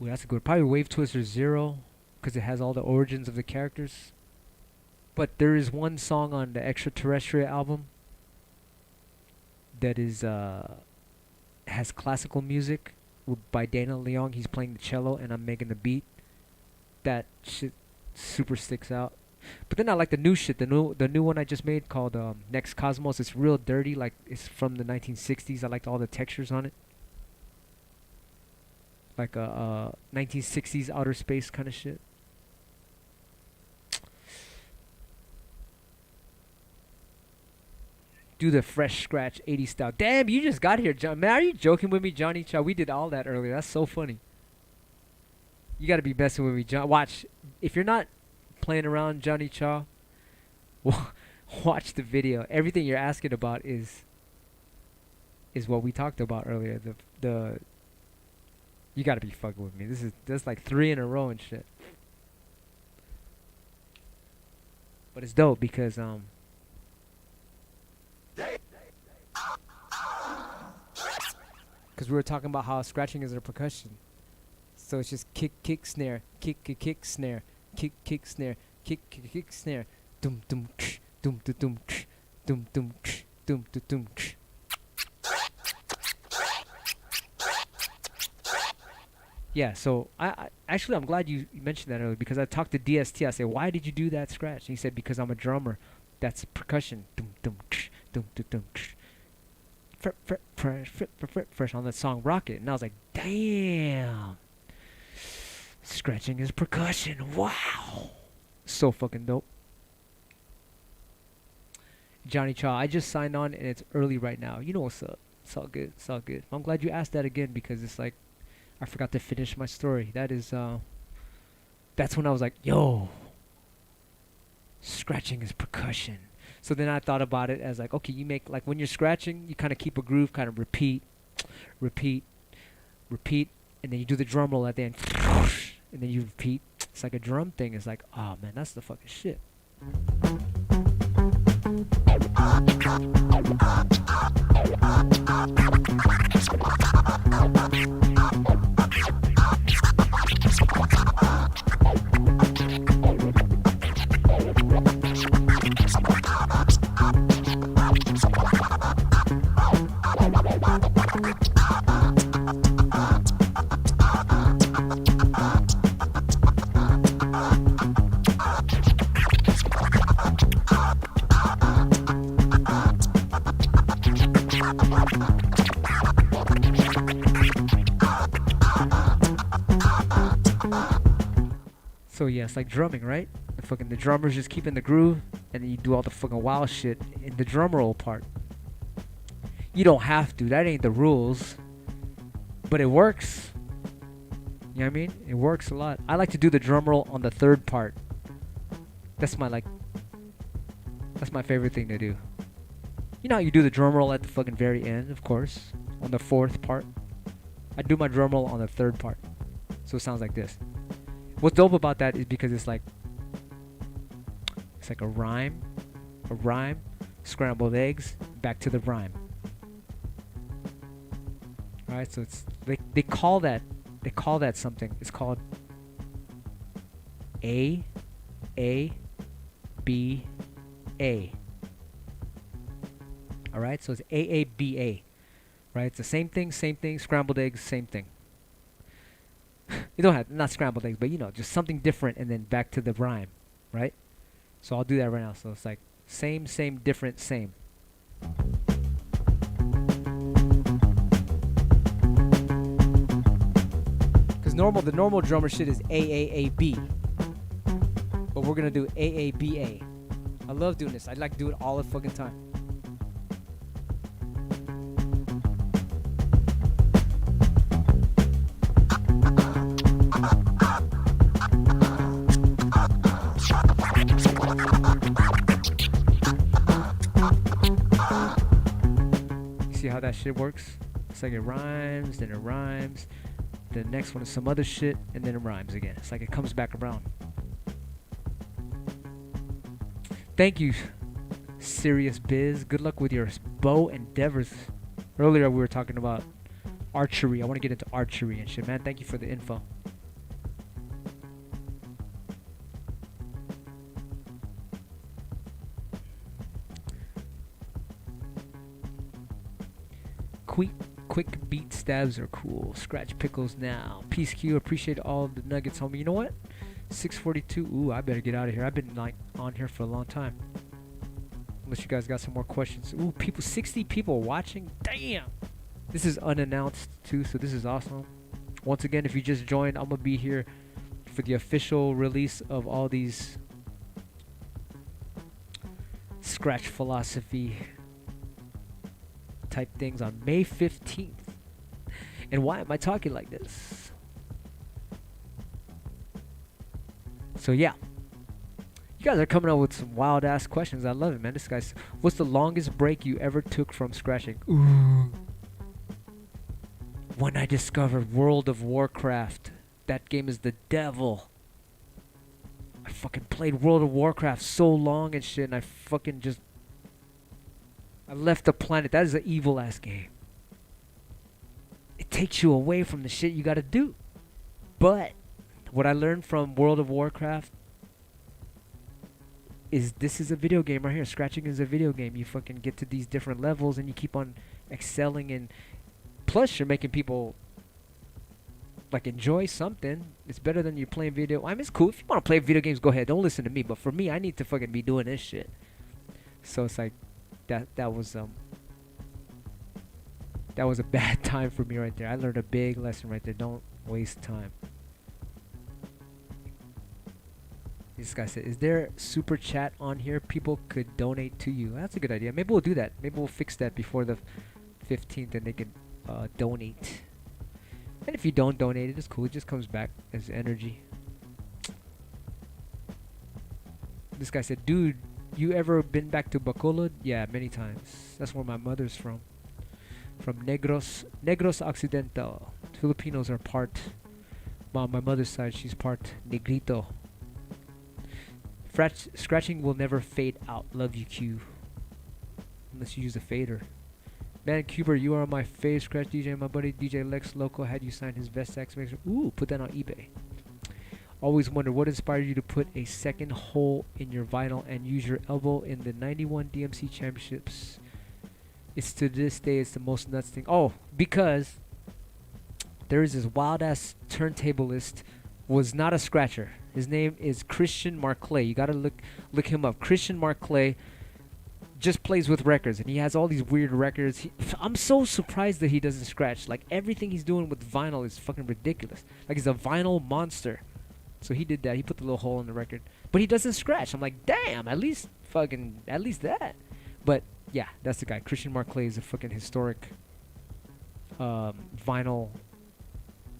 Ooh, that's a good. Probably Wave Twister 0, because it has all the origins of the characters. But there is one song on the Extraterrestrial album that is has classical music by Dana Leong. He's playing the cello and I'm making the beat. That shit super sticks out. But then I like the new shit. The new one I just made called Next Cosmos. It's real dirty, like it's from the 1960s. I liked all the textures on it, like a 1960s outer space kind of shit. Do the fresh scratch 80s style. Damn, you just got here, John. Man, are you joking with me, Johnny Chow? We did all that earlier. That's so funny. You gotta be messing with me, John. Watch. If you're not playing around, Johnny Chow, watch the video. Everything you're asking about is what we talked about earlier. The you gotta be fucking with me. That's like 3 in a row and shit. But it's dope because we were talking about how scratching is a percussion. So it's just kick, kick, snare, kick, kick, kick, snare, kick, kick, snare, kick, kick, kick, snare, dum, dum, dum, dum, dum, dum, dum, dum, dum, dum. Yeah, so I actually I'm glad you mentioned that earlier because I talked to DST. I said, why did you do that scratch? And he said, because I'm a drummer. That's percussion. Dum, dum, dum, dum, dum. Fresh on that song Rocket. And I was like, damn. Scratching is percussion. Wow. So fucking dope. Johnny Chaw, I just signed on and it's early right now. You know what's up. It's all good. It's all good. I'm glad you asked that again because it's like I forgot to finish my story. That is that's when I was like, yo, scratching is percussion. So then I thought about it as like, okay, you make like when you're scratching, you kind of keep a groove, kind of repeat, repeat, repeat, and then you do the drum roll at the end, and then you repeat. It's like a drum thing. It's like, oh man, that's the fucking shit. So yeah, it's like drumming, right? The drummer's just keeping the groove, and then you do all the fucking wild shit in the drum roll part. You don't have to. That ain't the rules. But it works. You know what I mean? It works a lot. I like to do the drum roll on the third part. That's my favorite thing to do. You know how you do the drum roll at the fucking very end, of course, on the fourth part. I do my drum roll on the third part. So it sounds like this. What's dope about that is because it's like a rhyme, scrambled eggs, back to the rhyme. Alright, so it's they call that something. It's called A B A. Alright, so it's AABA. Right? It's the same thing, scrambled eggs, same thing. You don't have, not scrambled eggs, but you know, just something different and then back to the rhyme, right? So I'll do that right now. So it's like same, different, same. Because the normal drummer shit is AAAB. But we're going to do AABA. I love doing this. I like to do it all the fucking time. that shit works? It's like it rhymes, then it rhymes. The next one is some other shit, and then it rhymes again. It's like it comes back around. Thank you, Serious Biz. Good luck with your bow endeavors. Earlier we were talking about archery. I want to get into archery and shit, man. Thank you for the info. Quick beat stabs are cool. Scratch pickles now. Peace Q. Appreciate all the nuggets, homie. You know what? 6:42. Ooh, I better get out of here. I've been like on here for a long time. Unless you guys got some more questions. Ooh, 60 people watching. Damn. This is unannounced too, so this is awesome. Once again, if you just joined, I'm gonna be here for the official release of all these scratch philosophy type things on May 15th. And why am I talking like this? So yeah, you guys are coming up with some wild ass questions. I love it, man. This guy's, what's the longest break you ever took from scratching? Ooh. When I discovered World of Warcraft. That game is the devil. I fucking played World of Warcraft so long and shit, and I fucking just, I left the planet. That is an evil ass game. It takes you away from the shit you gotta do. But what I learned from World of Warcraft is this is a video game right here. Scratching is a video game. You fucking get to these different levels and you keep on excelling, and plus you're making people like enjoy something. It's better than you playing video. I mean, it's cool. If you want to play video games, go ahead. Don't listen to me. But for me, I need to fucking be doing this shit. So it's like that was a bad time for me right there. I learned a big lesson right there. Don't waste time. This guy said, is there super chat on here? People could donate to you. That's a good idea. Maybe we'll do that. Maybe we'll fix that before the 15th and they can donate. And if you don't donate it, it's cool. It just comes back as energy. This guy said, dude, you ever been back to Bacolod? Yeah, many times. That's where my mother's from. From Negros Occidental. Filipinos are part, on my mother's side, she's part Negrito. Scratching will never fade out. Love you, Q. Unless you use a fader. Man, QBERT, you are my fave scratch DJ. My buddy DJ Lex Loco had you sign his Vestax mixer. Ooh, put that on eBay. Always wonder what inspired you to put a second hole in your vinyl and use your elbow in the 91 DMC Championships. It's to this day, it's the most nuts thing. Oh, because there is this wild ass turntablist, was not a scratcher. His name is Christian Marclay. You gotta look him up. Christian Marclay just plays with records, and he has all these weird records. I'm so surprised that he doesn't scratch. Like, everything he's doing with vinyl is fucking ridiculous. Like, he's a vinyl monster. So he did that. He put the little hole in the record, but he doesn't scratch. I'm like, damn, at least that. But yeah, that's the guy. Christian Marclay is a fucking historic vinyl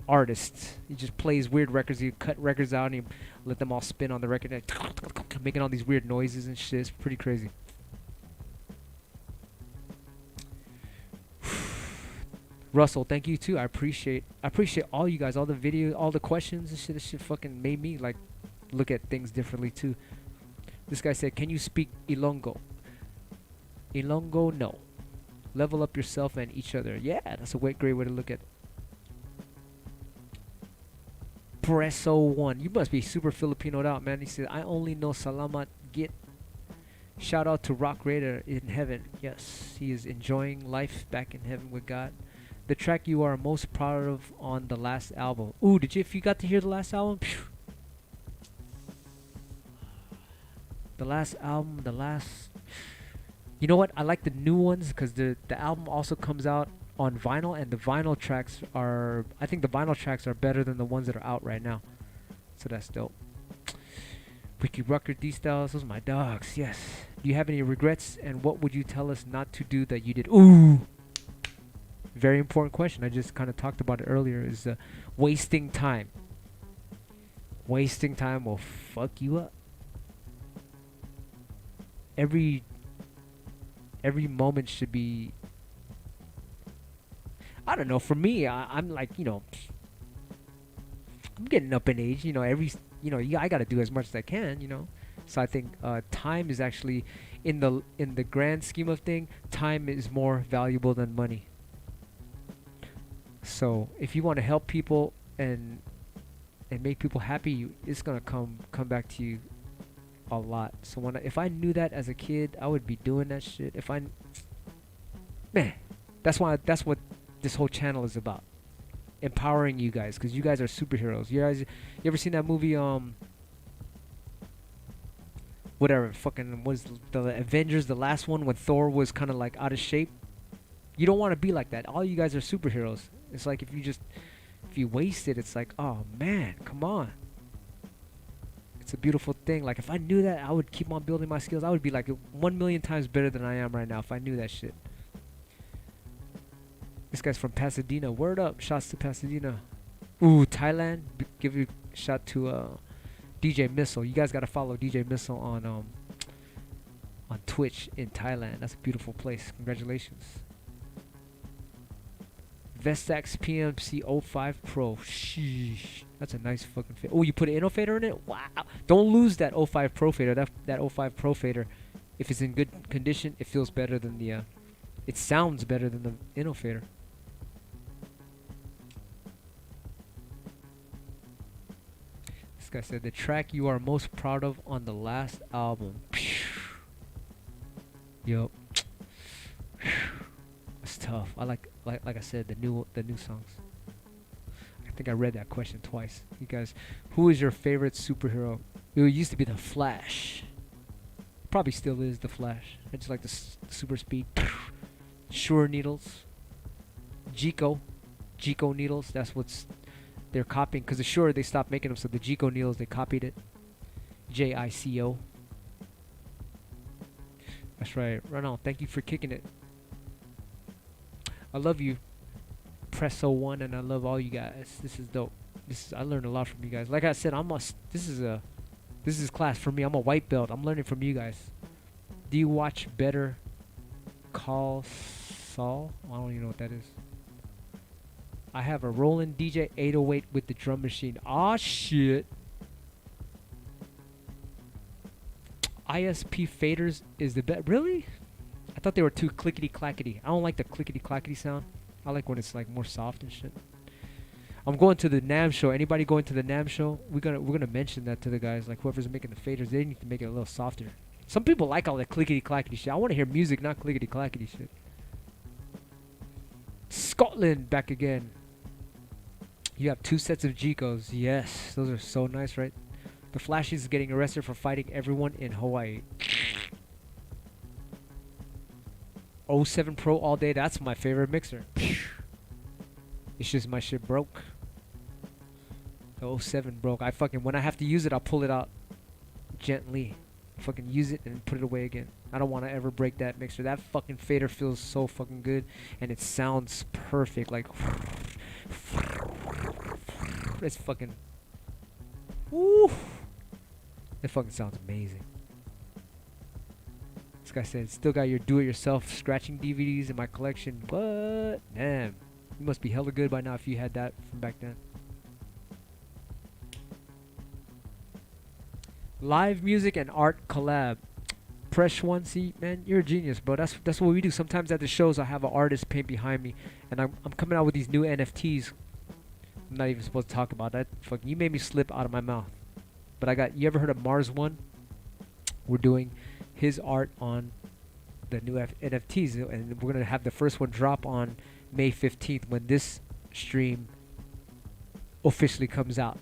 artist. He just plays weird records. He cut records out and he let them all spin on the record, like, making all these weird noises and shit. It's pretty crazy. Russell, thank you too. I appreciate all you guys, all the videos, all the questions and shit. This shit fucking made me like look at things differently too. This guy said, can you speak Ilongo? Ilongo, no. Level up yourself and each other. Yeah, that's a great way to look at it. Presso1, you must be super Filipinoed out, man. He said, I only know Salamat Git. Shout out to Rock Raider in heaven. Yes, he is enjoying life back in heaven with God. The track you are most proud of on the last album. Ooh, if you got to hear the last album? Phew. The last album, you know what? I like the new ones because the album also comes out on vinyl, and the vinyl tracks are, I think the vinyl tracks are better than the ones that are out right now. So that's dope. Ricky Rucker, D-Styles, those are my dogs. Yes. Do you have any regrets, and what would you tell us not to do that you did? Ooh. Very important question. I just kind of talked about it earlier. Is wasting time. Wasting time will fuck you up. Every moment should be I don't know. For me, I'm like, I'm getting up in age. I got to do as much as I can. So I think time is actually, in the grand scheme of thing, time is more valuable than money. So if you want to help people and make people happy, it's gonna come back to you a lot. So if I knew that as a kid, I would be doing that shit. Man, that's what this whole channel is about. Empowering you guys, because you guys are superheroes. You ever seen that movie, whatever, fucking, was the Avengers, the last one, when Thor was kind of like out of shape? You don't want to be like that. All you guys are superheroes. It's like if you waste it, it's like, oh man, come on. It's a beautiful thing. Like, if I knew that, I would keep on building my skills. I would be like 1,000,000 times better than I am right now if I knew that shit. This guy's from Pasadena. Word up. Shouts to Pasadena. Ooh, Thailand. Give you a shout to DJ Missile. You guys gotta follow DJ Missile on Twitch in Thailand. That's a beautiful place. Congratulations. Vestax PMC 05 Pro. Sheesh. That's a nice fucking fit. Oh, you put an Inno fader in it? Wow. Don't lose that 05 Pro fader. That 05 Pro fader, if it's in good condition, it feels better than the it sounds better than the Inno fader. This guy said, the track you are most proud of on the last album. Yup. It's tough. I like I said, the new songs. I think I read that question twice. You guys, who is your favorite superhero? It used to be the Flash. Probably still is the Flash. I just like the super speed. Shure needles. Jico needles. That's what's they're copying, because the Shure, they stopped making them, so the Jico needles, they copied it. JICO. That's right. Run on. Thank you for kicking it. I love you, Presso1, and I love all you guys. This is dope. I learned a lot from you guys. Like I said, this is class for me. I'm a white belt. I'm learning from you guys. Do you watch Better Call Saul? I don't even know what that is. I have a Roland DJ 808 with the drum machine. Aw, shit. ISP faders is the best. Really? I thought they were too clickety clackety. I don't like the clickety clackety sound. I like when it's like more soft and shit. I'm going to the NAMM show. Anybody going to the NAMM show? We're gonna mention that to the guys. Like, whoever's making the faders, they need to make it a little softer. Some people like all that clickety clackety shit. I want to hear music, not clickety clackety shit. Scotland back again. You have 2 sets of Jicos. Yes, those are so nice, right? The Flashies is getting arrested for fighting everyone in Hawaii. 07 Pro all day. That's my favorite mixer. It's just my shit broke. The 07 broke. When I have to use it, I'll pull it out gently. Fucking use it and put it away again. I don't want to ever break that mixer. That fucking fader feels so fucking good, and it sounds perfect. Like, it's fucking. Woo! It fucking sounds amazing. This guy said, still got your do-it-yourself scratching DVDs in my collection. What? Damn. You must be hella good by now if you had that from back then. Live music and art collab. Press one. See, man, you're a genius, bro. That's what we do. Sometimes at the shows, I have an artist paint behind me, and I'm coming out with these new NFTs. I'm not even supposed to talk about that. Fucking, you made me slip out of my mouth. But you ever heard of Mars One? We're doing his art on the new NFTs, and we're gonna have the first one drop on May 15th when this stream officially comes out.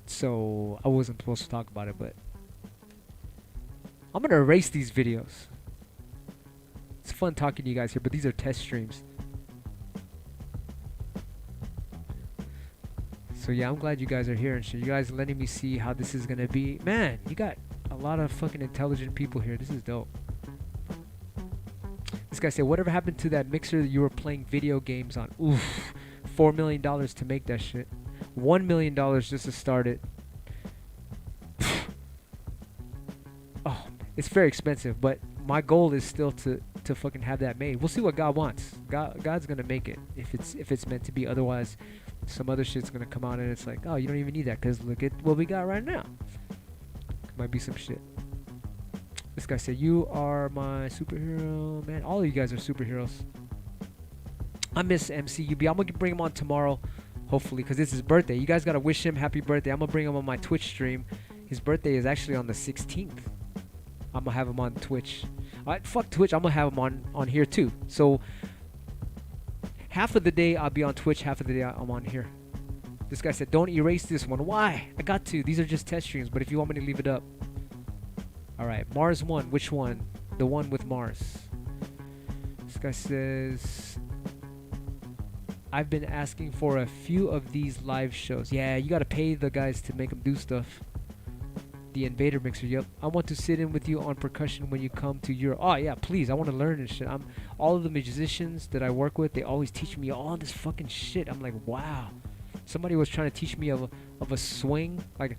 So I wasn't supposed to talk about it, but I'm gonna erase these videos. It's fun talking to you guys here, but these are test streams. So yeah, I'm glad you guys are here and shit. You guys letting me see how this is gonna be. Man, you got a lot of fucking intelligent people here. This is dope. This guy said, whatever happened to that mixer that you were playing video games on? Oof, $4 million to make that shit. $1 million just to start it. Oh, it's very expensive, but my goal is still to fucking have that made. We'll see what God wants. God's gonna make it if it's meant to be. Otherwise, some other shit's gonna come out and it's like, oh, you don't even need that because look at what we got right now. Might be some shit. This guy said, "You are my superhero, man. All of you guys are superheroes." I miss MCUB. I'm gonna bring him on tomorrow, hopefully, because it's his birthday. You guys gotta wish him happy birthday. I'm gonna bring him on my Twitch stream. His birthday is actually on the 16th. I'm gonna have him on Twitch. Fuck Twitch. I'm gonna have him on here too. So half of the day I'll be on Twitch, half of the day I'm on here. This guy said, "Don't erase this one." Why? I got to. These are just test streams, but if you want me to leave it up. Alright, Mars 1. Which one? The one with Mars. This guy says, "I've been asking for a few of these live shows." Yeah, you gotta pay the guys to make them do stuff. The Invader Mixer, yep. "I want to sit in with you on percussion when you come to Europe." Oh yeah, please. I want to learn this shit. All of the musicians that I work with, they always teach me all this fucking shit. I'm like, wow. Somebody was trying to teach me of a swing, like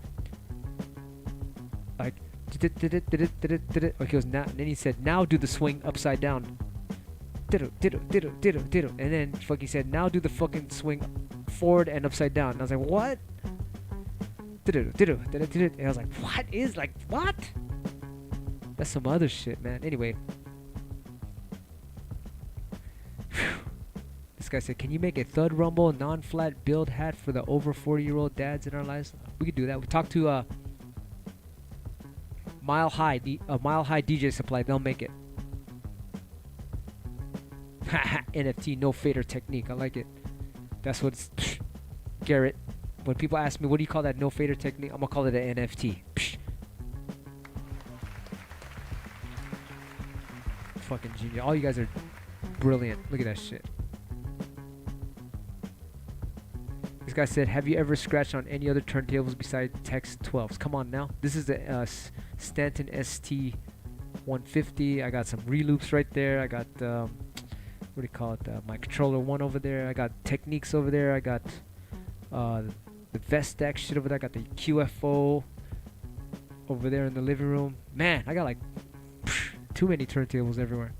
okay, it was now, and then he said, "Now do the swing upside down." And then fucking said, "Now do the fucking swing forward and upside down." And I was like, what? And I was like, what? That's some other shit, man. Anyway. This guy said, "Can you make a thud rumble non-flat build hat for the over 40-year-old dads in our lives?" We could do that. We talked to Mile High DJ Supply. They'll make it. NFT no fader technique. I like it. That's what's Garrett. When people ask me, what do you call that no fader technique? I'm gonna call it an NFT. Fucking genius. All you guys are brilliant. Look at that shit. This guy said, "Have you ever scratched on any other turntables besides Tex 12s?" Come on now. This is the Stanton ST 150. I got some reloops right there. I got what do you call it? My controller 1 over there. I got Techniques over there. I got the Vestax shit over there. I got the QFO over there in the living room. Man, I got like too many turntables everywhere.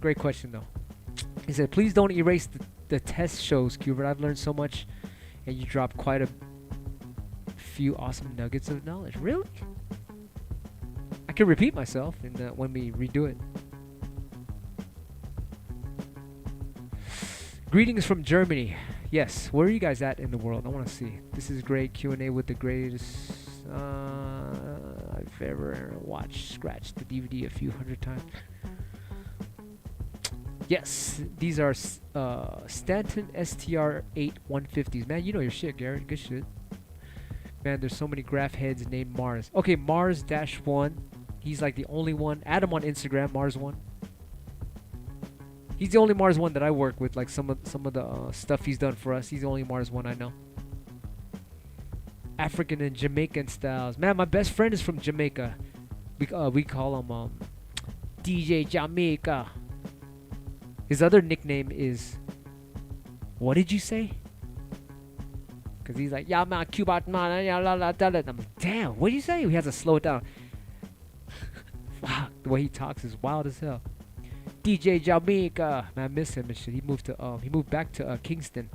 Great question though. He said, "Please don't erase the test shows, QBERT. I've learned so much, and you dropped quite a few awesome nuggets of knowledge." Really? I can repeat myself when we redo it. Greetings from Germany. Yes, where are you guys at in the world? I want to see. This is great Q&A with the greatest I've ever watched. Scratch the DVD a few hundred times. Yes, these are Stanton STR8 150s. Man, you know your shit, Garrett. Good shit. Man, there's so many graph heads named Mars. Okay, Mars-1. He's like the only one. Add him on Instagram, Mars1. He's the only Mars1 that I work with. Like some of the stuff he's done for us. He's the only Mars1 I know. African and Jamaican styles. Man, my best friend is from Jamaica. We call him DJ Jamaica. His other nickname is, what did you say? Because he's like, "Yeah, man, QBERT, man." I'm like, damn, what did you say? He has to slow it down. Wow, the way he talks is wild as hell. DJ Jamaica. Man, I miss him and shit. He moved back to Kingston.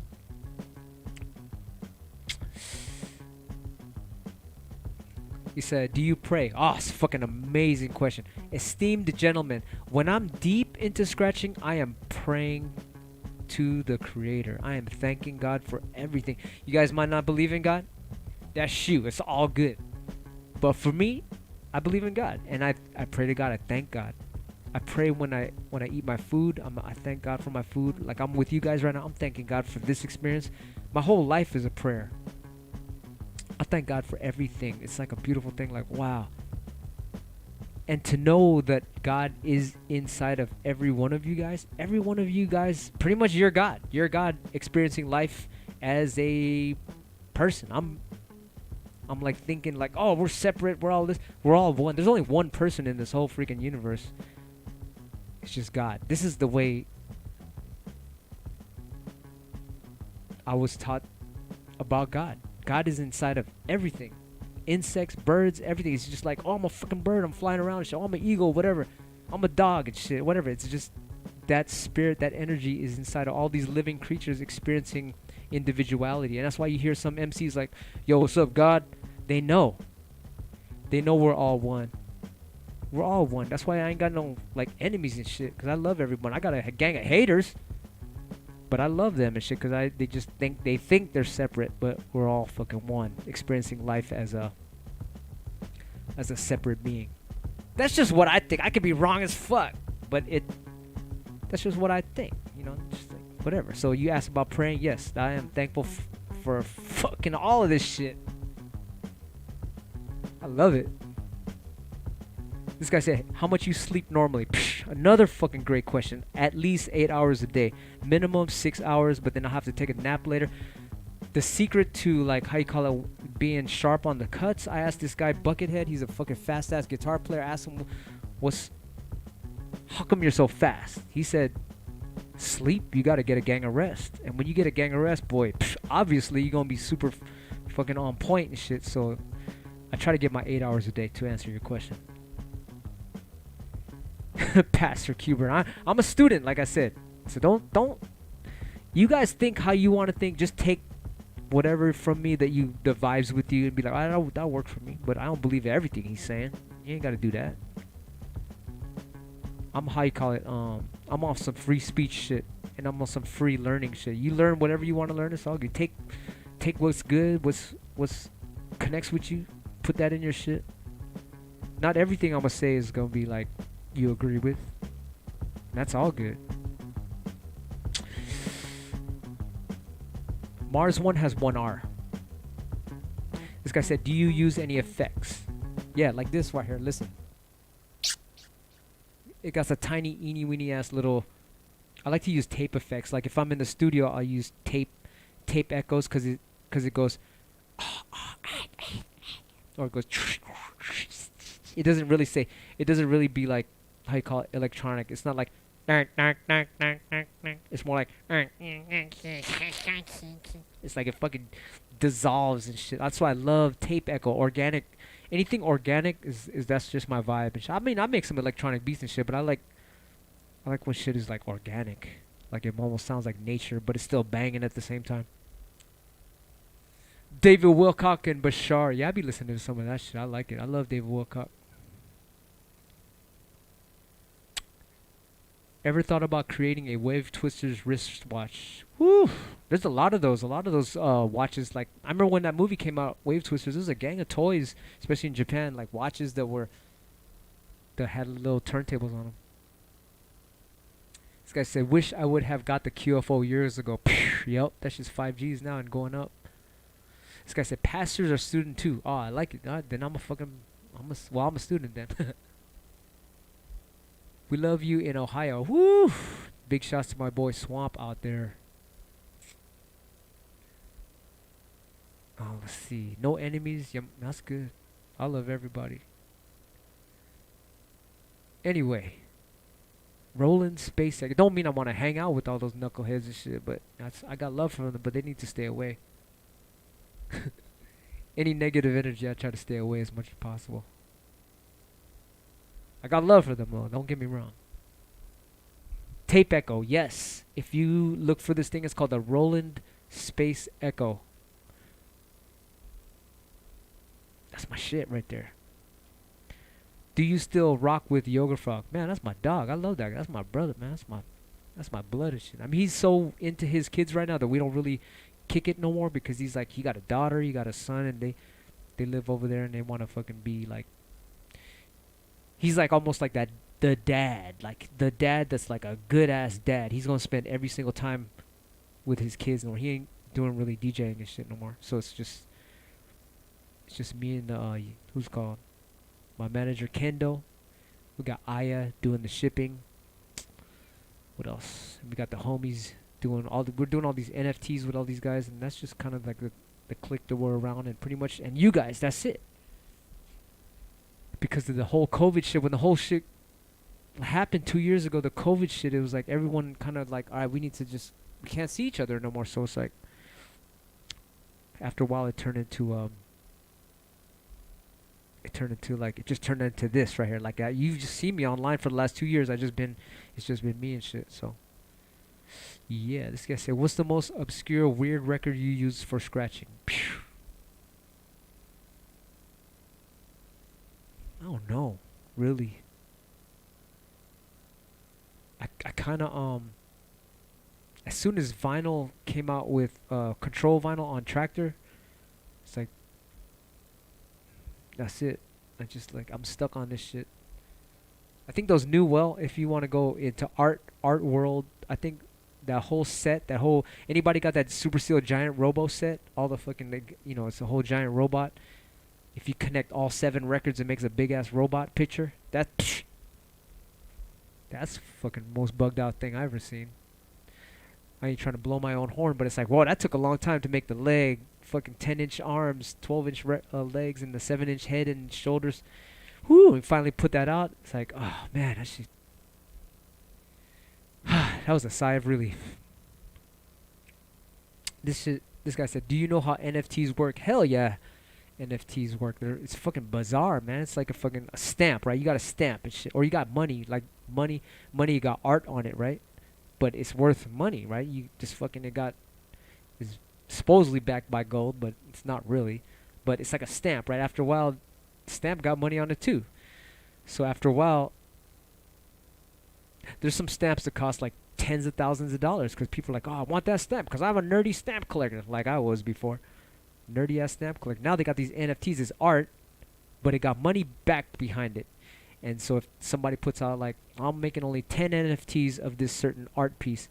He said, "Do you pray?" Oh, it's a fucking amazing question. Esteemed gentlemen, when I'm deep into scratching, I am praying to the Creator. I am thanking God for everything. You guys might not believe in God. That's you. It's all good. But for me, I believe in God, and I pray to God. I thank God. I pray when I eat my food. I thank God for my food. Like I'm with you guys right now. I'm thanking God for this experience. My whole life is a prayer. I thank God for everything. It's like a beautiful thing. Like, wow. And to know that God is inside of every one of you guys. Every one of you guys, pretty much you're God. You're God experiencing life as a person. I'm like thinking like, oh, we're separate. We're all this. We're all one. There's only one person in this whole freaking universe. It's just God. This is the way I was taught about God. God is inside of everything. insects, birds, everything. It's just like, oh, I'm a fucking bird. I'm flying around and shit. Oh, I'm an eagle, whatever. I'm a dog and shit, whatever. It's just that spirit, that energy is inside of all these living creatures experiencing individuality. And that's why you hear some MCs like, yo, what's up, God? They know. They know we're all one. We're all one. That's why I ain't got no, like, enemies and shit. Because I love everyone. I got a gang of haters. But I love them and shit because they just think they're separate, but we're all fucking one, experiencing life as a separate being. That's just what I think. I could be wrong as fuck, but that's just what I think. You know, just like, whatever. So you asked about praying. Yes, I am thankful for fucking all of this shit. I love it. This guy said, how much you sleep normally? Psh, another fucking great question. At least 8 hours a day. Minimum 6 hours, but then I'll have to take a nap later. The secret to, like, how you call it, being sharp on the cuts, I asked this guy, Buckethead, he's a fucking fast-ass guitar player. I asked him, how come you're so fast? He said, sleep, you gotta get a gang of rest. And when you get a gang of rest, boy, obviously you're gonna be super fucking on point and shit. So I try to get my 8 hours a day to answer your question. Pastor QBERT. I'm a student, like I said. So don't. You guys think how you want to think. Just take whatever from me that vibes with you and be like, that'll work for me. But I don't believe everything he's saying. You ain't got to do that. I'm how you call it. I'm off some free speech shit, and I'm on some free learning shit. You learn whatever you want to learn. It's all good. Take what's good, what's connects with you. Put that in your shit. Not everything I'm gonna say is gonna be like you agree with. That's all good. Mars 1 has 1 R. This guy said, do you use any effects? Yeah, like this right here. Listen. It got a tiny eeny weeny ass little. I like to use tape effects. Like if I'm in the studio, I'll use tape echoes because it goes or it goes. It doesn't really be like, how you call it, electronic. It's not like it's more like it's like it fucking dissolves and shit. That's why I love tape echo. Organic, anything organic is that's just my vibe and shit. I mean, I make some electronic beats and shit, but I like when shit is like organic. Like it almost sounds like nature, but it's still banging at the same time. David Wilcock and Bashar. Yeah, I be listening to some of that shit. I like it. I love David Wilcock. Ever thought about creating a Wave Twisters wristwatch? Woo! There's a lot of those watches. Like, I remember when that movie came out, Wave Twisters, there was a gang of toys, especially in Japan, like watches that had little turntables on them. This guy said, wish I would have got the QFO years ago. Yep, that's just 5Gs now and going up. This guy said, pastors are student too. Oh, I like it. Then I'm a student then. We love you in Ohio. Woo! Big shouts to my boy Swamp out there. Oh, let's see. No enemies. Yeah, that's good. I love everybody. Anyway. Rolling Space. It don't mean I want to hang out with all those knuckleheads and shit, but I got love for them, but they need to stay away. Any negative energy, I try to stay away as much as possible. I got love for them though, don't get me wrong. Tape echo, yes. If you look for this thing, it's called the Roland Space Echo. That's my shit right there. Do you still rock with Yoga Frog? Man, that's my dog. I love that guy. That's my brother, man. That's my blood and shit. I mean, he's so into his kids right now that we don't really kick it no more because he's like, he got a daughter, he got a son, and they live over there and they want to fucking be like, he's like almost like the dad that's like a good ass dad. He's gonna spend every single time with his kids no more. He ain't doing really DJing and shit no more. So it's just me and who's called my manager Kendo. We got Aya doing the shipping. What else? We got the homies we're doing all these NFTs with all these guys, and that's just kind of like the clique that we're around, and pretty much, and you guys, that's it. Because of the whole COVID shit, when the whole shit happened 2 years ago, the COVID shit, it was like everyone kind of like, all right, we can't see each other no more. So it's like, after a while, it turned into it just turned into this right here. Like you've just seen me online for the last 2 years. It's just been me and shit. So yeah, this guy said, what's the most obscure weird record you use for scratching? Phew. I don't know, really. I kind of as soon as vinyl came out with control vinyl on tractor, it's like that's it. I'm stuck on this shit. I think those new, well, if you want to go into art world, I think that whole set, anybody got that Super Seal giant robo set, all the fucking, like, it's a whole giant robot. If you connect all 7 records, it makes a big ass robot picture. That's fucking most bugged out thing I've ever seen. I ain't trying to blow my own horn, but it's like, whoa, that took a long time to make the leg, fucking 10-inch arms, 12-inch legs, and the 7-inch head and shoulders. Whoo, we finally put that out. It's like, oh man, that shit. That was a sigh of relief. This guy said, do you know how NFTs work? Hell yeah, NFTs work. It's fucking bizarre, man. It's like a stamp, right? You got a stamp and shit, or you got money, like money. You got art on it, right? But it's worth money, right? You just fucking is supposedly backed by gold, but it's not really. But it's like a stamp, right? After a while, stamp got money on it too. So after a while, there's some stamps that cost like tens of thousands of dollars because people are like, oh, I want that stamp because I'm a nerdy stamp collector, like I was before. Nerdy ass stamp collector. Now they got these NFTs as art, but it got money back behind it. And so if somebody puts out like, I'm making only 10 NFTs of this certain art piece,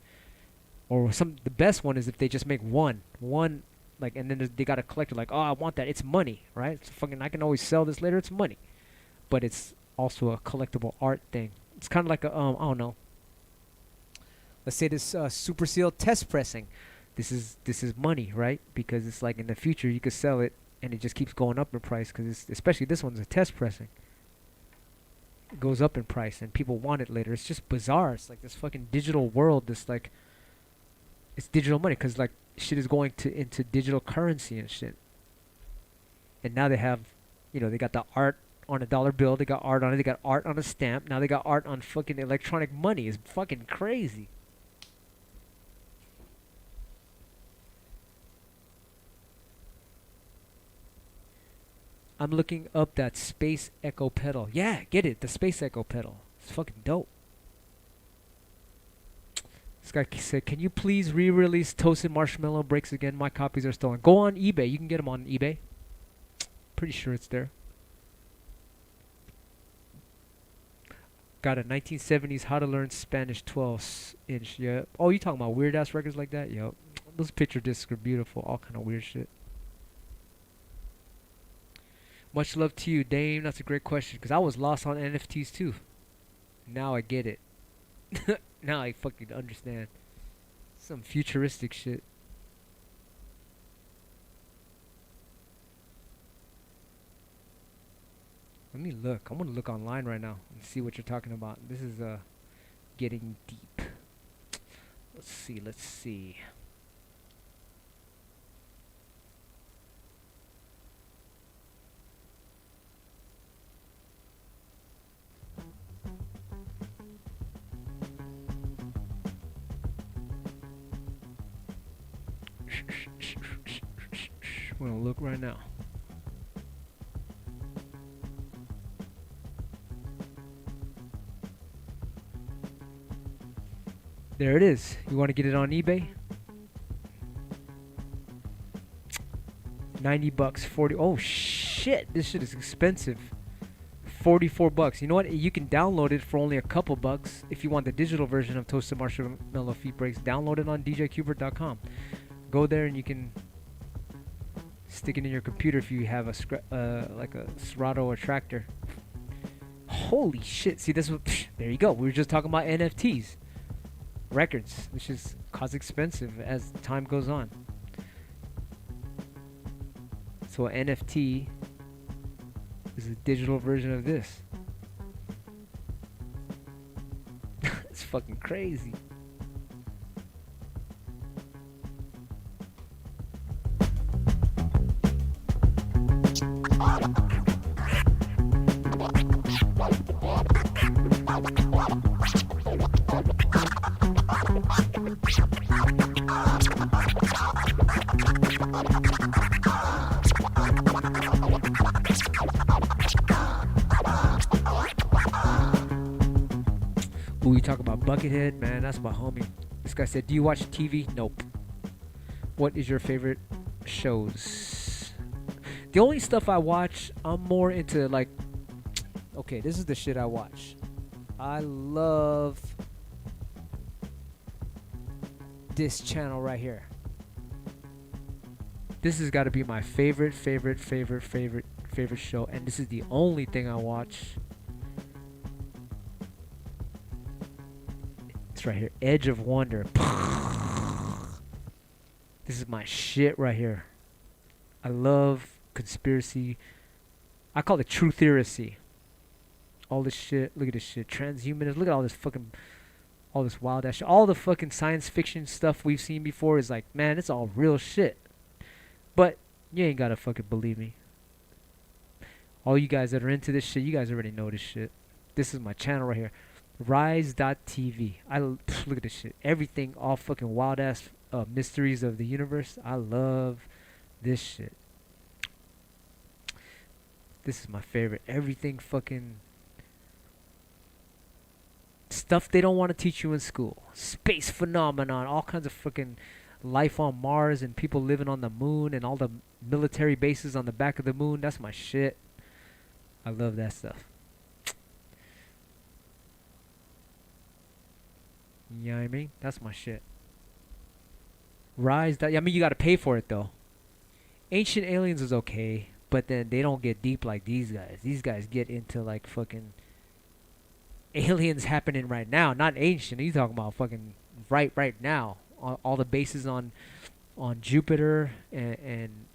or the best one is if they just make one, like, and then they got a collector like, oh, I want that. It's money, right? It's fucking, I can always sell this later. It's money, but it's also a collectible art thing. It's kind of like a, I don't know. Let's say this Super Seal test pressing. This is money, right? Because it's like in the future you could sell it and it just keeps going up in price because especially this one's a test pressing. It goes up in price and people want it later. It's just bizarre. It's like this fucking digital world. This like, it's digital money because like shit is going into digital currency and shit. And now they have, they got the art on a dollar bill. They got art on it. They got art on a stamp. Now they got art on fucking electronic money. It's fucking crazy. I'm looking up that Space Echo pedal. Yeah, get it. The Space Echo pedal. It's fucking dope. This guy said, can you please re-release Toasted Marshmallow Breaks again? My copies are stolen. Go on eBay. You can get them on eBay. Pretty sure it's there. Got a 1970s How to Learn Spanish 12-inch. Yeah. Oh, you talking about weird-ass records like that? Yo. Those picture discs are beautiful. All kind of weird shit. Much love to you, Dame. That's a great question because I was lost on NFTs too. Now I get it. Now I fucking understand. Some futuristic shit. Let me look. I'm gonna look online right now and see what you're talking about. This is getting deep. Let's see. We're gonna look right now. There it is. You want to get it on eBay? $90, 40. Oh shit! This shit is expensive. $44. You know what? You can download it for only a couple bucks if you want the digital version of Toasted Marshmallow Feet Breaks. Download it on djqbert.com. Go there and you can stick it in your computer if you have like a Serato or tractor. Holy shit! See, this was there you go. We were just talking about NFTs, records, which is cause expensive as time goes on. So an NFT is a digital version of this. It's fucking crazy. Ooh, you talk about Buckethead, man, that's my homie. This guy said, do you watch TV? Nope. What is your favorite shows? The only stuff I watch, I'm more into like, okay, this is the shit I watch. I love this channel right here. This has got to be my favorite show, and this is the only thing I watch. It's right here, Edge of Wonder. This is my shit right here. I love conspiracy. I call it true theory. All this shit. Look at this shit. Transhumanism. Look at all this fucking, all this wild ass shit. All the fucking science fiction stuff we've seen before is like, man, it's all real shit. But you ain't gotta fucking believe me. All you guys that are into this shit, you guys already know this shit. This is my channel right here. Rise.tv. Look at this shit. Everything, all fucking wild ass mysteries of the universe. I love this shit. This is my favorite. Everything fucking stuff they don't want to teach you in school. Space phenomenon, all kinds of fucking life on Mars and people living on the moon and all the military bases on the back of the moon. That's my shit. I love that stuff. You know what I mean? That's my shit. Rise. I mean, you gotta pay for it though. Ancient Aliens is okay, but then they don't get deep like these guys. These guys get into like fucking aliens happening right now, not ancient. You talking about fucking right now. All the bases on Jupiter and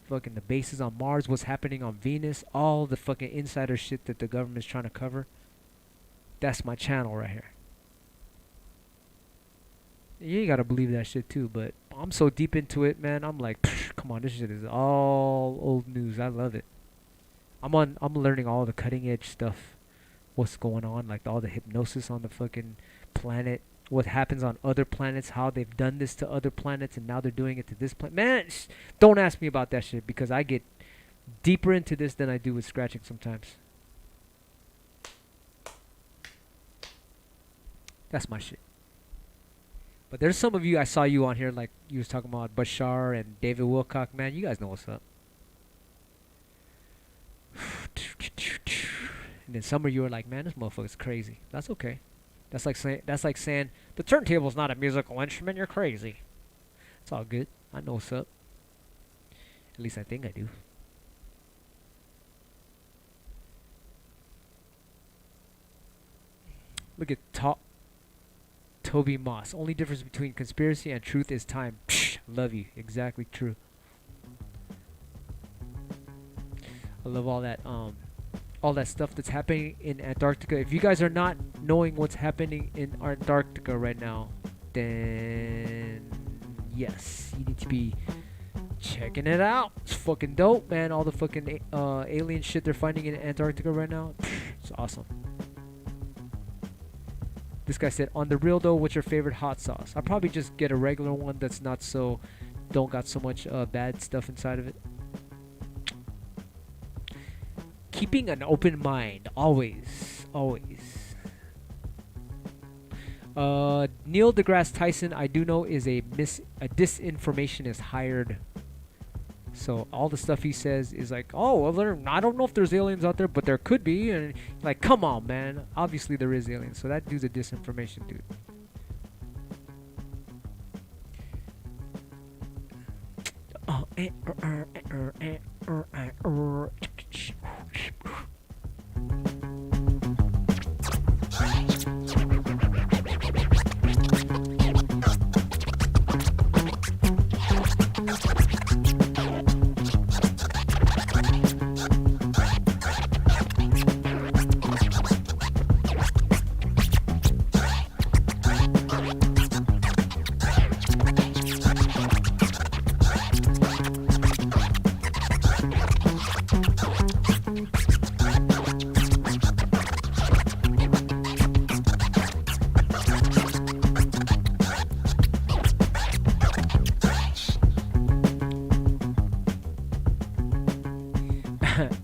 fucking the bases on Mars. What's happening on Venus? All the fucking insider shit that the government's trying to cover. That's my channel right here. You ain't gotta believe that shit too, but I'm so deep into it, man. I'm like, come on, this shit is all old news. I love it. I'm learning all the cutting edge stuff. What's going on, like all the hypnosis on the fucking planet. What happens on other planets? How they've done this to other planets, and now they're doing it to this planet. Man, don't ask me about that shit because I get deeper into this than I do with scratching sometimes. That's my shit. But there's some of you, I saw you on here, like you was talking about Bashar and David Wilcock. Man, you guys know what's up. And then some of you are like, man, this motherfucker's crazy. That's okay. That's like saying the turntable's not a musical instrument. You're crazy. It's all good. I know what's up. At least I think I do. Look at Toby Moss. Only difference between conspiracy and truth is time. Psh, love you. Exactly true. I love all that stuff that's happening in Antarctica. If you guys are not knowing what's happening in Antarctica right now, then yes, you need to be checking it out. It's fucking dope, man. All the fucking alien shit they're finding in Antarctica right now. It's awesome. This guy said, on the real though, what's your favorite hot sauce? I'll probably just get a regular one that's not so, don't got so much bad stuff inside of it. Keeping an open mind, always. Neil deGrasse Tyson, I do know, is a disinformationist hired. So all the stuff he says is like, oh, well, I don't know if there's aliens out there, but there could be. And like, come on, man. Obviously there is aliens. So that dude's a disinformation dude.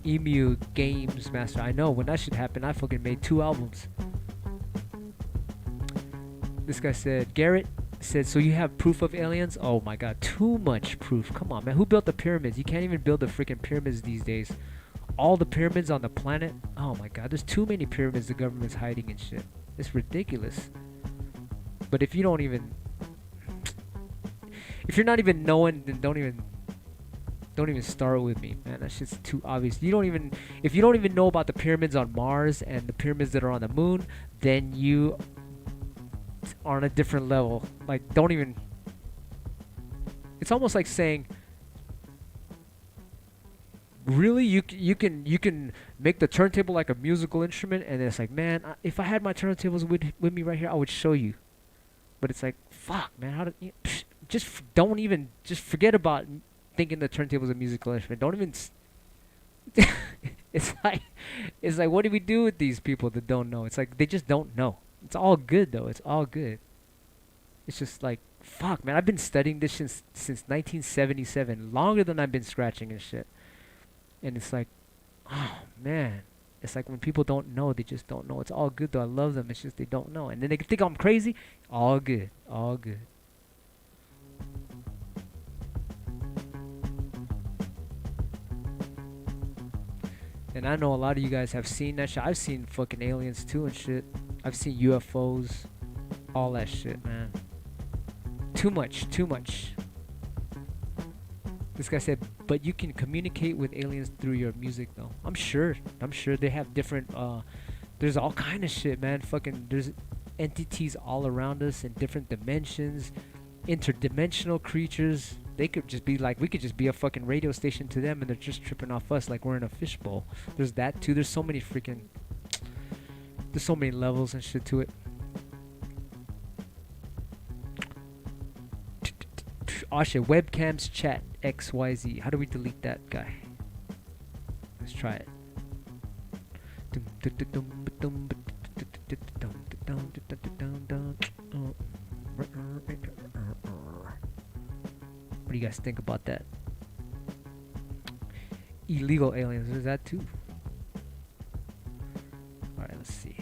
Emu Games Master. I know, when that shit happened, I fucking made 2 albums. This guy said, Garrett said, so you have proof of aliens? Oh my god, too much proof. Come on, man. Who built the pyramids? You can't even build the freaking pyramids these days. All the pyramids on the planet? Oh my god, there's too many pyramids the government's hiding and shit. It's ridiculous. But if you don't even... If you're not even knowing, then don't even start with me, man. That shit's too obvious. You don't even... If you don't even know about the pyramids on Mars and the pyramids that are on the moon, then you are on a different level. Like, don't even... It's almost like saying... Really, you can make the turntable like a musical instrument, and it's like, man, if I had my turntables with me right here, I would show you. But it's like, fuck, man, how do you, just forget about thinking the turntable's a musical instrument. Don't even. It's like, what do we do with these people that don't know? It's like they just don't know. It's all good though. It's all good. It's just like, fuck, man. I've been studying this since 1977, longer than I've been scratching and shit. And it's like, oh man, it's like when people don't know, they just don't know. It's all good though. I love them. It's just they don't know, and then they think I'm crazy. All good, all good. And I know a lot of you guys have seen that shit. I've seen fucking aliens too and shit. I've seen UFOs, all that shit, man. Too much, too much. This guy said, but you can communicate with aliens through your music though. I'm sure they have different, there's all kind of shit, man. Fucking, there's entities all around us in different dimensions, interdimensional creatures. They could just be like, we could just be a fucking radio station to them and they're just tripping off us like we're in a fishbowl. There's that too. There's so many levels and shit to it. Oh shit, webcams chat XYZ. How do we delete that guy? Let's try it. What do you guys think about that? Illegal aliens, there's that too. Alright, let's see.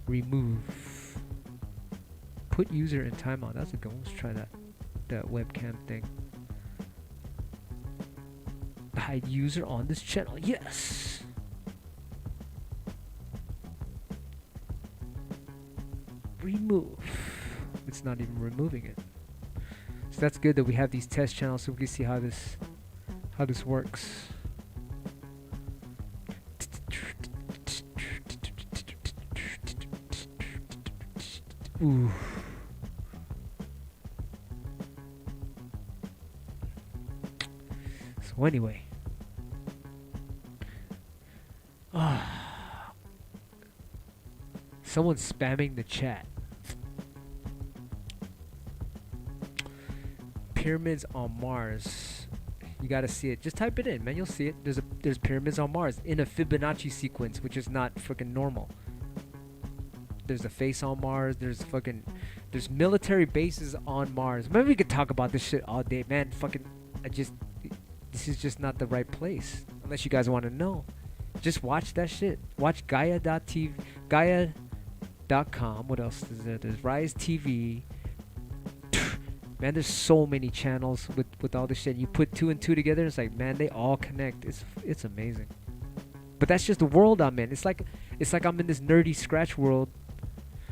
Remove. Put user in timeout. That's a good one. Let's try that webcam thing. Hide user on this channel. Yes. Remove. It's not even removing it. So that's good that we have these test channels so we can see how this works. Ooh. So anyway, someone's spamming the chat. Pyramids on Mars. You gotta see it. Just type it in, man. You'll see it. There's pyramids on Mars in a Fibonacci sequence, which is not freaking normal. There's a face on Mars. There's military bases on Mars. Maybe we could talk about this shit all day, man. This is just not the right place. Unless you guys want to know. Just watch that shit. Watch Gaia.tv, Gaia.com. What else is there? There's Rise TV. Man, there's so many channels with all this shit. You put 2 and 2 together, it's like, man, they all connect. It's amazing. But that's just the world I'm in. It's like I'm in this nerdy scratch world,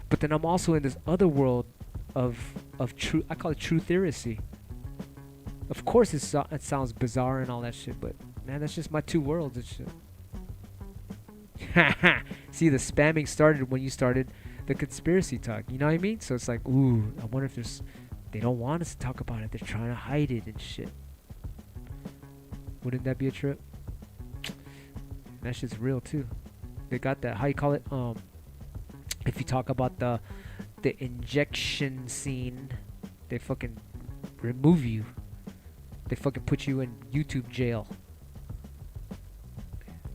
but then I'm also in this other world of true. I call it true theory. Of course, it sounds bizarre and all that shit, but man, that's just my 2 worlds and shit. See, the spamming started when you started the conspiracy talk. You know what I mean? So it's like, ooh, I wonder if they don't want us to talk about it. They're trying to hide it and shit. Wouldn't that be a trip? That shit's real too. They got that, how you call it? If you talk about the injection scene, they fucking remove you. They fucking put you in YouTube jail.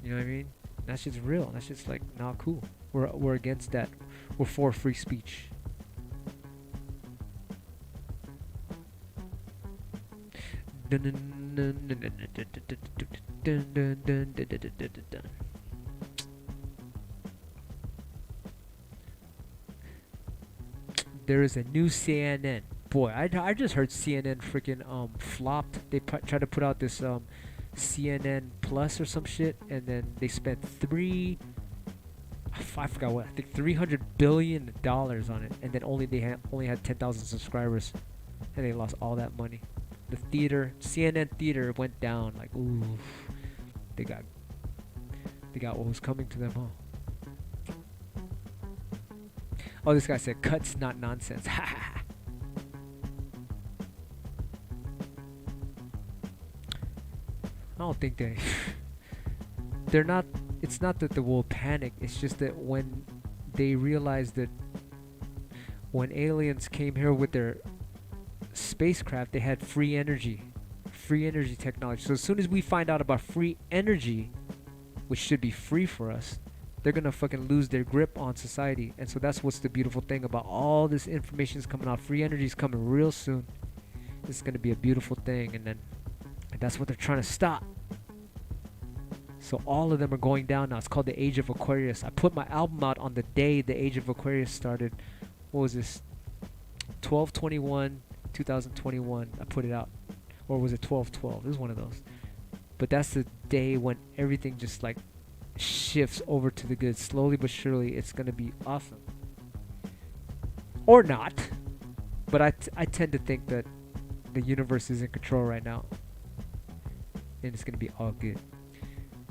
You know what I mean? That shit's real. That shit's like not cool. We're against that. We're for free speech. There is a new CNN. Boy, I just heard CNN freaking flopped. They tried to put out this CNN Plus or some shit, and then they spent I forgot what, I think $300 billion on it, and then only had 10,000 subscribers, and they lost all that money. The CNN theater went down. Like, ooh, they got what was coming to them, huh? Oh, this guy said cuts, not nonsense. I don't think they're not. It's not that they will panic. It's just that when they realize that when aliens came here with their spacecraft, they had free energy technology. So as soon as we find out about free energy, which should be free for us, they're gonna fucking lose their grip on society. And so that's what's the beautiful thing about all this information is coming out. Free energy is coming real soon. It's gonna be a beautiful thing, and that's what they're trying to stop. So all of them are going down now. It's called the Age of Aquarius. I put my album out on the day the Age of Aquarius started. What was this? 12/21/2021. I put it out. Or was it 12/12? It was one of those. But that's the day when everything just like shifts over to the good. Slowly but surely, it's going to be awesome. Or not. But I tend to think that the universe is in control right now. And it's going to be all good.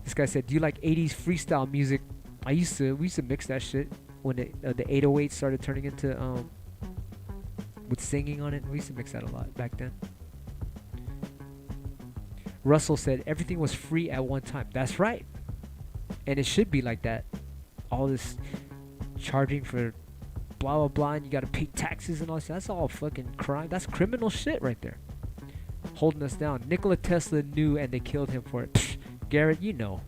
This guy said, do you like 80s freestyle music? We used to mix that shit when the 808 started turning into with singing on it. We used to mix that a lot back then. Russell said everything was free at one time. That's right. And it should be like that. All this charging for blah blah blah, and you gotta pay taxes and all this. That's all fucking crime. That's criminal shit right there. Holding us down. Nikola Tesla knew, and they killed him for it. Pfft, Garrett, you know.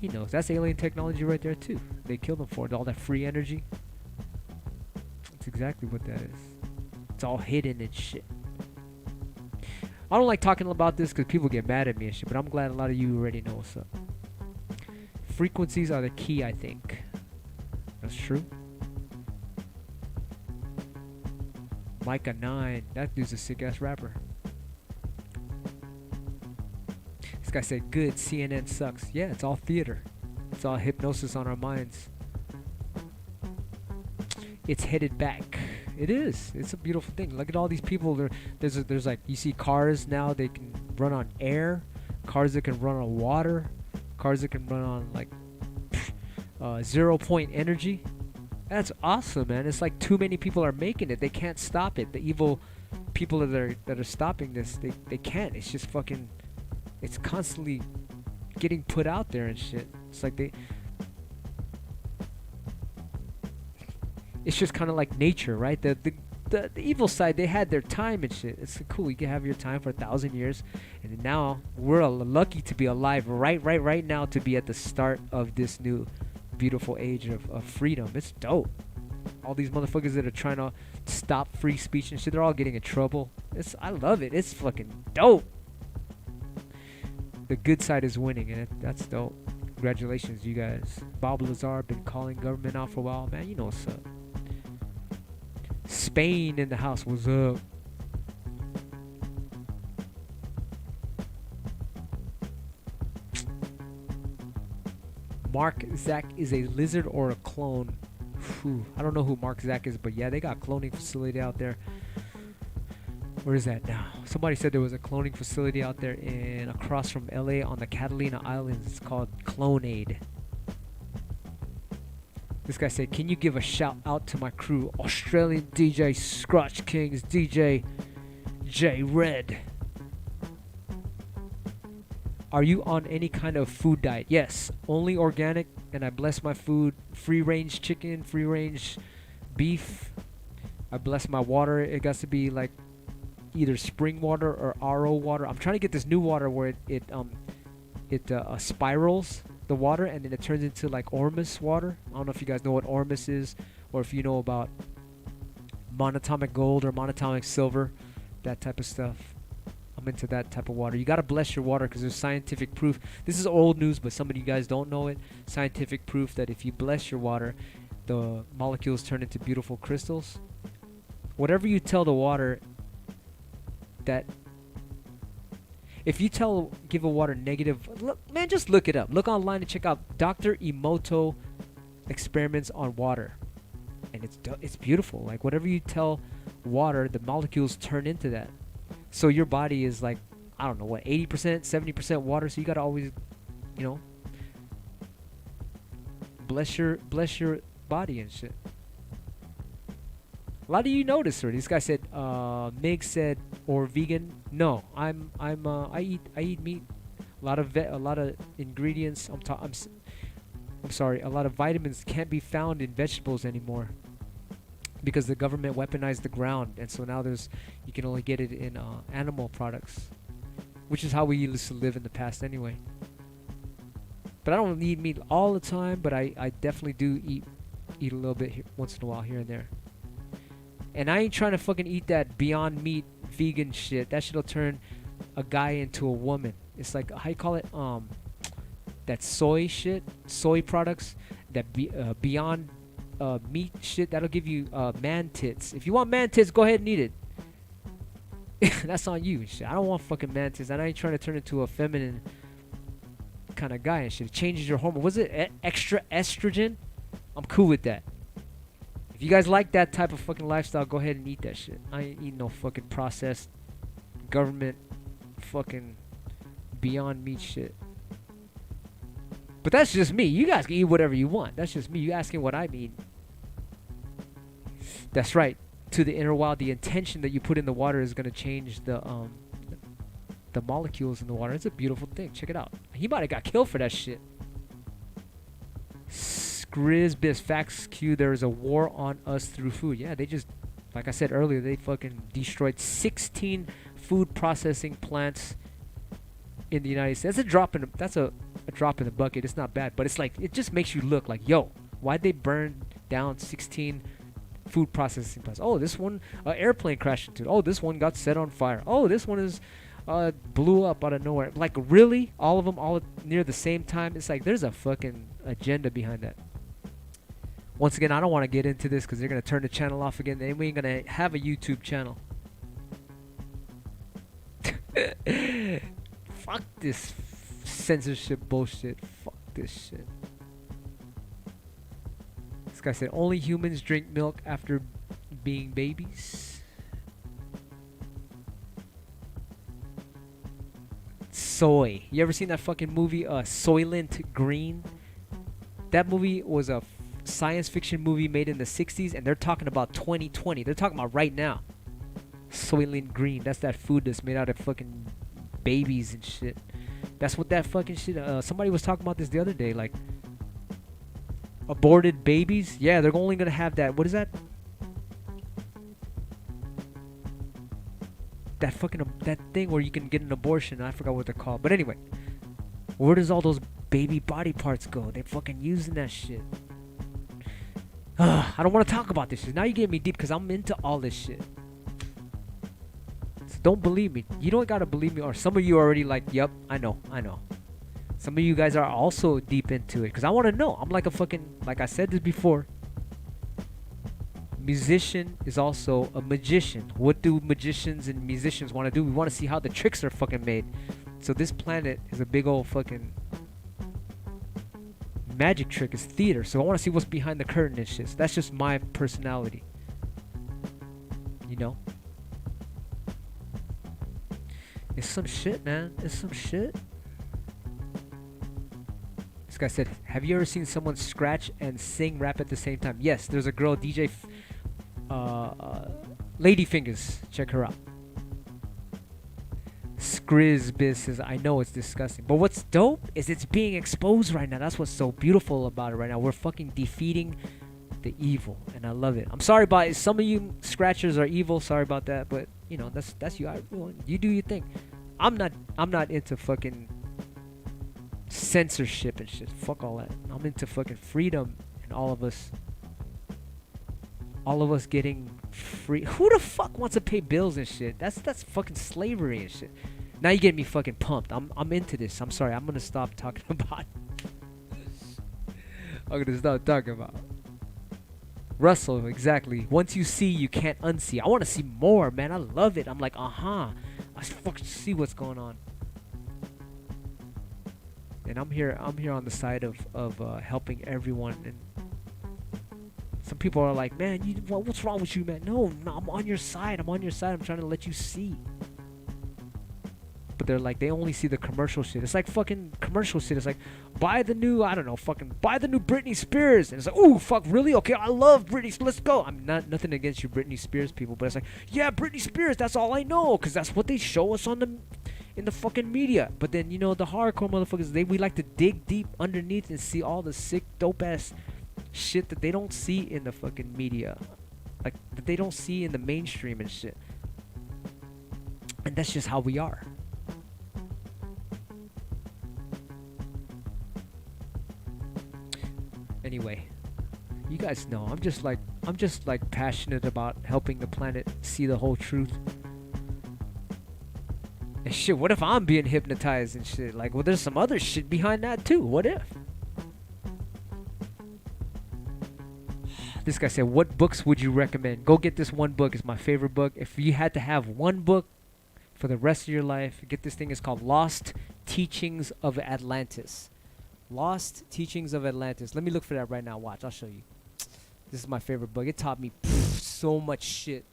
He knows. That's alien technology right there too. They killed him for it. All that free energy. That's exactly what that is. It's all hidden and shit. I don't like talking about this because people get mad at me and shit, but I'm glad a lot of you already know what's up. Frequencies are the key, I think. That's true. Micah 9. That dude's a sick ass rapper. This guy said, good, CNN sucks. Yeah, it's all theater. It's all hypnosis on our minds. It's headed back. It is. It's a beautiful thing. Look at all these people. There's like, you see cars now, they can run on air. Cars that can run on water. Cars that can run on like 0 point energy. That's awesome, man. It's like too many people are making it. They can't stop it. The evil people that are stopping this, they can't. It's just fucking, it's constantly getting put out there and shit. It's like it's just kind of like nature, right? The evil side, they had their time and shit. It's cool. You can have your time for 1,000 years, and now we're lucky to be alive right now, to be at the start of this new beautiful age of freedom. It's dope. All these motherfuckers that are trying to stop free speech and shit, they're all getting in trouble. I love it. It's fucking dope. The good side is winning, and that's dope. Congratulations, you guys. Bob Lazar been calling government out for a while, man. You know what's up. Spain in the house. What's up? Mark Zack is a lizard or a clone. Whew. I don't know who Mark Zack is, but yeah, they got a cloning facility out there. Where is that now? Somebody said there was a cloning facility out there across from LA on the Catalina Islands. It's called Clonaid. This guy said, can you give a shout out to my crew, Australian DJ Scratch Kings, DJ J Red? Are you on any kind of food diet? Yes, only organic, and I bless my food. Free range chicken, free range beef. I bless my water. It got to be like either spring water or RO water. I'm trying to get this new water where it spirals the water, and then it turns into like Ormus water. I don't know if you guys know what Ormus is, or if you know about monatomic gold or monatomic silver, that type of stuff. I'm into that type of water. You gotta bless your water because there's scientific proof. This is old news, but some of you guys don't know it. Scientific proof that if you bless your water, the molecules turn into beautiful crystals. Whatever you tell the water, that if you give a water negative, look, man, just look it up. Look online and check out Dr. Emoto experiments on water, and it's beautiful. Like whatever you tell water, the molecules turn into that. So your body is like, I don't know what, 80%, 70% water. So you gotta always, you know, bless your body and shit. A lot of you noticed already. This guy said, Mig said, or vegan. No, I eat meat. A lot of ingredients. I'm sorry. A lot of vitamins can't be found in vegetables anymore because the government weaponized the ground, and so now you can only get it in animal products, which is how we used to live in the past anyway. But I don't eat meat all the time, but I definitely do eat a little bit once in a while here and there. And I ain't trying to fucking eat that Beyond Meat vegan shit. That shit'll turn a guy into a woman. It's like, how you call it? That soy shit, soy products, that Beyond Meat shit. That'll give you man tits. If you want man tits, go ahead and eat it. That's on you and shit. I don't want fucking man tits. And I ain't trying to turn into a feminine kind of guy and shit. It changes your hormone. Was it extra estrogen? I'm cool with that. If you guys like that type of fucking lifestyle, go ahead and eat that shit. I ain't eating no fucking processed government fucking Beyond Meat shit. But that's just me. You guys can eat whatever you want. That's just me. You asking what I mean. That's right. To the inner wild, the intention that you put in the water is gonna change the molecules in the water. It's a beautiful thing. Check it out. He might have got killed for that shit. Grizbis Facts Q, there is a war on us through food. Yeah, they just, like I said earlier, they fucking destroyed 16 food processing plants in the United States. That's a drop in the bucket. It's not bad, but it's like, it just makes you look like, yo, why'd they burn down 16 food processing plants? Oh, this one, airplane crashed into. Oh, this one got set on fire. Oh, this one is blew up out of nowhere. Like, really? All of them all near the same time? It's like, there's a fucking agenda behind that. Once again, I don't want to get into this because they're going to turn the channel off again. Then we ain't going to have a YouTube channel. Fuck this censorship bullshit. Fuck this shit. This guy said, only humans drink milk after being babies. Soy. You ever seen that fucking movie, Soylent Green? That movie was a science fiction movie made in the 60s, and they're talking about 2020. They're talking about right now. Soylent Green. That's that food that's made out of fucking babies and shit. That's what that fucking shit. Somebody was talking about this the other day. Like, aborted babies. Yeah, they're only gonna have that. What is that? That fucking that thing where you can get an abortion. I forgot what they're called. But anyway, where does all those baby body parts go? They're fucking using that shit. I don't want to talk about this shit. Now you get me deep because I'm into all this shit. So don't believe me. You don't gotta believe me. Or some of you are already like, yep, I know. Some of you guys are also deep into it because I want to know. I'm like a fucking, like I said this before. Musician is also a magician. What do magicians and musicians want to do? We want to see how the tricks are fucking made. So this planet is a big old fucking magic trick. Is theater. So I want to see what's behind the curtain and shit. So that's just my personality. You know? It's some shit, man. It's some shit. This guy said, have you ever seen someone scratch and sing rap at the same time? Yes, there's a girl, DJ Lady Fingers. Check her out. Skrizbis says, I know it's disgusting. But what's dope is it's being exposed right now. That's what's so beautiful about it right now. We're fucking defeating the evil. And I love it. I'm sorry about it. Some of you scratchers are evil. Sorry about that. But, you know, that's you. You do your thing. I'm not into fucking censorship and shit. Fuck all that. I'm into fucking freedom and all of us all of us getting free. Who the fuck wants to pay bills and shit? That's fucking slavery and shit. Now you get me fucking pumped. I'm into this. I'm sorry. I'm gonna stop talking about. I'm gonna stop talking about. Russell, exactly. Once you see, you can't unsee. I want to see more, man. I love it. I'm like, I fucking see what's going on. And I'm here on the side of helping everyone. And some people are like, man, what's wrong with you, man? No, I'm on your side. I'm on your side. I'm trying to let you see. But they're like, they only see the commercial shit. It's like fucking commercial shit. It's like, buy the new Britney Spears. And it's like, ooh, fuck, really? Okay, I love Britney. Let's go. I'm not nothing against you Britney Spears people, but it's like, yeah, Britney Spears, that's all I know. Because that's what they show us in the fucking media. But then, you know, the hardcore motherfuckers, we like to dig deep underneath and see all the sick, dope-ass shit that they don't see in the fucking media. Like, that they don't see in the mainstream and shit. And that's just how we are. Anyway, you guys know I'm just like passionate about helping the planet see the whole truth. And shit, what if I'm being hypnotized and shit? Like, well, there's some other shit behind that too. What if? This guy said, what books would you recommend? Go get this one book. It's my favorite book. If you had to have one book for the rest of your life, get this thing. It's called Lost Teachings of Atlantis. Lost Teachings of Atlantis. Let me look for that right now. Watch, I'll show you. This is my favorite book. It taught me so much shit.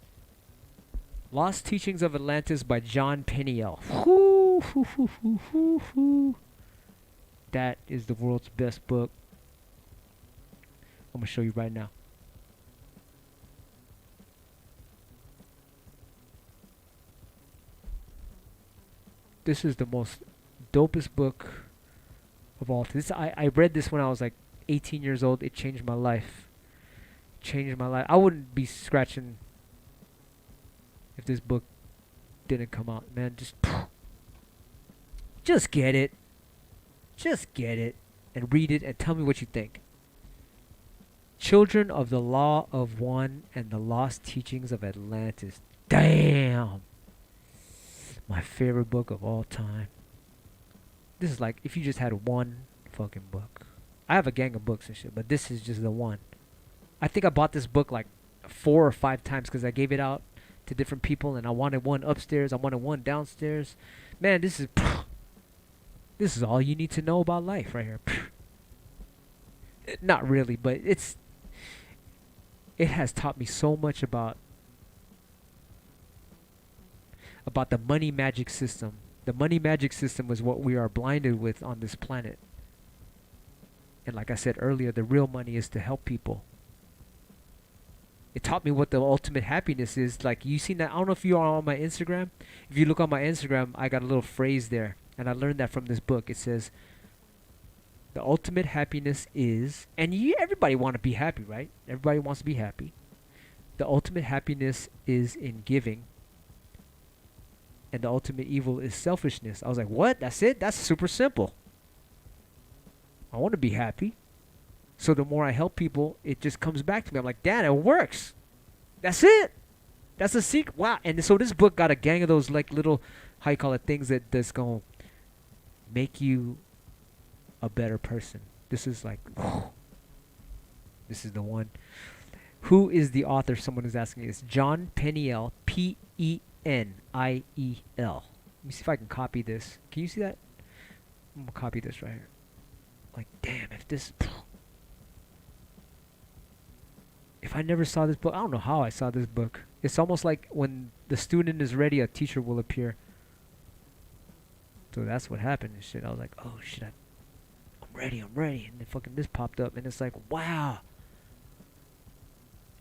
Lost Teachings of Atlantis by John Peniel. That is the world's best book. I'm going to show you right now. This is the most dopest book of all. I read this when I was like 18 years old. It changed my life. I wouldn't be scratching if this book didn't come out, man. Just get it. Just get it and read it and tell me what you think. Children of the Law of One and the Lost Teachings of Atlantis. Damn. My favorite book of all time. This is like if you just had one fucking book. I have a gang of books and shit, but this is just the one. I think I bought this book like 4 or 5 times because I gave it out to different people, and I wanted one upstairs, I wanted one downstairs. Man, this is all you need to know about life right here. Not really, but it has taught me so much about the money magic system. The money magic system is what we are blinded with on this planet. And like I said earlier, the real money is to help people. It taught me what the ultimate happiness is. Like, you seen that? I don't know if you are on my Instagram. If you look on my Instagram, I got a little phrase there. And I learned that from this book. It says, the ultimate happiness is, and everybody want to be happy, right? Everybody wants to be happy. The ultimate happiness is in giving. And the ultimate evil is selfishness. I was like, what? That's it? That's super simple. I want to be happy. So the more I help people, it just comes back to me. I'm like, damn, it works. That's it. That's the secret. Wow. And so this book got a gang of those like little, how you call it, things that's going to make you a better person. This is like, this is the one. Who is the author? Someone is asking me. It's John Peniel, Peniel. Let me see if I can copy this. Can you see that? I'm going to copy this right here. Like, damn, if I never saw this book, I don't know how I saw this book. It's almost like when the student is ready, a teacher will appear. So that's what happened and shit. I was like, oh shit, I'm ready. And then fucking this popped up. And it's like, wow.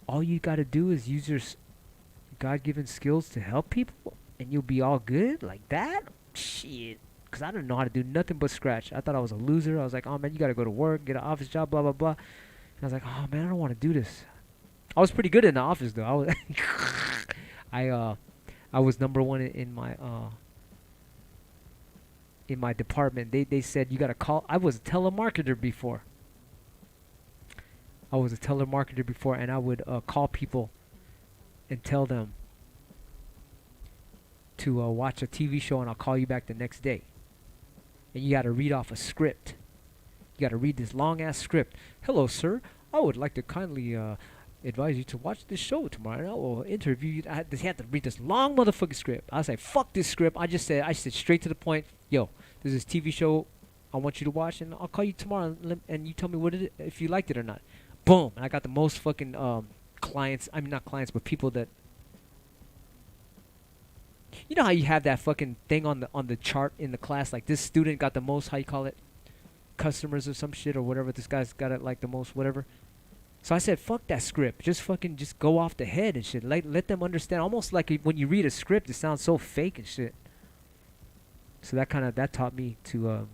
All you got to do is use your God-given skills to help people, and you'll be all good like that? Shit. Because I didn't know how to do nothing but scratch. I thought I was a loser. I was like, oh man, you got to go to work, get an office job, blah, blah, blah. And I was like, oh man, I don't want to do this. I was pretty good in the office though. I was number one in my department. They said you got to call. I was a telemarketer before. I was a telemarketer before, and I would call people and tell them to watch a TV show, and I'll call you back the next day. And you got to read off a script. You got to read this long ass script. Hello, sir. I would like to kindly advise you to watch this show tomorrow, and I will interview you. I had to read this long motherfucking script. I was like, fuck this script. I said straight to the point. Yo, there's this TV show I want you to watch, and I'll call you tomorrow, and you tell me what it is, if you liked it or not. Boom. And I got the most fucking clients. I mean, not clients, but people that. You know how you have that fucking thing on the chart in the class, like this student got the most, how you call it, customers or some shit or whatever. This guy's got it like the most whatever. So I said, fuck that script. Just go off the head and shit. Let them understand. Almost like when you read a script, it sounds so fake and shit. So that taught me to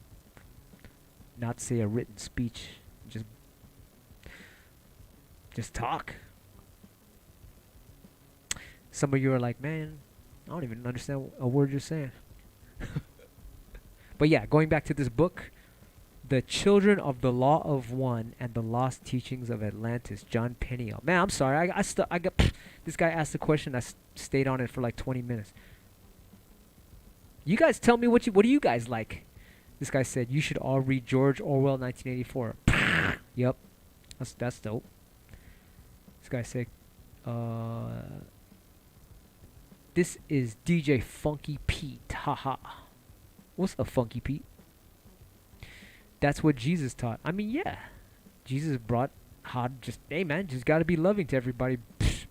not say a written speech. Just talk. Some of you are like, man, I don't even understand a word you're saying. But yeah, going back to this book, The Children of the Law of One and the Lost Teachings of Atlantis, John Peniel. Man, I'm sorry. I got this guy asked the question. I stayed on it for like 20 minutes. You guys tell me what do you guys like? This guy said you should all read George Orwell 1984. Yep, that's dope. This guy said, this is DJ Funky Pete. Haha. What's a Funky Pete? That's what Jesus taught. I mean, yeah. Jesus brought hey man, just gotta be loving to everybody.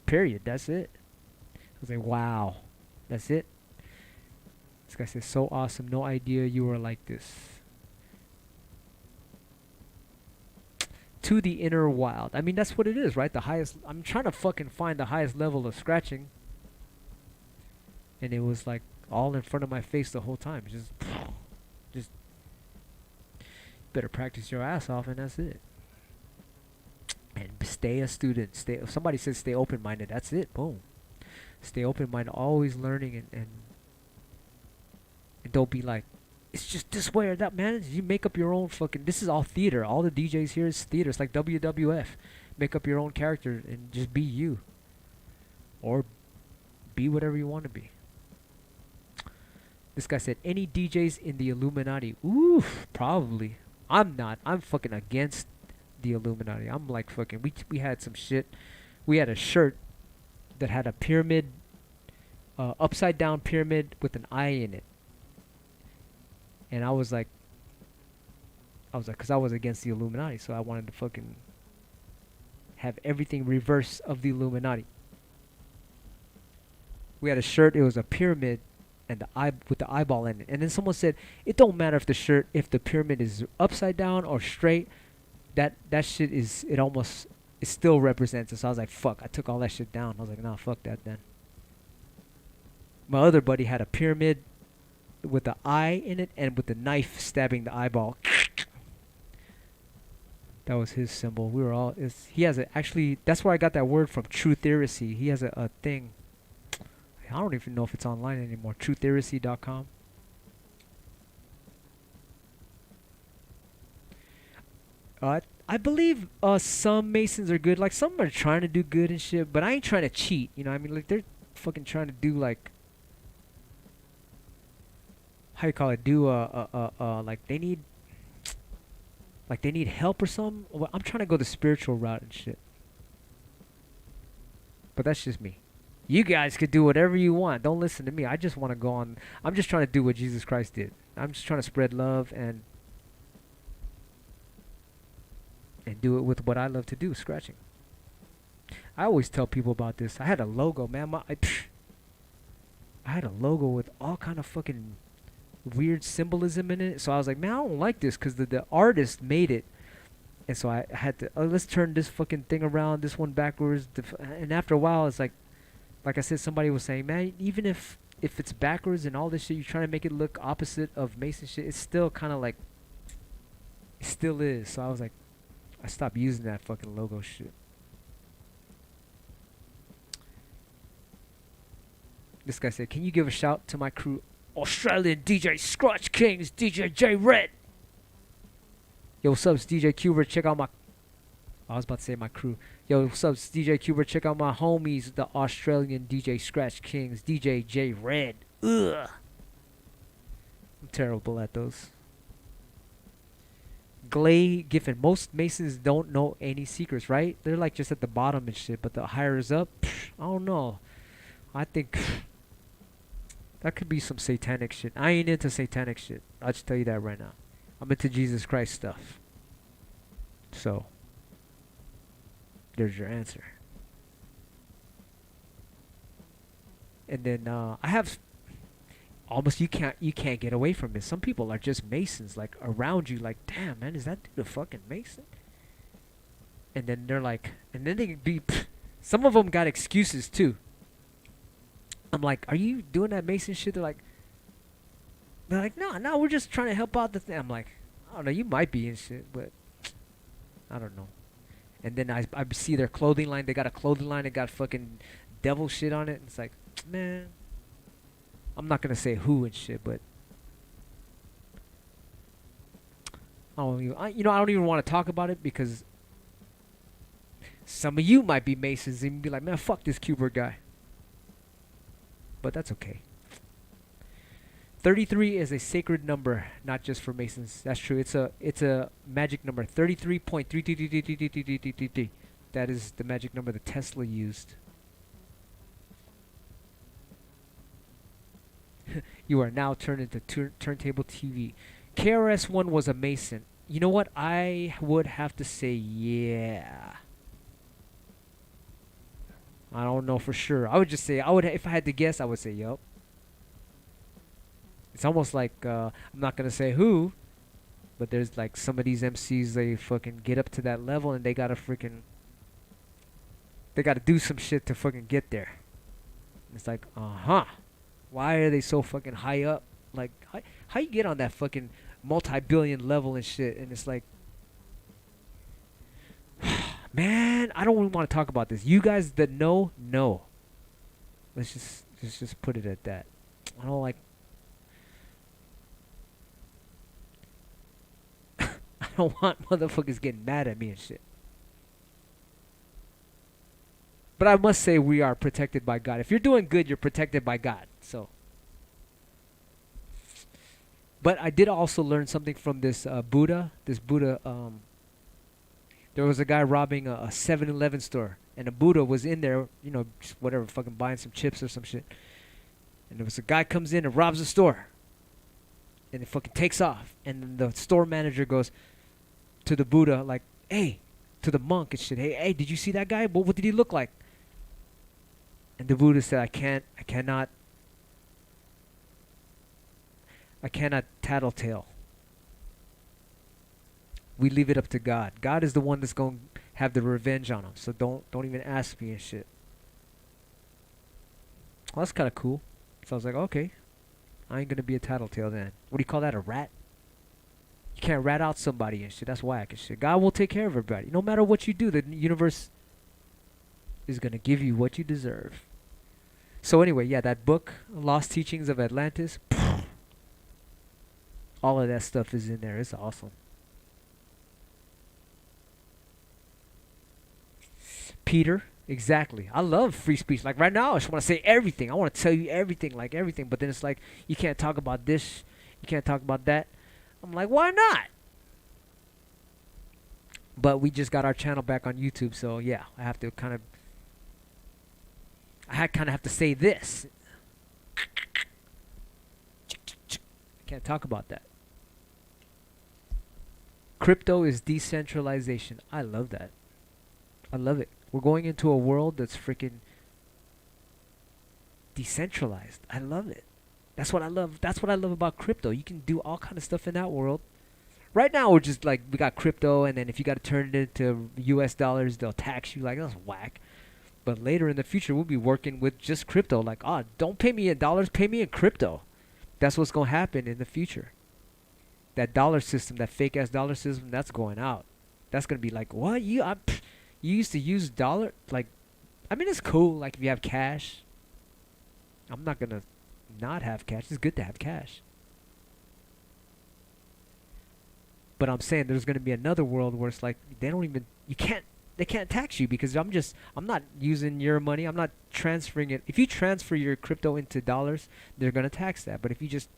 Period. That's it. I was like, wow. That's it. This guy says, so awesome. No idea you were like this. To the inner wild. I mean, that's what it is, right? The highest. I'm trying to fucking find the highest level of scratching. And it was like all in front of my face the whole time. Just better practice your ass off, and that's it. And stay a student. If somebody says stay open-minded, that's it. Boom. Stay open-minded. Always learning, and don't be like, it's just this way or that, man. You make up your own fucking. This is all theater. All the DJs here is theater. It's like WWF. Make up your own character and just be you, or be whatever you want to be. This guy said, any DJs in the Illuminati? Oof, probably. I'm not. I'm fucking against the Illuminati. I'm like fucking. We had some shit. We had a shirt that had a pyramid, upside down pyramid with an eye in it. And I was like, because I was against the Illuminati, so I wanted to fucking have everything reverse of the Illuminati. We had a shirt. It was a pyramid, and the eye with the eyeball in it. And then someone said, it don't matter if the pyramid is upside down or straight. That shit is, it still represents it. So I was like, fuck. I took all that shit down. I was like, nah, fuck that then. My other buddy had a pyramid with the eye in it and with the knife stabbing the eyeball. That was his symbol. We were all. He has actually. That's where I got that word from. Trutheracy. He has a thing. I don't even know if it's online anymore. Trutheracy.com. I believe some Masons are good. Like some are trying to do good and shit, but I ain't trying to cheat. You know what I mean? Like they're fucking trying to do like. How you call it? Do like they need help or something. Well, I'm trying to go the spiritual route and shit. But that's just me. You guys could do whatever you want. Don't listen to me. I just want to go on. I'm just trying to do what Jesus Christ did. I'm just trying to spread love and do it with what I love to do, scratching. I always tell people about this. I had a logo, man. I had a logo with all kind of fucking weird symbolism in it. So I was like, man, I don't like this because the artist made it. And so I had to, let's turn this fucking thing around, this one backwards. And after a while, it's like I said, somebody was saying, man, even if it's backwards and all this shit, you're trying to make it look opposite of Mason shit, it's still kind of like, it still is. So I was like, I stopped using that fucking logo shit. This guy said, can you give a shout to my crew, Australian DJ Scratch Kings, DJ J Red. Yo, what's up? It's DJ QBERT. Check out my I was about to say my crew. Yo, what's up? It's DJ QBERT. Check out my homies, the Australian DJ Scratch Kings, DJ J Red. Ugh. I'm terrible at those. Glay Giffen. Most Masons don't know any secrets, right? They're like just at the bottom and shit. But the higher is up, I don't know. I think that could be some satanic shit. I ain't into satanic shit. I'll just tell you that right now. I'm into Jesus Christ stuff. So, there's your answer. And then I have almost you can't get away from it. Some people are just Masons, like around you, like, damn man, is that dude a fucking Mason? And then they're like, and then they can be. Some of them got excuses too. I'm like, are you doing that Mason shit? They're like, no, we're just trying to help out the thing. I'm like, I don't know, you might be in shit, but I don't know. And then I see their clothing line. They got a clothing line that got fucking devil shit on it. And it's like, man, I'm not gonna say who and shit, but I don't even want to talk about it because some of you might be Masons and be like, man, fuck this QBERT guy. But that's okay. 33 is a sacred number, not just for Masons. That's true. It's a magic number. 33.3. That is the magic number that Tesla used. You are now turned into turntable TV. KRS-One was a Mason. You know what? I would have to say yeah. I don't know for sure. I would just say if I had to guess, I would say yup. It's almost like I'm not gonna say who, but there's like some of these MCs, they fucking get up to that level and they gotta do some shit to fucking get there. It's like, why are they so fucking high up? Like, how you get on that fucking multi-billion level and shit? And it's like, man, I don't even want to talk about this. You guys that know. Let's just put it at that. I don't like. I don't want motherfuckers getting mad at me and shit. But I must say we are protected by God. If you're doing good, you're protected by God. So. But I did also learn something from this Buddha. This Buddha, there was a guy robbing a 7-Eleven store. And the Buddha was in there, just whatever, fucking buying some chips or some shit. And there was a guy comes in and robs the store. And it fucking takes off. And then the store manager goes to the Buddha like, hey, to the monk and shit. Hey, did you see that guy? What did he look like? And the Buddha said, I cannot tattletale. We leave it up to God. God is the one that's going to have the revenge on him. So don't even ask me and shit. Well, that's kind of cool. So I was like, okay, I ain't going to be a tattletale then. What do you call that, a rat? You can't rat out somebody and shit. That's whack and shit. God will take care of everybody. No matter what you do, the universe is going to give you what you deserve. So anyway, yeah, that book, Lost Teachings of Atlantis, all of that stuff is in there. It's awesome. Peter, exactly. I love free speech. Like right now, I just want to say everything. I want to tell you everything, like everything. But then it's like, you can't talk about this. You can't talk about that. I'm like, why not? But we just got our channel back on YouTube, so yeah, I have to kind of have to say this. I can't talk about that. Crypto is decentralization. I love that. I love it. We're going into a world that's freaking decentralized. I love it. That's what I love. That's what I love about crypto. You can do all kind of stuff in that world. Right now, we're just like, we got crypto, and then if you got to turn it into US dollars, they'll tax you. Like, that's whack. But later in the future, we'll be working with just crypto. Like, don't pay me in dollars, pay me in crypto. That's what's going to happen in the future. That dollar system, that fake-ass dollar system, that's going out. That's going to be like, what? You used to use dollar? Like, I mean, it's cool, like, if you have cash. I'm not going to not have cash. It's good to have cash. But I'm saying there's going to be another world where it's like, you can't tax you because I'm not using your money. I'm not transferring it. If you transfer your crypto into dollars, they're gonna tax that. But if you just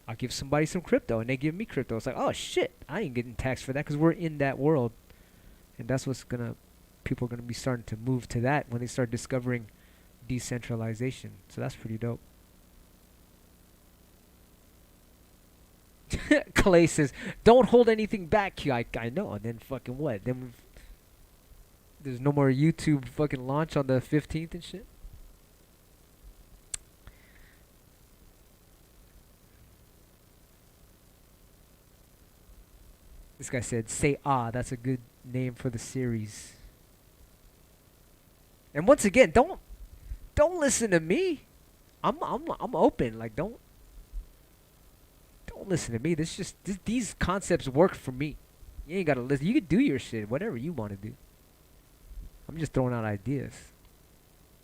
I'll give somebody some crypto and they give me crypto, it's like, oh shit, I ain't getting taxed for that because we're in that world, and that's what's gonna people are gonna be starting to move to that when they start discovering decentralization. So that's pretty dope. Clay says, "Don't hold anything back, Q." I know. And then fucking what? Then there's no more YouTube fucking launch on the 15th and shit. This guy said, "Say ah." That's a good name for the series. And once again, don't listen to me. I'm open. Like don't listen to me. These concepts work for me. You ain't gotta listen. You can do your shit, whatever you want to do. I'm just throwing out ideas,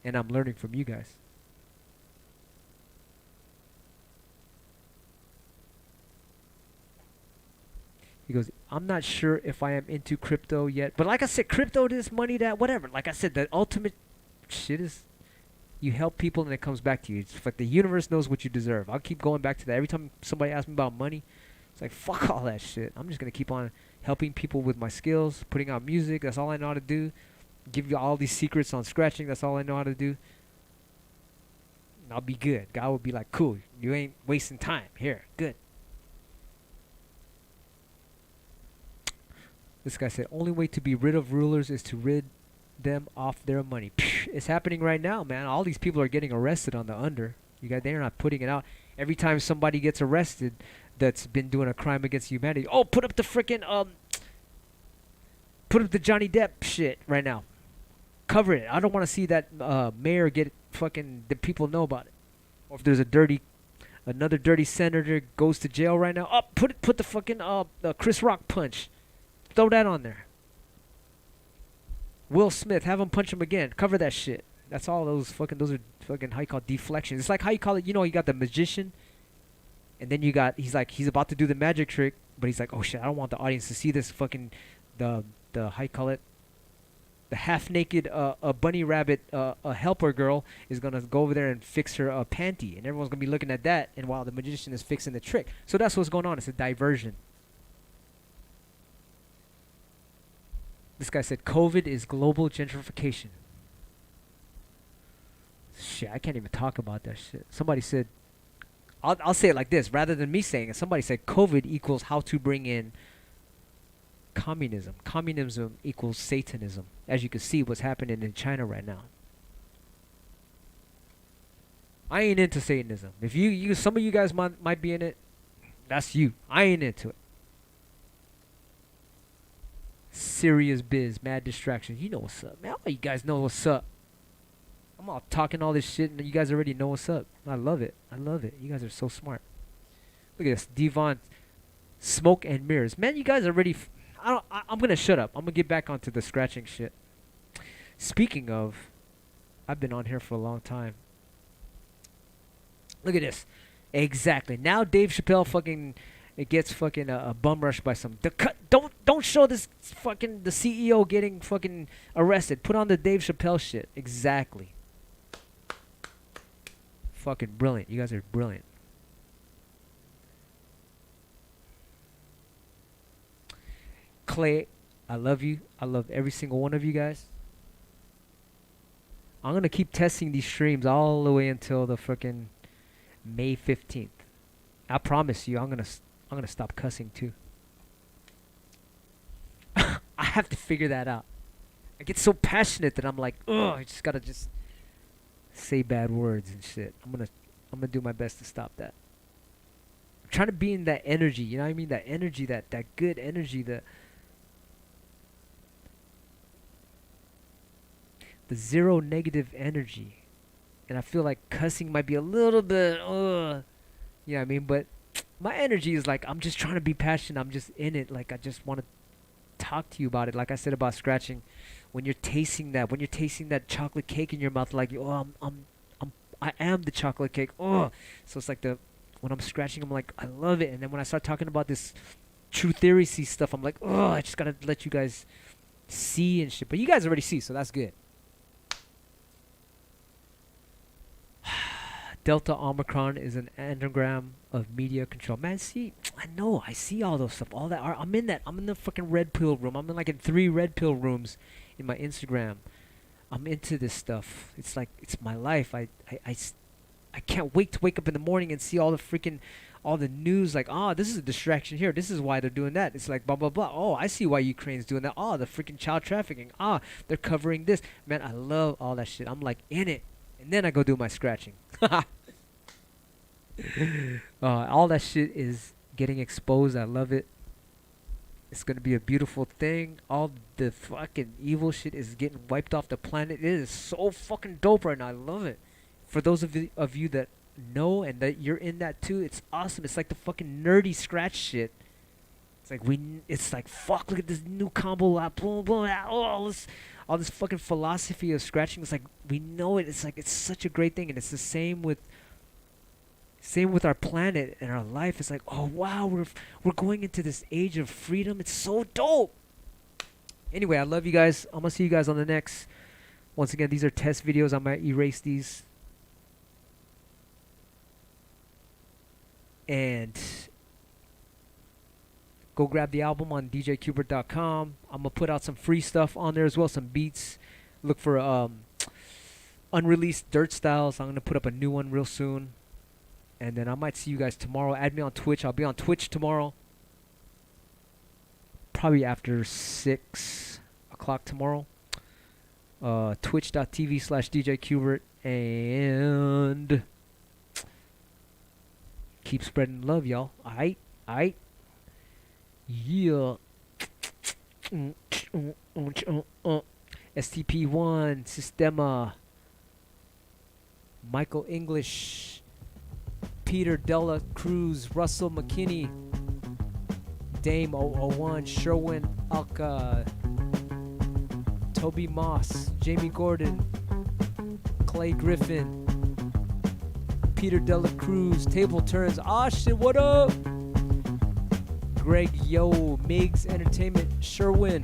and I'm learning from you guys. He goes, "I'm not sure if I am into crypto yet, but like I said, crypto, this money, that whatever. Like I said, the ultimate shit is you help people and it comes back to you. It's like the universe knows what you deserve. I'll keep going back to that. Every time somebody asks me about money, it's like, fuck all that shit. I'm just going to keep on helping people with my skills, putting out music. That's all I know how to do. Give you all these secrets on scratching. That's all I know how to do. And I'll be good. God will be like, cool. You ain't wasting time. Here, good." This guy said, "Only way to be rid of rulers is to rid them off their money." It's happening right now, man. All these people are getting arrested on the under. They're not putting it out. Every time somebody gets arrested that's been doing a crime against humanity, oh, put up the freaking put up the Johnny Depp shit right now. Cover it. I don't want to see that mayor get fucking the people know about it. Or if there's another dirty senator goes to jail right now, oh, put the fucking Chris Rock punch. Throw that on there. Will Smith, have him punch him again. Cover that shit. That's all those are fucking how you call it, deflections. It's like how you call it, you got the magician, and then he's about to do the magic trick, but he's like, oh shit, I don't want the audience to see this fucking the how you call it, the half naked bunny rabbit a helper girl is gonna go over there and fix her panty, and everyone's gonna be looking at that, and while the magician is fixing the trick. So that's what's going on. It's a diversion. This guy said, "COVID is global gentrification." Shit, I can't even talk about that shit. Somebody said, I'll say it like this, rather than me saying it. Somebody said, "COVID equals how to bring in communism. Communism equals Satanism." As you can see what's happening in China right now. I ain't into Satanism. If some of you guys might be in it, that's you. I ain't into it. Serious biz, mad distraction. You know what's up, man. All you guys know what's up. I'm all talking all this shit, and you guys already know what's up. I love it. You guys are so smart. Look at this, Devon. Smoke and mirrors, man. You guys already. I'm gonna shut up. I'm gonna get back onto the scratching shit. Speaking of, I've been on here for a long time. Look at this. Exactly. Now Dave Chappelle fucking. It gets fucking a bum rushed by some. Don't show this fucking the CEO getting fucking arrested. Put on the Dave Chappelle shit. Exactly. Fucking brilliant. You guys are brilliant. Clay, I love you. I love every single one of you guys. I'm gonna keep testing these streams all the way until the fucking May 15th. I promise you, I'm gonna stop cussing too. I have to figure that out. I get so passionate that I'm like, ugh, I just gotta say bad words and shit. I'm gonna do my best to stop that. I'm trying to be in that energy, you know what I mean? That energy, that good energy, the zero negative energy. And I feel like cussing might be a little bit, you know what I mean? But my energy is like, I'm just trying to be passionate. I'm just in it. Like, I just want to talk to you about it. Like I said about scratching, when you're tasting that chocolate cake in your mouth, like, oh, I am the chocolate cake. Oh, so it's like when I'm scratching, I'm like, I love it. And then when I start talking about this true theory stuff, I'm like, oh, I just gotta let you guys see and shit. But you guys already see, so that's good. Delta Omicron is an anagram of media control. Man, see, I know, I see all those stuff, all that. I'm in that. I'm in the fucking red pill room. I'm in like in 3 red pill rooms in my Instagram. I'm into this stuff. It's like it's my life. I can't wait to wake up in the morning and see all the news. Like, oh, this is a distraction here. This is why they're doing that. It's like blah blah blah. Oh, I see why Ukraine's doing that. Oh, the freaking child trafficking. Ah, they're covering this. Man, I love all that shit. I'm like in it, and then I go do my scratching. All that shit is getting exposed. I love it. It's gonna be a beautiful thing. All the fucking evil shit is getting wiped off the planet. It is so fucking dope right now. I love it. For those of you that know and that you're in that too, it's awesome. It's like the fucking nerdy scratch shit. It's like it's like fuck. Look at this new combo. Boom, boom, all this fucking philosophy of scratching. It's like we know it. It's like it's such a great thing, and it's the same with our planet and our life. It's like, oh wow, we're going into this age of freedom. It's so dope. Anyway, I love you guys. I'm gonna see you guys on the next. Once again, these are test videos. I might erase these. And go grab the album on djqbert.com. I'm gonna put out some free stuff on there as well, some beats. Look for unreleased dirt styles. I'm gonna put up a new one real soon. And then I might see you guys tomorrow. Add me on Twitch. I'll be on Twitch tomorrow. Probably after 6 o'clock tomorrow. Twitch.tv/DJQBERT. And keep spreading love, y'all. Aight? Yeah. STP1, Sistema, Michael English, Peter Della Cruz, Russell McKinney, Dame 001, Sherwin Alka, Toby Moss, Jamie Gordon, Clay Griffin, Peter Della Cruz, Table Turns, ah shit, what up? Greg Yo, Migs Entertainment, Sherwin,